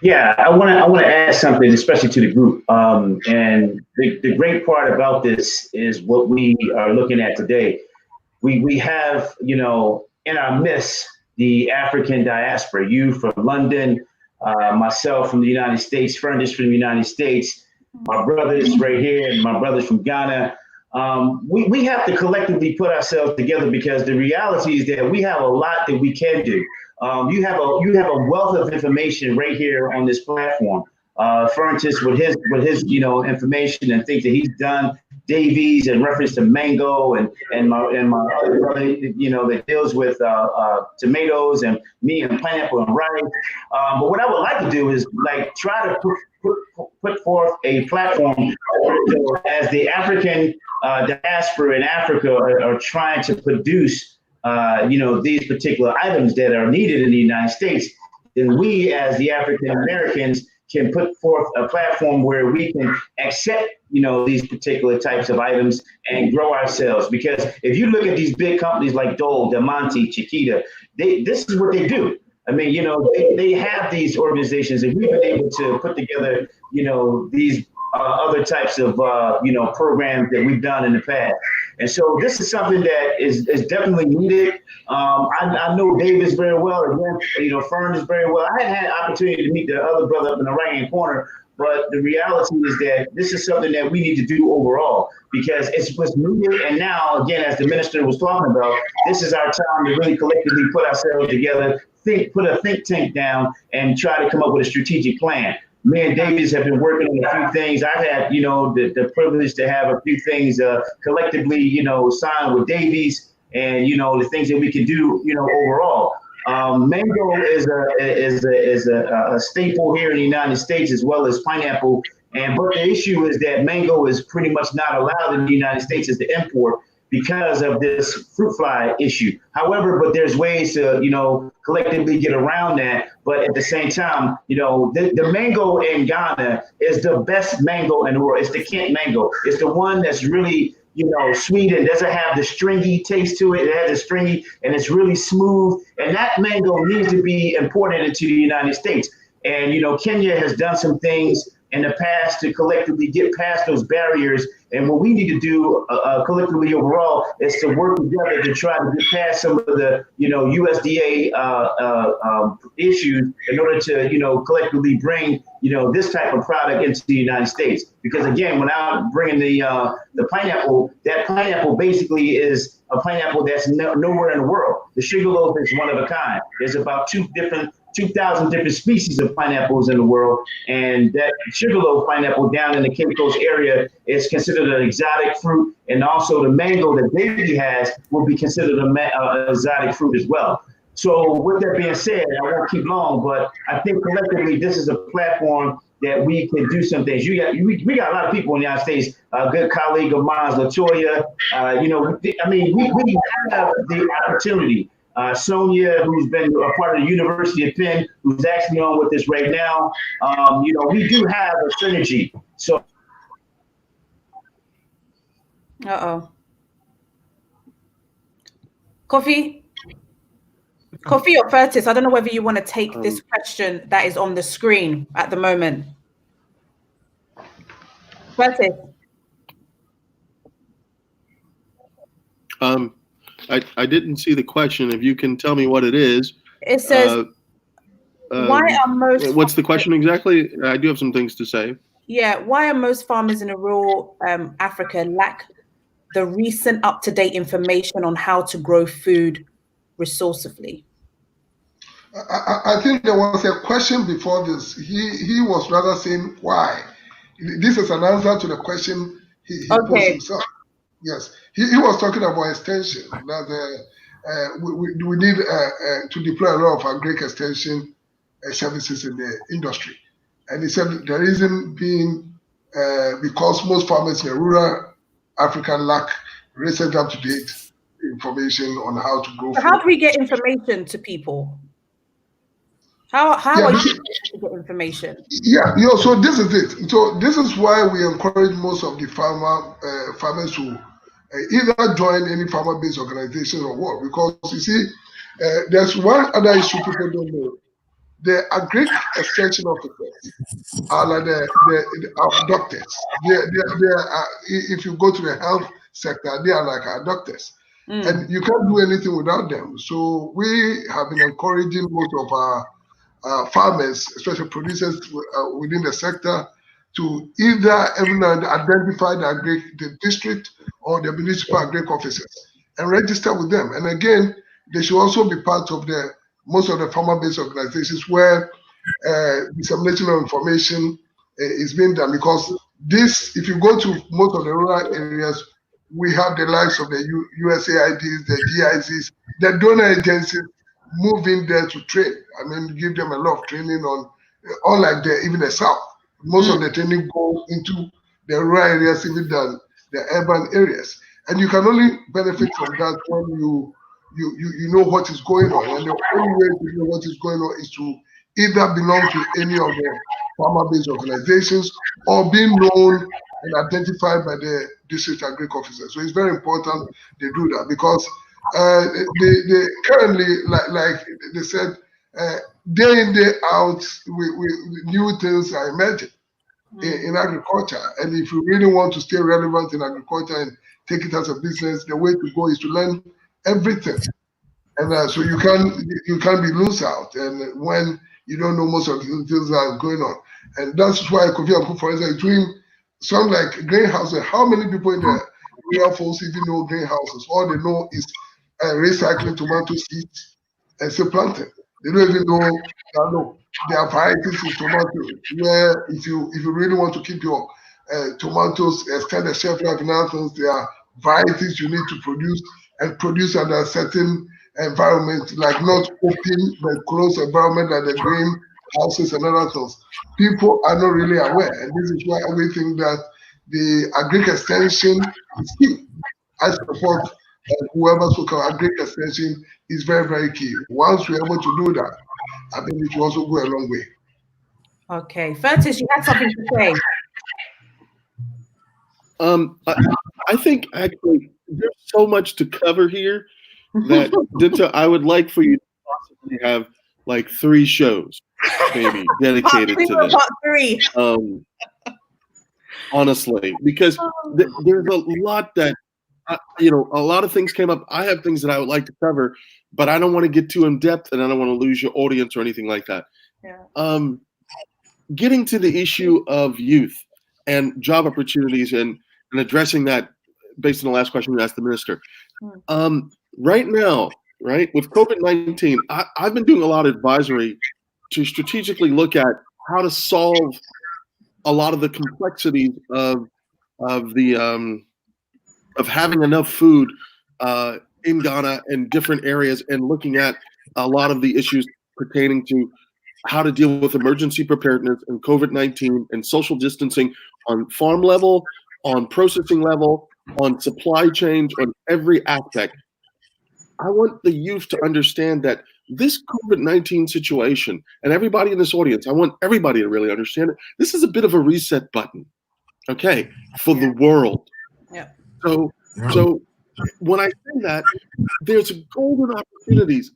Yeah, I want to add something, especially to the group. And the great part about this is what we are looking at today. We have, you know, in our midst, the African diaspora, you from London, myself from the United States, Furnish from the United States, my brothers right here, and my brothers from Ghana. We have to collectively put ourselves together because the reality is that we have a lot that we can do. You have a wealth of information right here on this platform. Furnish with his you know, information and things that he's done. Davies in reference to mango and my other brother, you know, that deals with tomatoes, and me and pineapple and rice. But what I would like to do is like try to put forth a platform as the African diaspora in Africa are trying to produce you know, these particular items that are needed in the United States. Then we as the African Americans can put forth a platform where we can accept, you know, these particular types of items and grow ourselves. Because if you look at these big companies like Dole, Del Monte, Chiquita, this is what they do. I mean, you know, they have these organizations, and we've been able to put together, you know, these other types of, you know, programs that we've done in the past. And so this is something that is definitely needed. I know Davis very well, again, you know, Fern is very well. I hadn't had an opportunity to meet the other brother up in the right-hand corner, but the reality is that this is something that we need to do overall because it's what's needed. And now, again, as the minister was talking about, this is our time to really collectively put ourselves together, put a think tank down and try to come up with a strategic plan. Me and Davies have been working on a few things. I've had, you know, the privilege to have a few things collectively, you know, signed with Davies, and you know the things that we can do, you know, overall. Mango is a staple here in the United States as well as pineapple. But the issue is that mango is pretty much not allowed in the United States as the import because of this fruit fly issue. However, but there's ways to, you know, collectively get around that. But at the same time, you know, the mango in Ghana is the best mango in the world. It's the Kent mango. It's the one that's really, you know, sweet and doesn't have the stringy taste to it. It has a stringy and it's really smooth. And that mango needs to be imported into the United States. And, you know, Kenya has done some things in the past to collectively get past those barriers. And what we need to do collectively overall is to work together to try to get past some of the, you know, USDA issues in order to, you know, collectively bring, you know, this type of product into the United States. Because again, when I'm bringing the pineapple, that pineapple basically is a pineapple that's nowhere in the world. The sugarloaf is one of a kind. There's about 2,000 different species of pineapples in the world, and that sugarloaf pineapple down in the Cape Coast area is considered an exotic fruit, and also the mango that Davey has will be considered an exotic fruit as well. So with that being said, I won't keep long, but I think collectively this is a platform that we can do some things. We got a lot of people in the United States. A good colleague of mine, Latoya. You know, I mean, we have the opportunity. Sonia, who's been a part of the University of Penn, who's actually on with us right now. You know, we do have a synergy. So. Kofi or Fertis, I don't know whether you want to take this question that is on the screen at the moment. Fertis. I didn't see the question. If you can tell me what it is. It says, why are most... What's the question exactly? I do have some things to say. Yeah, why are most farmers in rural Africa lack the recent up-to-date information on how to grow food resourcefully? I think there was a question before this. He was rather saying why. This is an answer to the question he posed himself. Yes, he was talking about extension. That we need to deploy a lot of agri extension services in the industry. And he said the reason being because most farmers in rural Africa lack recent up-to-date information on how to grow food. How do we get information to people? How are you to get information? Yeah, so this is it. So this is why we encourage most of the farmers to either join any farmer-based organization or what. Because you see, there's one other issue people don't know. The agri extension officers are like our doctors. If you go to the health sector, they are like our doctors. And you can't do anything without them. So we have been encouraging most of our farmers, especially producers within the sector, to either identify the district or the municipal agri officers and register with them. And again, they should also be part of most of the farmer-based organizations where dissemination of information is being done. Because this, if you go to most of the rural areas, we have the likes of the USAIDs, the GIZs, the donor agencies move in there to train. I mean, give them a lot of training on, unlike even the South. Most of the training go into the rural areas, even than the urban areas. And you can only benefit from that when you know what is going on. And the only way to know what is going on is to either belong to any of the farmer-based organizations or being known and identified by the district agri officers. So it's very important they do that, because they currently, like they said, day in, day out, new things are emerging in agriculture. And if you really want to stay relevant in agriculture and take it as a business, the way to go is to learn everything. And so you can't be loose out. And when you don't know most of the things that are going on. And that's why Kofi Annan, for instance, is doing something like greenhouses. How many people in the rural folks even know greenhouses? All they know is recycling tomato seeds and still planting. They don't even know that there are varieties in tomatoes where if you really want to keep your tomatoes, extend the shelf life in others, there are varieties you need to produce under a certain environment, like not open but closed environment like the greenhouses and other things. People are not really aware, and this is why we think that the agri extension is key. I support whoever spoke of agri extension is very, very key. Once we're able to do that, I think it will also go a long way. Okay, Fertis, you had something to say. I think actually there's so much to cover here that Dinta, I would like for you to possibly have like 3 shows maybe dedicated to this. Part 3. Honestly, because there's a lot that a lot of things came up. I have things that I would like to cover, but I don't want to get too in depth, and I don't want to lose your audience or anything like that. Yeah. Getting to the issue of youth and job opportunities and addressing that based on the last question you asked the minister. Right now, with COVID-19, I've been doing a lot of advisory to strategically look at how to solve a lot of the complexities of having enough food in Ghana and different areas, and looking at a lot of the issues pertaining to how to deal with emergency preparedness and COVID-19 and social distancing on farm level, on processing level, on supply chains, on every aspect. I want the youth to understand that this COVID-19 situation, and everybody in this audience, I want everybody to really understand it. This is a bit of a reset button, okay, for the world. Yeah. So when I say that, there's golden opportunities,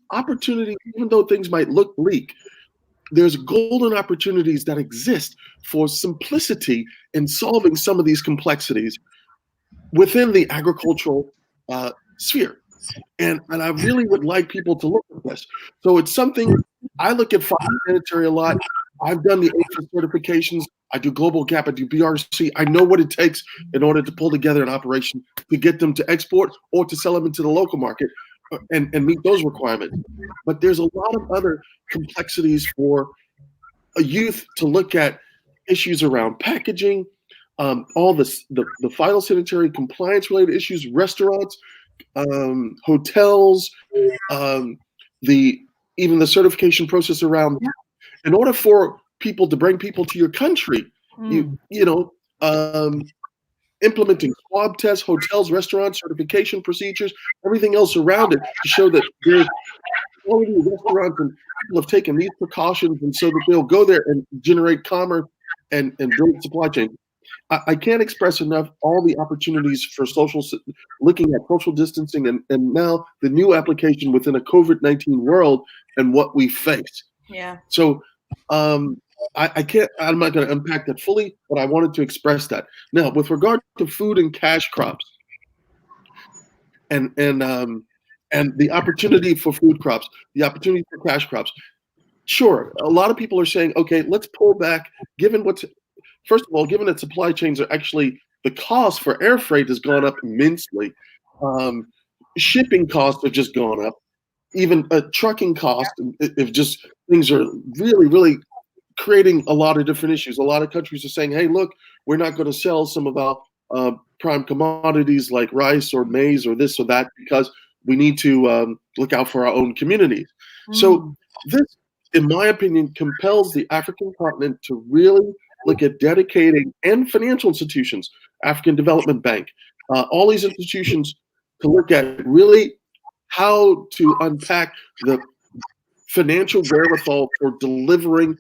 even though things might look bleak, there's golden opportunities that exist for simplicity in solving some of these complexities within the agricultural sphere. And I really would like people to look at this. So it's something I look at phytosanitary a lot. I've done the APHIS certifications. I do Global Gap. I do BRC. I know what it takes in order to pull together an operation to get them to export or to sell them into the local market and meet those requirements. But there's a lot of other complexities for a youth to look at, issues around packaging, all the phytosanitary compliance related issues, restaurants, hotels, even the certification process around. In order for people to bring people to your country, implementing swab tests, hotels, restaurants, certification procedures, everything else around it to show that there's quality restaurants and people have taken these precautions, and so that they'll go there and generate commerce and build supply chain. I can't express enough all the opportunities for looking at social distancing and now the new application within a COVID-19 world and what we face. Yeah. So I'm not going to unpack that fully, but I wanted to express that. Now, with regard to food and cash crops and the opportunity for food crops, the opportunity for cash crops, sure, a lot of people are saying, okay, let's pull back, first of all, given that supply chains are actually, the cost for air freight has gone up immensely. Shipping costs have just gone up. Even trucking costs, if just things are really, really creating a lot of different issues. A lot of countries are saying, hey, look, we're not going to sell some of our prime commodities like rice or maize or this or that because we need to look out for our own communities. So this, in my opinion, compels the African continent to really look at dedicating, and financial institutions, African Development Bank, all these institutions, to look at really how to unpack the financial wherewithal for delivering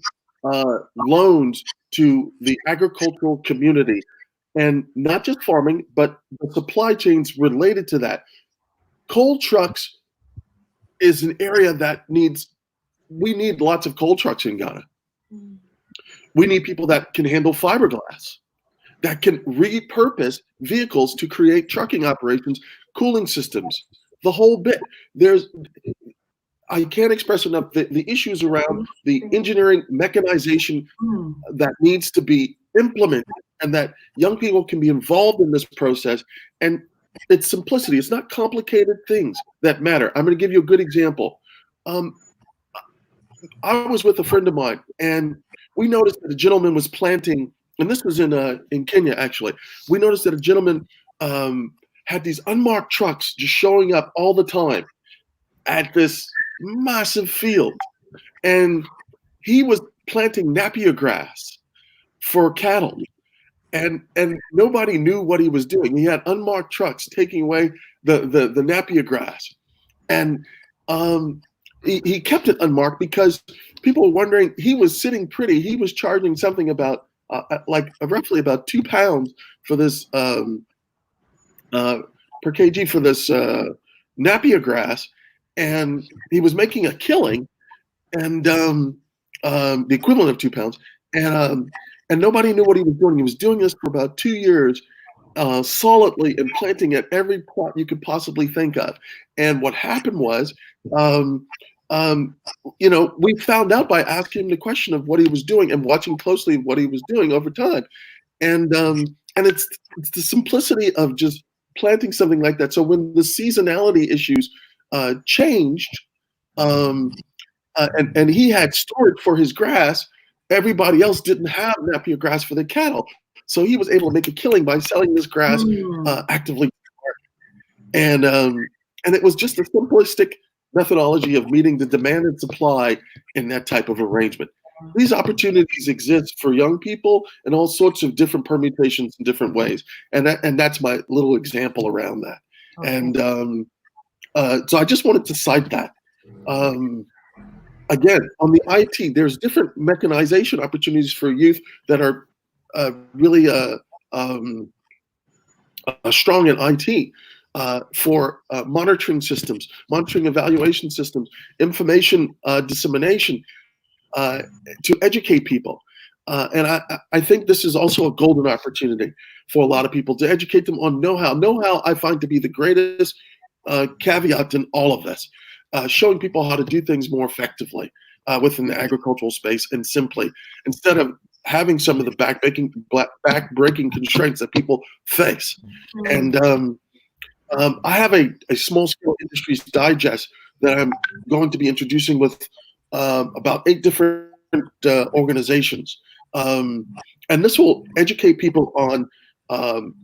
loans to the agricultural community, and not just farming, but the supply chains related to that. Coal trucks is an area that we need lots of coal trucks in Ghana. We need people that can handle fiberglass, that can repurpose vehicles to create trucking operations, cooling systems, the whole bit. I can't express enough the issues around the engineering mechanization that needs to be implemented, and that young people can be involved in this process. And it's simplicity. It's not complicated things that matter. I'm going to give you a good example. I was with a friend of mine, and we noticed that a gentleman was planting, and this was in Kenya, actually. We noticed that a gentleman had these unmarked trucks just showing up all the time at this massive field. And he was planting Napier grass for cattle. And nobody knew what he was doing. He had unmarked trucks taking away the Napier grass. And he kept it unmarked because people were wondering, he was sitting pretty. He was charging something about roughly about 2 pounds for this per kg for this Napier grass, and he was making a killing, and the equivalent of 2 pounds, and nobody knew what he was doing. He was doing this for about 2 years, solidly, and planting at every plot you could possibly think of. And what happened was, we found out by asking him the question of what he was doing and watching closely what he was doing over time. And it's the simplicity of just planting something like that. So when the seasonality issues changed, and he had storage for his grass, everybody else didn't have Napier grass for their cattle. So he was able to make a killing by selling this grass actively. And it was just a simplistic methodology of meeting the demand and supply in that type of arrangement. These opportunities exist for young people in all sorts of different permutations in different ways. And that's my little example around that. Okay. And so I just wanted to cite that. Again, on the IT, there's different mechanization opportunities for youth that are really strong in IT. For monitoring systems, monitoring evaluation systems, information dissemination to educate people. And I think this is also a golden opportunity for a lot of people to educate them on know-how. Know-how I find to be the greatest caveat in all of this, showing people how to do things more effectively within the agricultural space, and simply, instead of having some of the back-breaking constraints that people face. And I have a small-scale industries digest that I'm going to be introducing with about 8 different organizations. And this will educate people on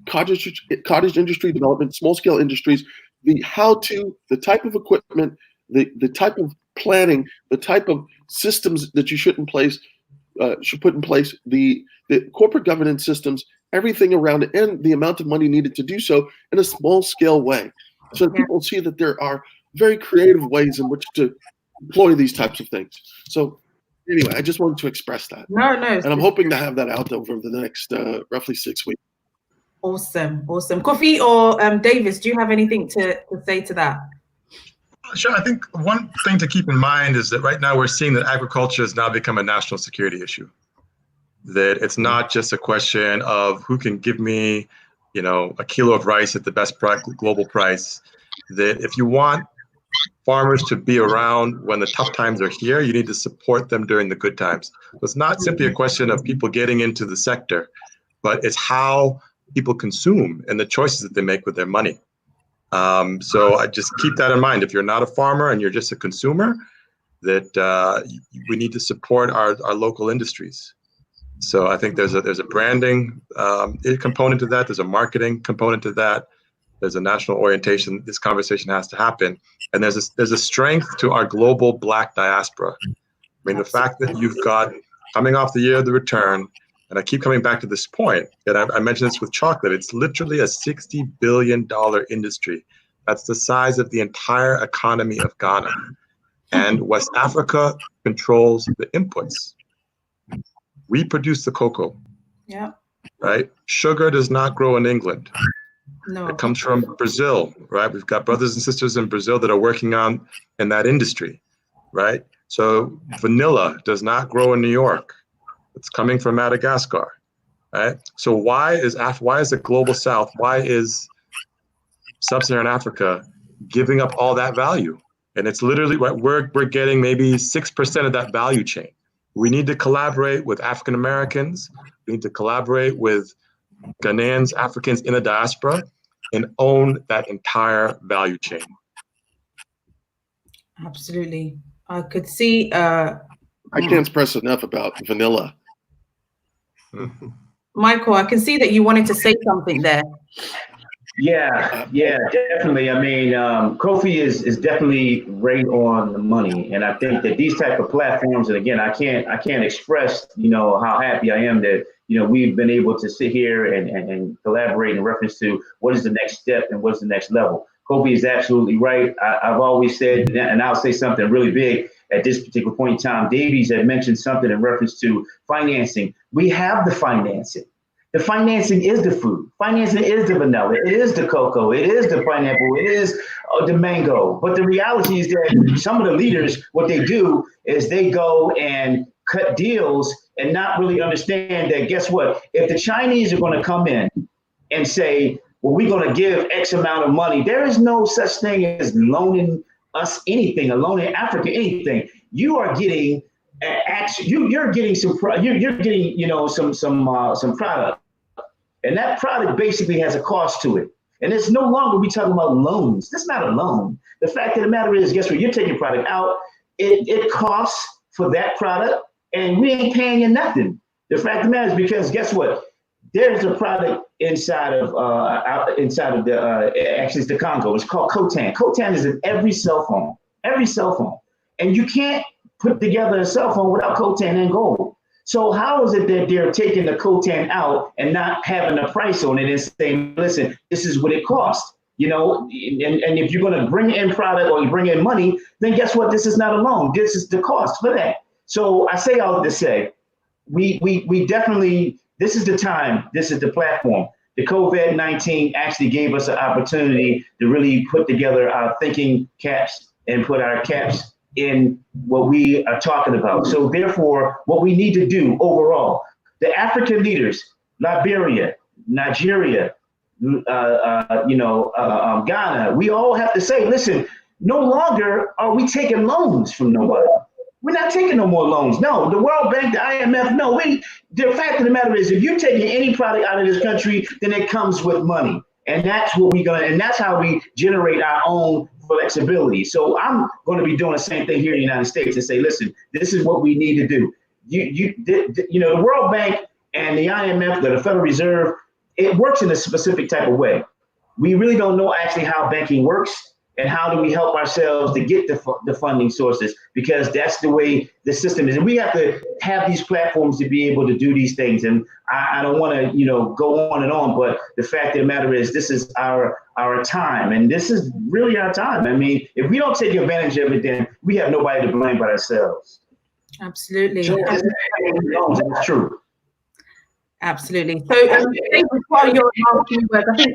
cottage industry development, small-scale industries, the how-to, the type of equipment, the type of planning, the type of systems that you should put in place, the corporate governance systems, everything around it, and the amount of money needed to do so in a small-scale way, so that people see that there are very creative ways in which to employ these types of things. So anyway, I just wanted to express that. No. And I'm hoping to have that out over the next roughly 6 weeks. Awesome. Kofi or Davis, do you have anything to say to that? Sure. I think one thing to keep in mind is that right now we're seeing that agriculture has now become a national security issue. That it's not just a question of who can give me, a kilo of rice at the best global price. That if you want farmers to be around when the tough times are here, you need to support them during the good times. So it's not simply a question of people getting into the sector, but it's how people consume and the choices that they make with their money. So I just keep that in mind. If you're not a farmer and you're just a consumer, that we need to support our local industries. So I think there's a branding component to that. There's a marketing component to that. There's a national orientation. This conversation has to happen. And there's a strength to our global Black diaspora. I mean, the fact that you've got, coming off the year of the return, and I keep coming back to this point, and I mentioned this with chocolate, it's literally a $60 billion industry. That's the size of the entire economy of Ghana. And West Africa controls the inputs. We produce the cocoa. Yeah. Right? Sugar does not grow in England. No. It comes from Brazil, right? We've got brothers and sisters in Brazil that are working in that industry, right? So vanilla does not grow in New York. It's coming from Madagascar, right? So why is the global South, why is Sub-Saharan Africa giving up all that value? And it's literally, right, we're getting maybe 6% of that value chain. We need to collaborate with African Americans. We need to collaborate with Ghanaians, Africans in the diaspora, and own that entire value chain. Absolutely. I could see. I can't stress enough about vanilla. Michael, I can see that you wanted to say something there. Yeah, definitely. I mean, Kofi is definitely right on the money, and I think that these type of platforms, and again, I can't express, how happy I am that we've been able to sit here and collaborate in reference to what is the next step and what's the next level. Kofi is absolutely right. I've always said, and I'll say something really big at this particular point in time. Davies had mentioned something in reference to financing. We have the financing. The financing is the food. Financing is the vanilla. It is the cocoa. It is the pineapple. It is the mango. But the reality is that some of the leaders, what they do is they go and cut deals and not really understand that, guess what? If the Chinese are going to come in and say, well, we're going to give X amount of money, there is no such thing as loaning us anything, or loaning Africa anything. You are getting you're getting some product. And that product basically has a cost to it. And it's no longer we talking about loans. That's not a loan. The fact of the matter is, guess what? You're taking product out. It costs for that product, and we ain't paying you nothing. The fact of the matter is because guess what? There's a product inside of actually it's the Congo. It's called Cotan. Cotan is in every cell phone. And you can't put together a cell phone without Cotan and gold. So how is it that they're taking the Cotan out and not having a price on it and saying, listen, this is what it costs, and if you're going to bring in product or you bring in money, then guess what? This is not a loan. This is the cost for that. So I say all to say, we definitely, this is the time, this is the platform. The COVID-19 actually gave us an opportunity to really put together our thinking caps and put our caps in what we are talking about. So therefore, what we need to do overall, the African leaders, Liberia, Nigeria, Ghana, we all have to say, listen, no longer are we taking loans from nobody. We're not taking no more loans. No, the World Bank, the IMF, no. The fact of the matter is, if you're taking any product out of this country, then it comes with money. And that's what and that's how we generate our own flexibility. So I'm going to be doing the same thing here in the United States and say, listen, this is what we need to do. The World Bank and the IMF, the Federal Reserve, it works in a specific type of way. We really don't know actually how banking works and how do we help ourselves to get the funding sources, because that's the way the system is. And we have to have these platforms to be able to do these things. And I don't want to, go on and on, but the fact of the matter is this is our time, and this is really our time. I mean, if we don't take advantage of it, then we have nobody to blame but ourselves. Absolutely. So, it's true. Absolutely. So, while you're asking words, I think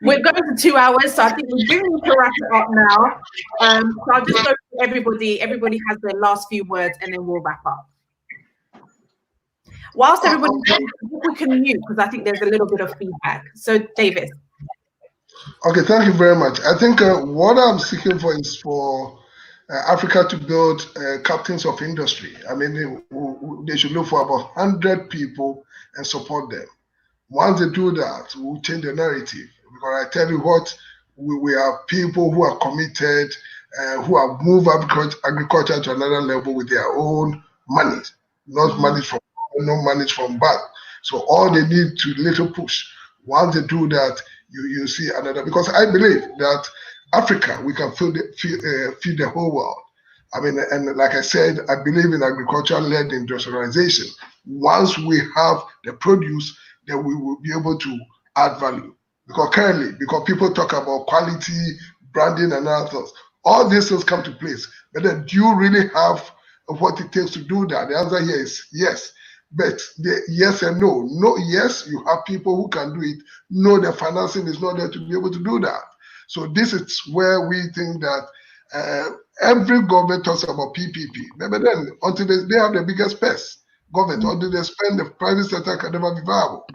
we're going to 2 hours, so I think we do need to wrap it up now. So I'll just go to everybody. Everybody has their last few words, and then we'll wrap up. Whilst everybody, we can mute, because I think there's a little bit of feedback. So, Davis. Okay, thank you very much. I think what I'm seeking for is for Africa to build captains of industry. I mean, they should look for about 100 people and support them. Once they do that, we'll change the narrative. Because I tell you what, we have people who are committed, who have moved agriculture to another level with their own money, not managed from back. So all they need to little push. Once they do that, you see another. Because I believe that Africa, we can feed the whole world. I mean, and like I said, I believe in agriculture-led industrialization. Once we have the produce, then we will be able to add value. Because people talk about quality, branding, and other things. All these things come to place. But then do you really have what it takes to do that? The answer here is yes. But the yes and no. No, yes, you have people who can do it. No, the financing is not there to be able to do that. So this is where we think that every government talks about PPP. But then until they have the biggest pest, government, until they spend, the private sector can never be viable.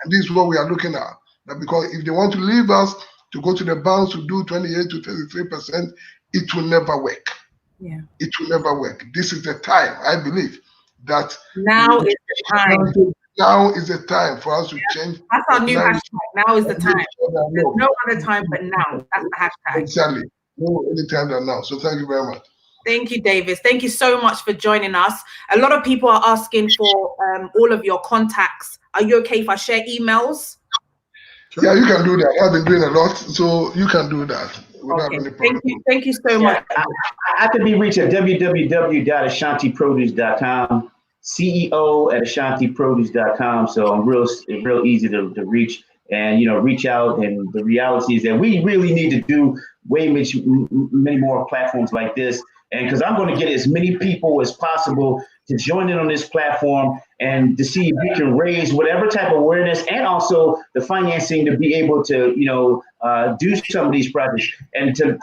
And this is what we are looking at. That because if they want to leave us to go to the banks to do 28 to 33%, it will never work. Yeah. It will never work. This is the time, I believe, that now is the time. Now is the time for us to change. That's our new hashtag. Now is the time. There's no other time but now. That's the hashtag. Exactly. No any time than now. So thank you very much. Thank you, Davis. Thank you so much for joining us. A lot of people are asking for all of your contacts. Are you okay if I share emails? Yeah, you can do that. I've been doing a lot, so you can do that. Okay. Thank you so much. I can be reached at www.ashantiproduce.com, CEO@ashantiproduce.com. So I'm real easy to reach and reach out. And the reality is that we really need to do many more platforms like this. And because I'm going to get as many people as possible to join in on this platform and to see if we can raise whatever type of awareness and also the financing to be able to, do some of these projects. And to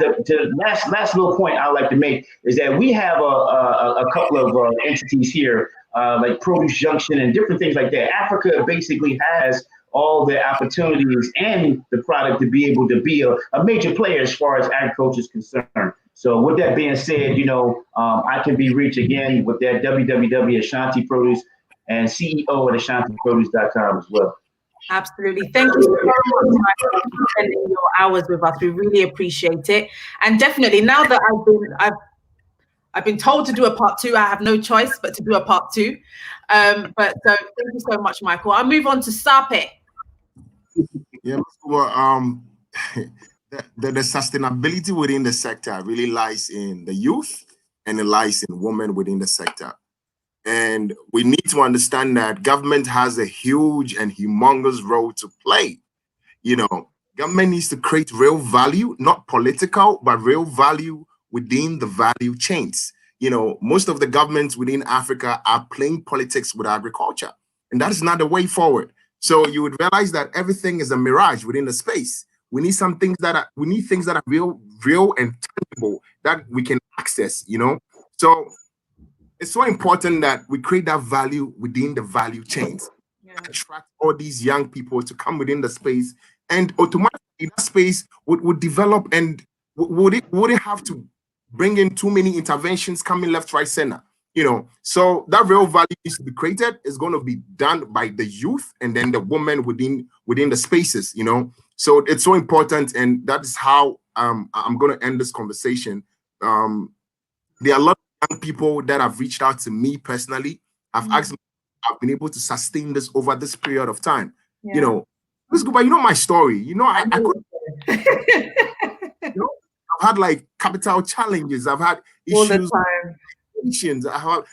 last little point I'd like to make is that we have a couple of entities here, like Produce Junction and different things like that. Africa basically has all the opportunities and the product to be able to be a major player as far as agriculture is concerned. So with that being said, I can be reached again with that www.ashantiproduce and CEO@ashantiproduce.com as well. Absolutely. Thank you so much for spending your hours with us. We really appreciate it. And definitely now that I've been told to do a part 2, I have no choice but to do a part 2. But thank you so much, Michael. I'll move on to Sape. Yeah, well, the sustainability within the sector really lies in the youth and it lies in women within the sector. And we need to understand that government has a huge and humongous role to play. Government needs to create real value, not political, but real value within the value chains. Most of the governments within Africa are playing politics with agriculture, and that is not the way forward. So you would realize that everything is a mirage within the space. We need things that are real and tangible that we can access, So it's so important that we create that value within the value chains. Yeah. Attract all these young people to come within the space and automatically that space would develop, and would it have to bring in too many interventions coming left, right, center? So that real value needs to be created. Is going to be done by the youth and then the women within the spaces. So it's so important, and that is how I'm going to end this conversation. There are a lot of young people that have reached out to me personally. I've asked them, I've been able to sustain this over this period of time. Let's go, but my story. I could. I've had like capital challenges. I've had issues. All the time. I have,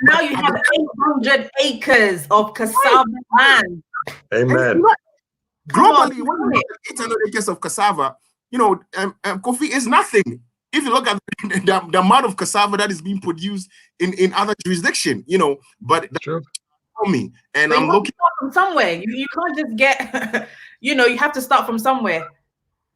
now you have 800 acres of cassava land. Amen. Globally, 800 acres of cassava, coffee is nothing. If you look at the amount of cassava that is being produced in other jurisdictions, but that's true for me. And so I'm looking from somewhere. You can't just get, you have to start from somewhere.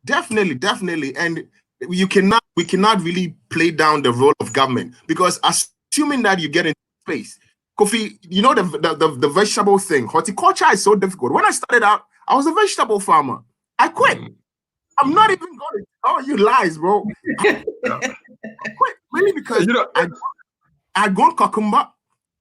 Definitely. And we cannot really play down the role of government, because assuming that you get into space, Kofi, the vegetable thing, horticulture is so difficult. When I started out, I was a vegetable farmer. I quit. I'm not even going. Oh, you lies, bro. I quit really because I had gone cucumber,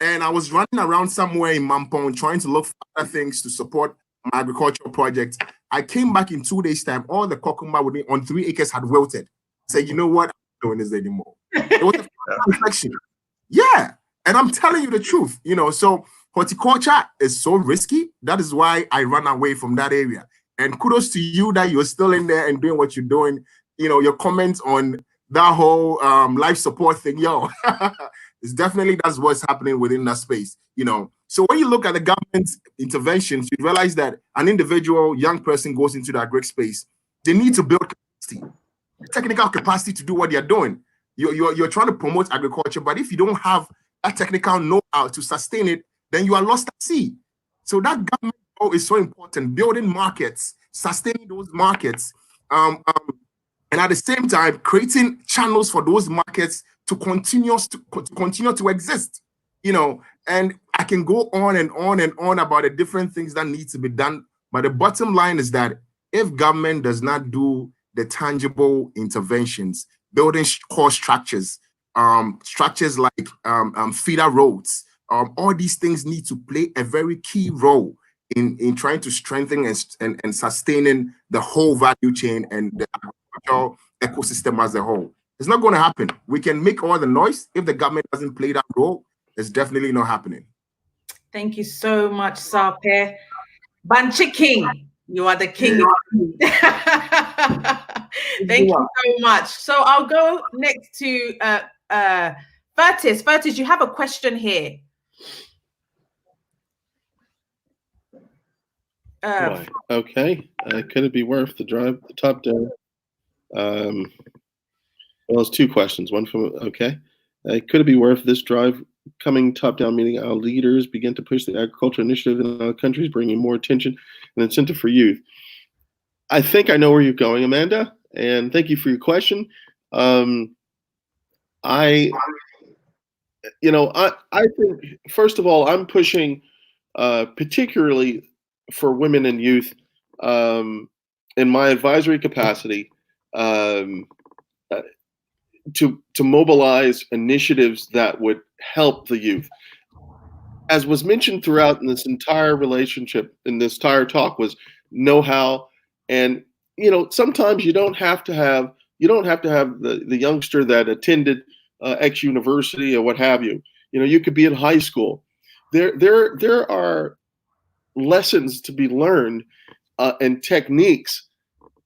and I was running around somewhere in Mampong trying to look for other things to support my agricultural project. I came back in 2 days' time. All the cucumber on 3 acres had wilted. I said, you know what? I'm not doing this anymore. It was a reflection. Yeah. And I'm telling you the truth. So horticulture is so risky. That is why I ran away from that area. And kudos to you that you're still in there and doing what you're doing. Your comments on that whole life support thing, it's definitely that's what's happening within that space. So when you look at the government's interventions, you realize that an individual young person goes into that great space. They need to build capacity, technical capacity to do what they're doing. You're trying to promote agriculture, but if you don't have that technical know-how to sustain it, then you are lost at sea. So that government role is so important, building markets, sustaining those markets, and at the same time, creating channels for those markets to continue to exist. And I can go on and on and on about the different things that need to be done. But the bottom line is that if government does not do the tangible interventions, building core structures, structures like feeder roads, all these things need to play a very key role in trying to strengthen and sustaining the whole value chain and the agricultural ecosystem as a whole. It's not going to happen. We can make all the noise. If the government doesn't play that role, it's definitely not happening. Thank you so much, Sape. Banchi King, you are the king. Thank you so much. So I'll go next to Fertis. Fertis, you have a question here. Okay. Could it be worth the drive the top down? Well, it's 2 questions. One from could it be worth this drive coming top down, meaning our leaders begin to push the agricultural initiative in our countries, bringing more attention and incentive for youth? I think I know where you're going, Amanda, and thank you for your question. I think, first of all, I'm pushing particularly for women and youth in my advisory capacity to mobilize initiatives that would help the youth. As was mentioned throughout in this entire relationship, in this entire talk, was know-how. And sometimes you don't have to have the youngster that attended X university or what have you. You could be in high school. There are lessons to be learned and techniques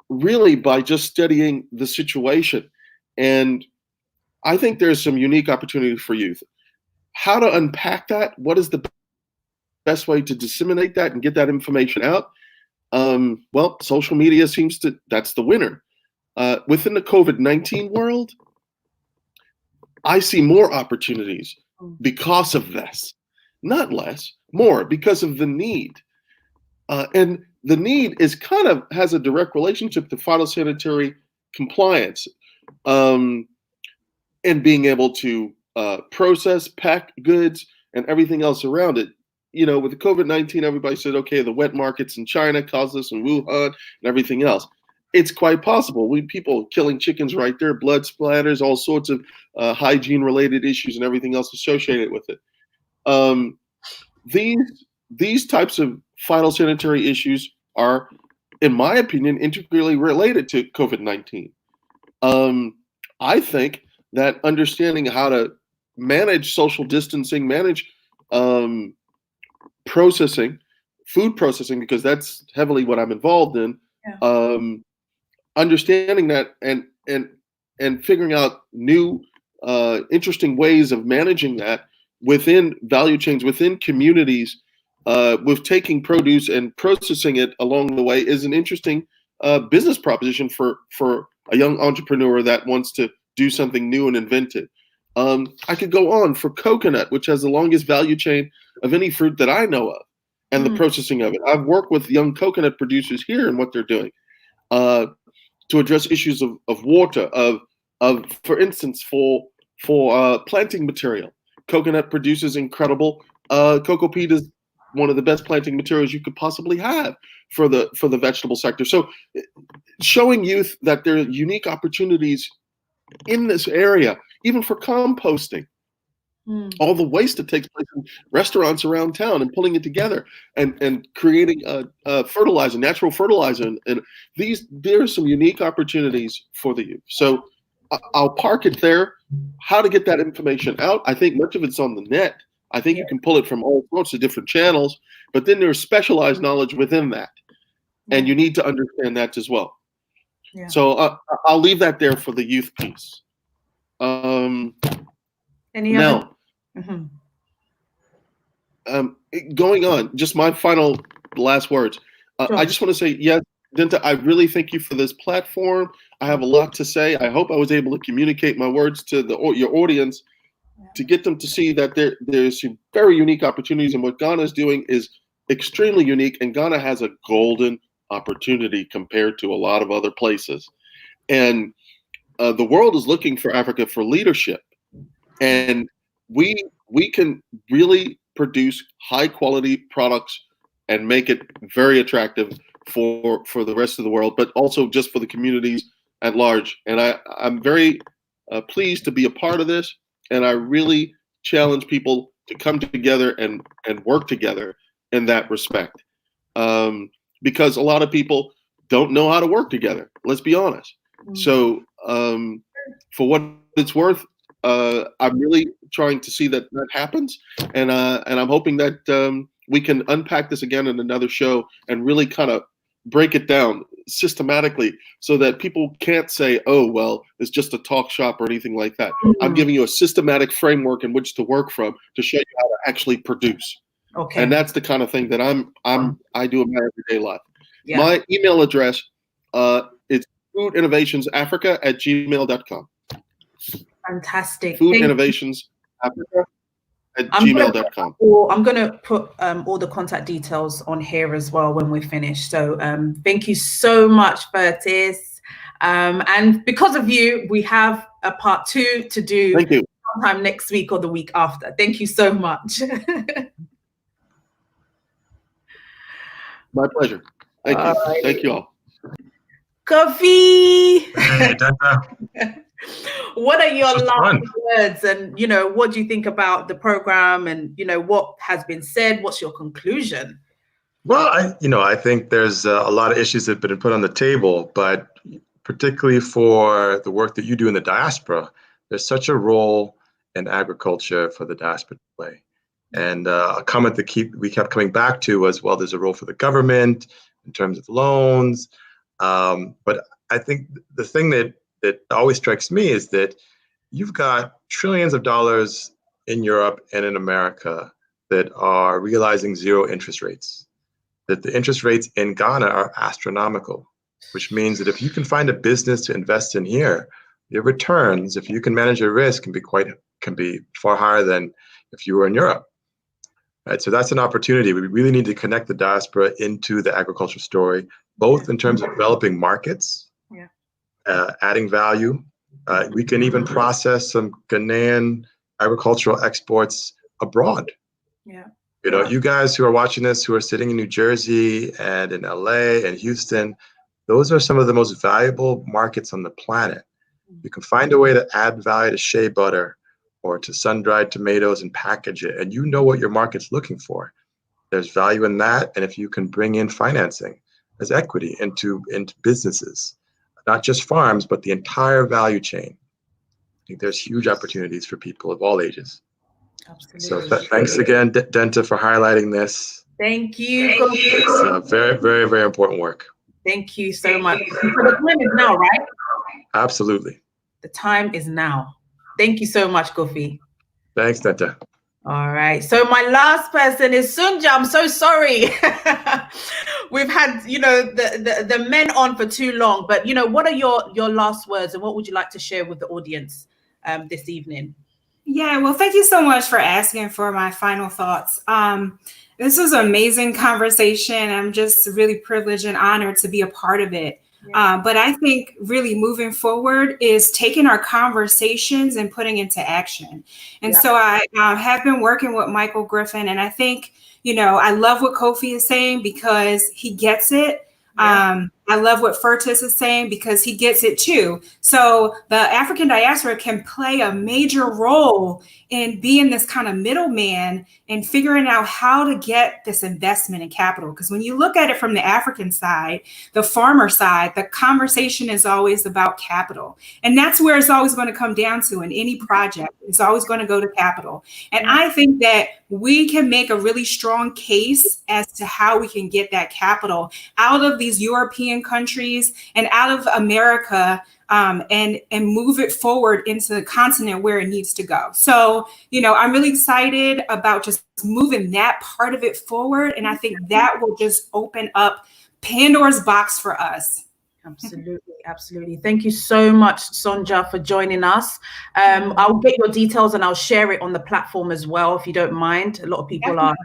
really by just studying the situation. And I think there's some unique opportunity for youth. How to unpack that? What is the best way to disseminate that and get that information out? Well, social media that's the winner. Within the COVID-19 world, I see more opportunities because of this. Not less, more, because of the need. And the need has a direct relationship to phytosanitary compliance and being able to process, pack goods, and everything else around it. with the COVID-19, everybody said, okay, the wet markets in China caused this, and Wuhan and everything else. It's quite possible. People killing chickens right there, blood splatters, all sorts of hygiene-related issues and everything else associated with it. These types of phytosanitary issues are, in my opinion, integrally related to COVID-19. I think that understanding how to manage social distancing, manage processing, food processing, because that's heavily what I'm involved in. Yeah. Understanding that and figuring out new interesting ways of managing that within value chains, within communities, with taking produce and processing it along the way is an interesting business proposition for a young entrepreneur that wants to do something new and inventive. I could go on for coconut, which has the longest value chain of any fruit that I know of, and the processing of it. I've worked with young coconut producers here and what they're doing to address issues of water, of for instance, for planting material. Coconut produces incredible cocoa peat is one of the best planting materials you could possibly have for the vegetable sector. So showing youth that there are unique opportunities in this area, even for composting, all the waste that takes place in restaurants around town, and pulling it together and creating a fertilizer, natural fertilizer. And there are some unique opportunities for the youth. So I'll park it there. How to get that information out? I think much of it's on the net. I think you can pull it from all sorts of different channels, but then there's specialized knowledge within that. And you need to understand that as well. Yeah. So I'll leave that there for the youth piece. Any now, other? Going on, just my last words. Sure. I just want to say, yes, Dinta, I really thank you for this platform. I have a lot to say. I hope I was able to communicate my words to your audience to get them to see that there's some very unique opportunities, and what Ghana is doing is extremely unique, and Ghana has a golden opportunity compared to a lot of other places. And the world is looking for Africa for leadership. And we can really produce high quality products and make it very attractive for the rest of the world, but also just for the communities at large. And I'm very pleased to be a part of this. And I really challenge people to come together and work together in that respect. Because a lot of people don't know how to work together. Let's be honest. So for what it's worth, I'm really trying to see that happens, and I'm hoping that we can unpack this again in another show and really kind of break it down systematically so that people can't say, oh, well, it's just a talk shop or anything like that. I'm giving you a systematic framework in which to work from to show you how to actually produce. Okay. And that's the kind of thing that I do in my everyday life. Yeah. My email address is foodinnovationsafrica@gmail.com. Fantastic. Foodinnovationsafrica@gmail.com. I'm going to put all the contact details on here as well when we're finished. So thank you so much, Curtis. And because of you, we have a part 2 to do sometime next week or the week after. Thank you so much. My pleasure. Thank you. Thank you all. Kofi. Hey, what are your last words, and what do you think about the program, and what has been said? What's your conclusion? Well, I think there's a lot of issues that have been put on the table, but particularly for the work that you do in the diaspora, there's such a role in agriculture for the diaspora to play. And a comment that we kept coming back to was, well, there's a role for the government in terms of loans. But I think the thing that always strikes me is that you've got trillions of dollars in Europe and in America that are realizing zero interest rates, that the interest rates in Ghana are astronomical, which means that if you can find a business to invest in here, your returns, if you can manage your risk, can be far higher than if you were in Europe. Right, so that's an opportunity. We really need to connect the diaspora into the agriculture story, both in terms of developing markets, adding value. We can even process some Ghanaian agricultural exports abroad. You know, you guys who are watching this, who are sitting in New Jersey and in LA and Houston, those are some of the most valuable markets on the planet. You can find a way to add value to shea butter or to sun-dried tomatoes and package it, and you know what your market's looking for. There's value in that, and if you can bring in financing as equity into businesses, not just farms, but the entire value chain, I think there's huge opportunities for people of all ages. Absolutely. So thanks again, Denta, for highlighting this. Thank you. It's very, very, very important work. Thank you so much. So the time is now, right? Absolutely. The time is now. Thank you so much, Kofi. Thanks, Denta. All right. So my last person is Sunja. I'm so sorry. We've had, you know, the men on for too long, but you know, what are your last words and what would you like to share with the audience this evening? Yeah, well, thank you so much for asking for my final thoughts. This was an amazing conversation. I'm just really privileged and honored to be a part of it. Yeah. But I think really moving forward is taking our conversations and putting into action. And so I have been working with Michael Griffin, and I think, you know, I love what Kofi is saying because he gets it. Yeah. I love what Furtis is saying because he gets it too. So the African diaspora can play a major role in being this kind of middleman and figuring out how to get this investment in capital. Because when you look at it from the African side, the farmer side, the conversation is always about capital. And that's where it's always going to come down to in any project. It's always going to go to capital. And I think that we can make a really strong case as to how we can get that capital out of these European countries and out of America, and move it forward into the continent where it needs to go. So, you know, I'm really excited about just moving that part of it forward. And I think that will just open up Pandora's box for us. Absolutely. Absolutely. Thank you so much, Sonja, for joining us. I'll get your details and I'll share it on the platform as well, if you don't mind. A lot of people are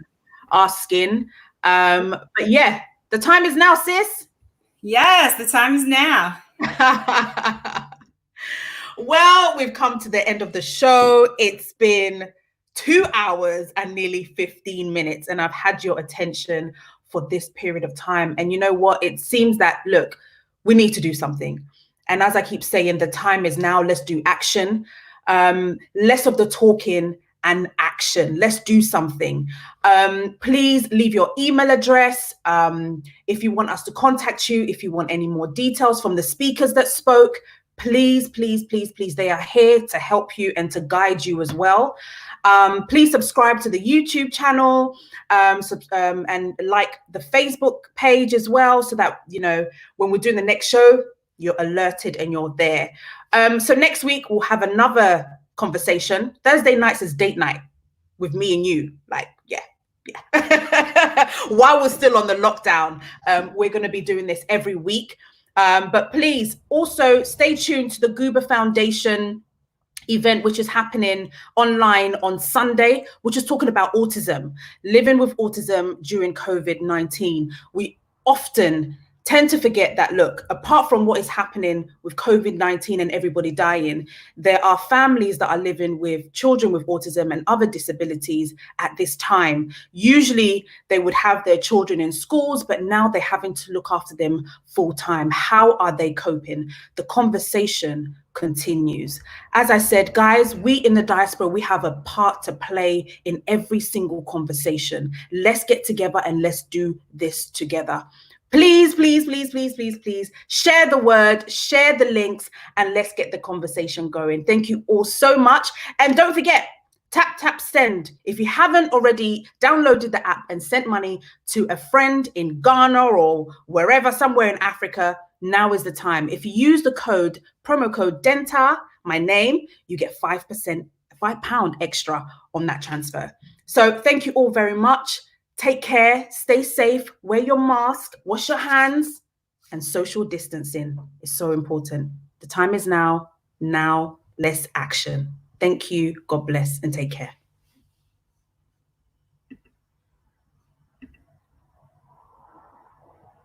asking. But yeah, the time is now, sis. Yes, the time is now. Well, we've come to the end of the show. It's been 2 hours and nearly 15 minutes, and I've had your attention for this period of time. And you know what? It seems that, look, we need to do something. And as I keep saying, the time is now. Let's do action. Less of the talking and action. Let's do something. Please leave your email address if you want us to contact you, if you want any more details from the speakers that spoke. Please, please, please, please. They are here to help you and to guide you as well. Please subscribe to the YouTube channel and like the Facebook page as well, so that, you know, when we're doing the next show, you're alerted and you're there. So next week, we'll have another conversation. Thursday nights is date night with me and you. Like, yeah. While we're still on the lockdown, we're going to be doing this every week. But please also stay tuned to the Goober Foundation event, which is happening online on Sunday, which is talking about autism, living with autism during COVID-19. We often tend to forget that, look, apart from what is happening with COVID-19 and everybody dying, there are families that are living with children with autism and other disabilities at this time. Usually they would have their children in schools, but now they're having to look after them full time. How are they coping? The conversation continues. As I said, guys, we in the diaspora, we have a part to play in every single conversation. Let's get together and let's do this together. Please, please, please, please, please, please share the word, share the links, and let's get the conversation going. Thank you all so much. And don't forget, tap, tap, send. If you haven't already downloaded the app and sent money to a friend in Ghana or wherever, somewhere in Africa, now is the time. If you use the promo code DENTA, my name, you get £5 extra on that transfer. So thank you all very much. Take care, stay safe, wear your mask, wash your hands, and social distancing is so important. The time is now. Now, let's action. Thank you. God bless and take care.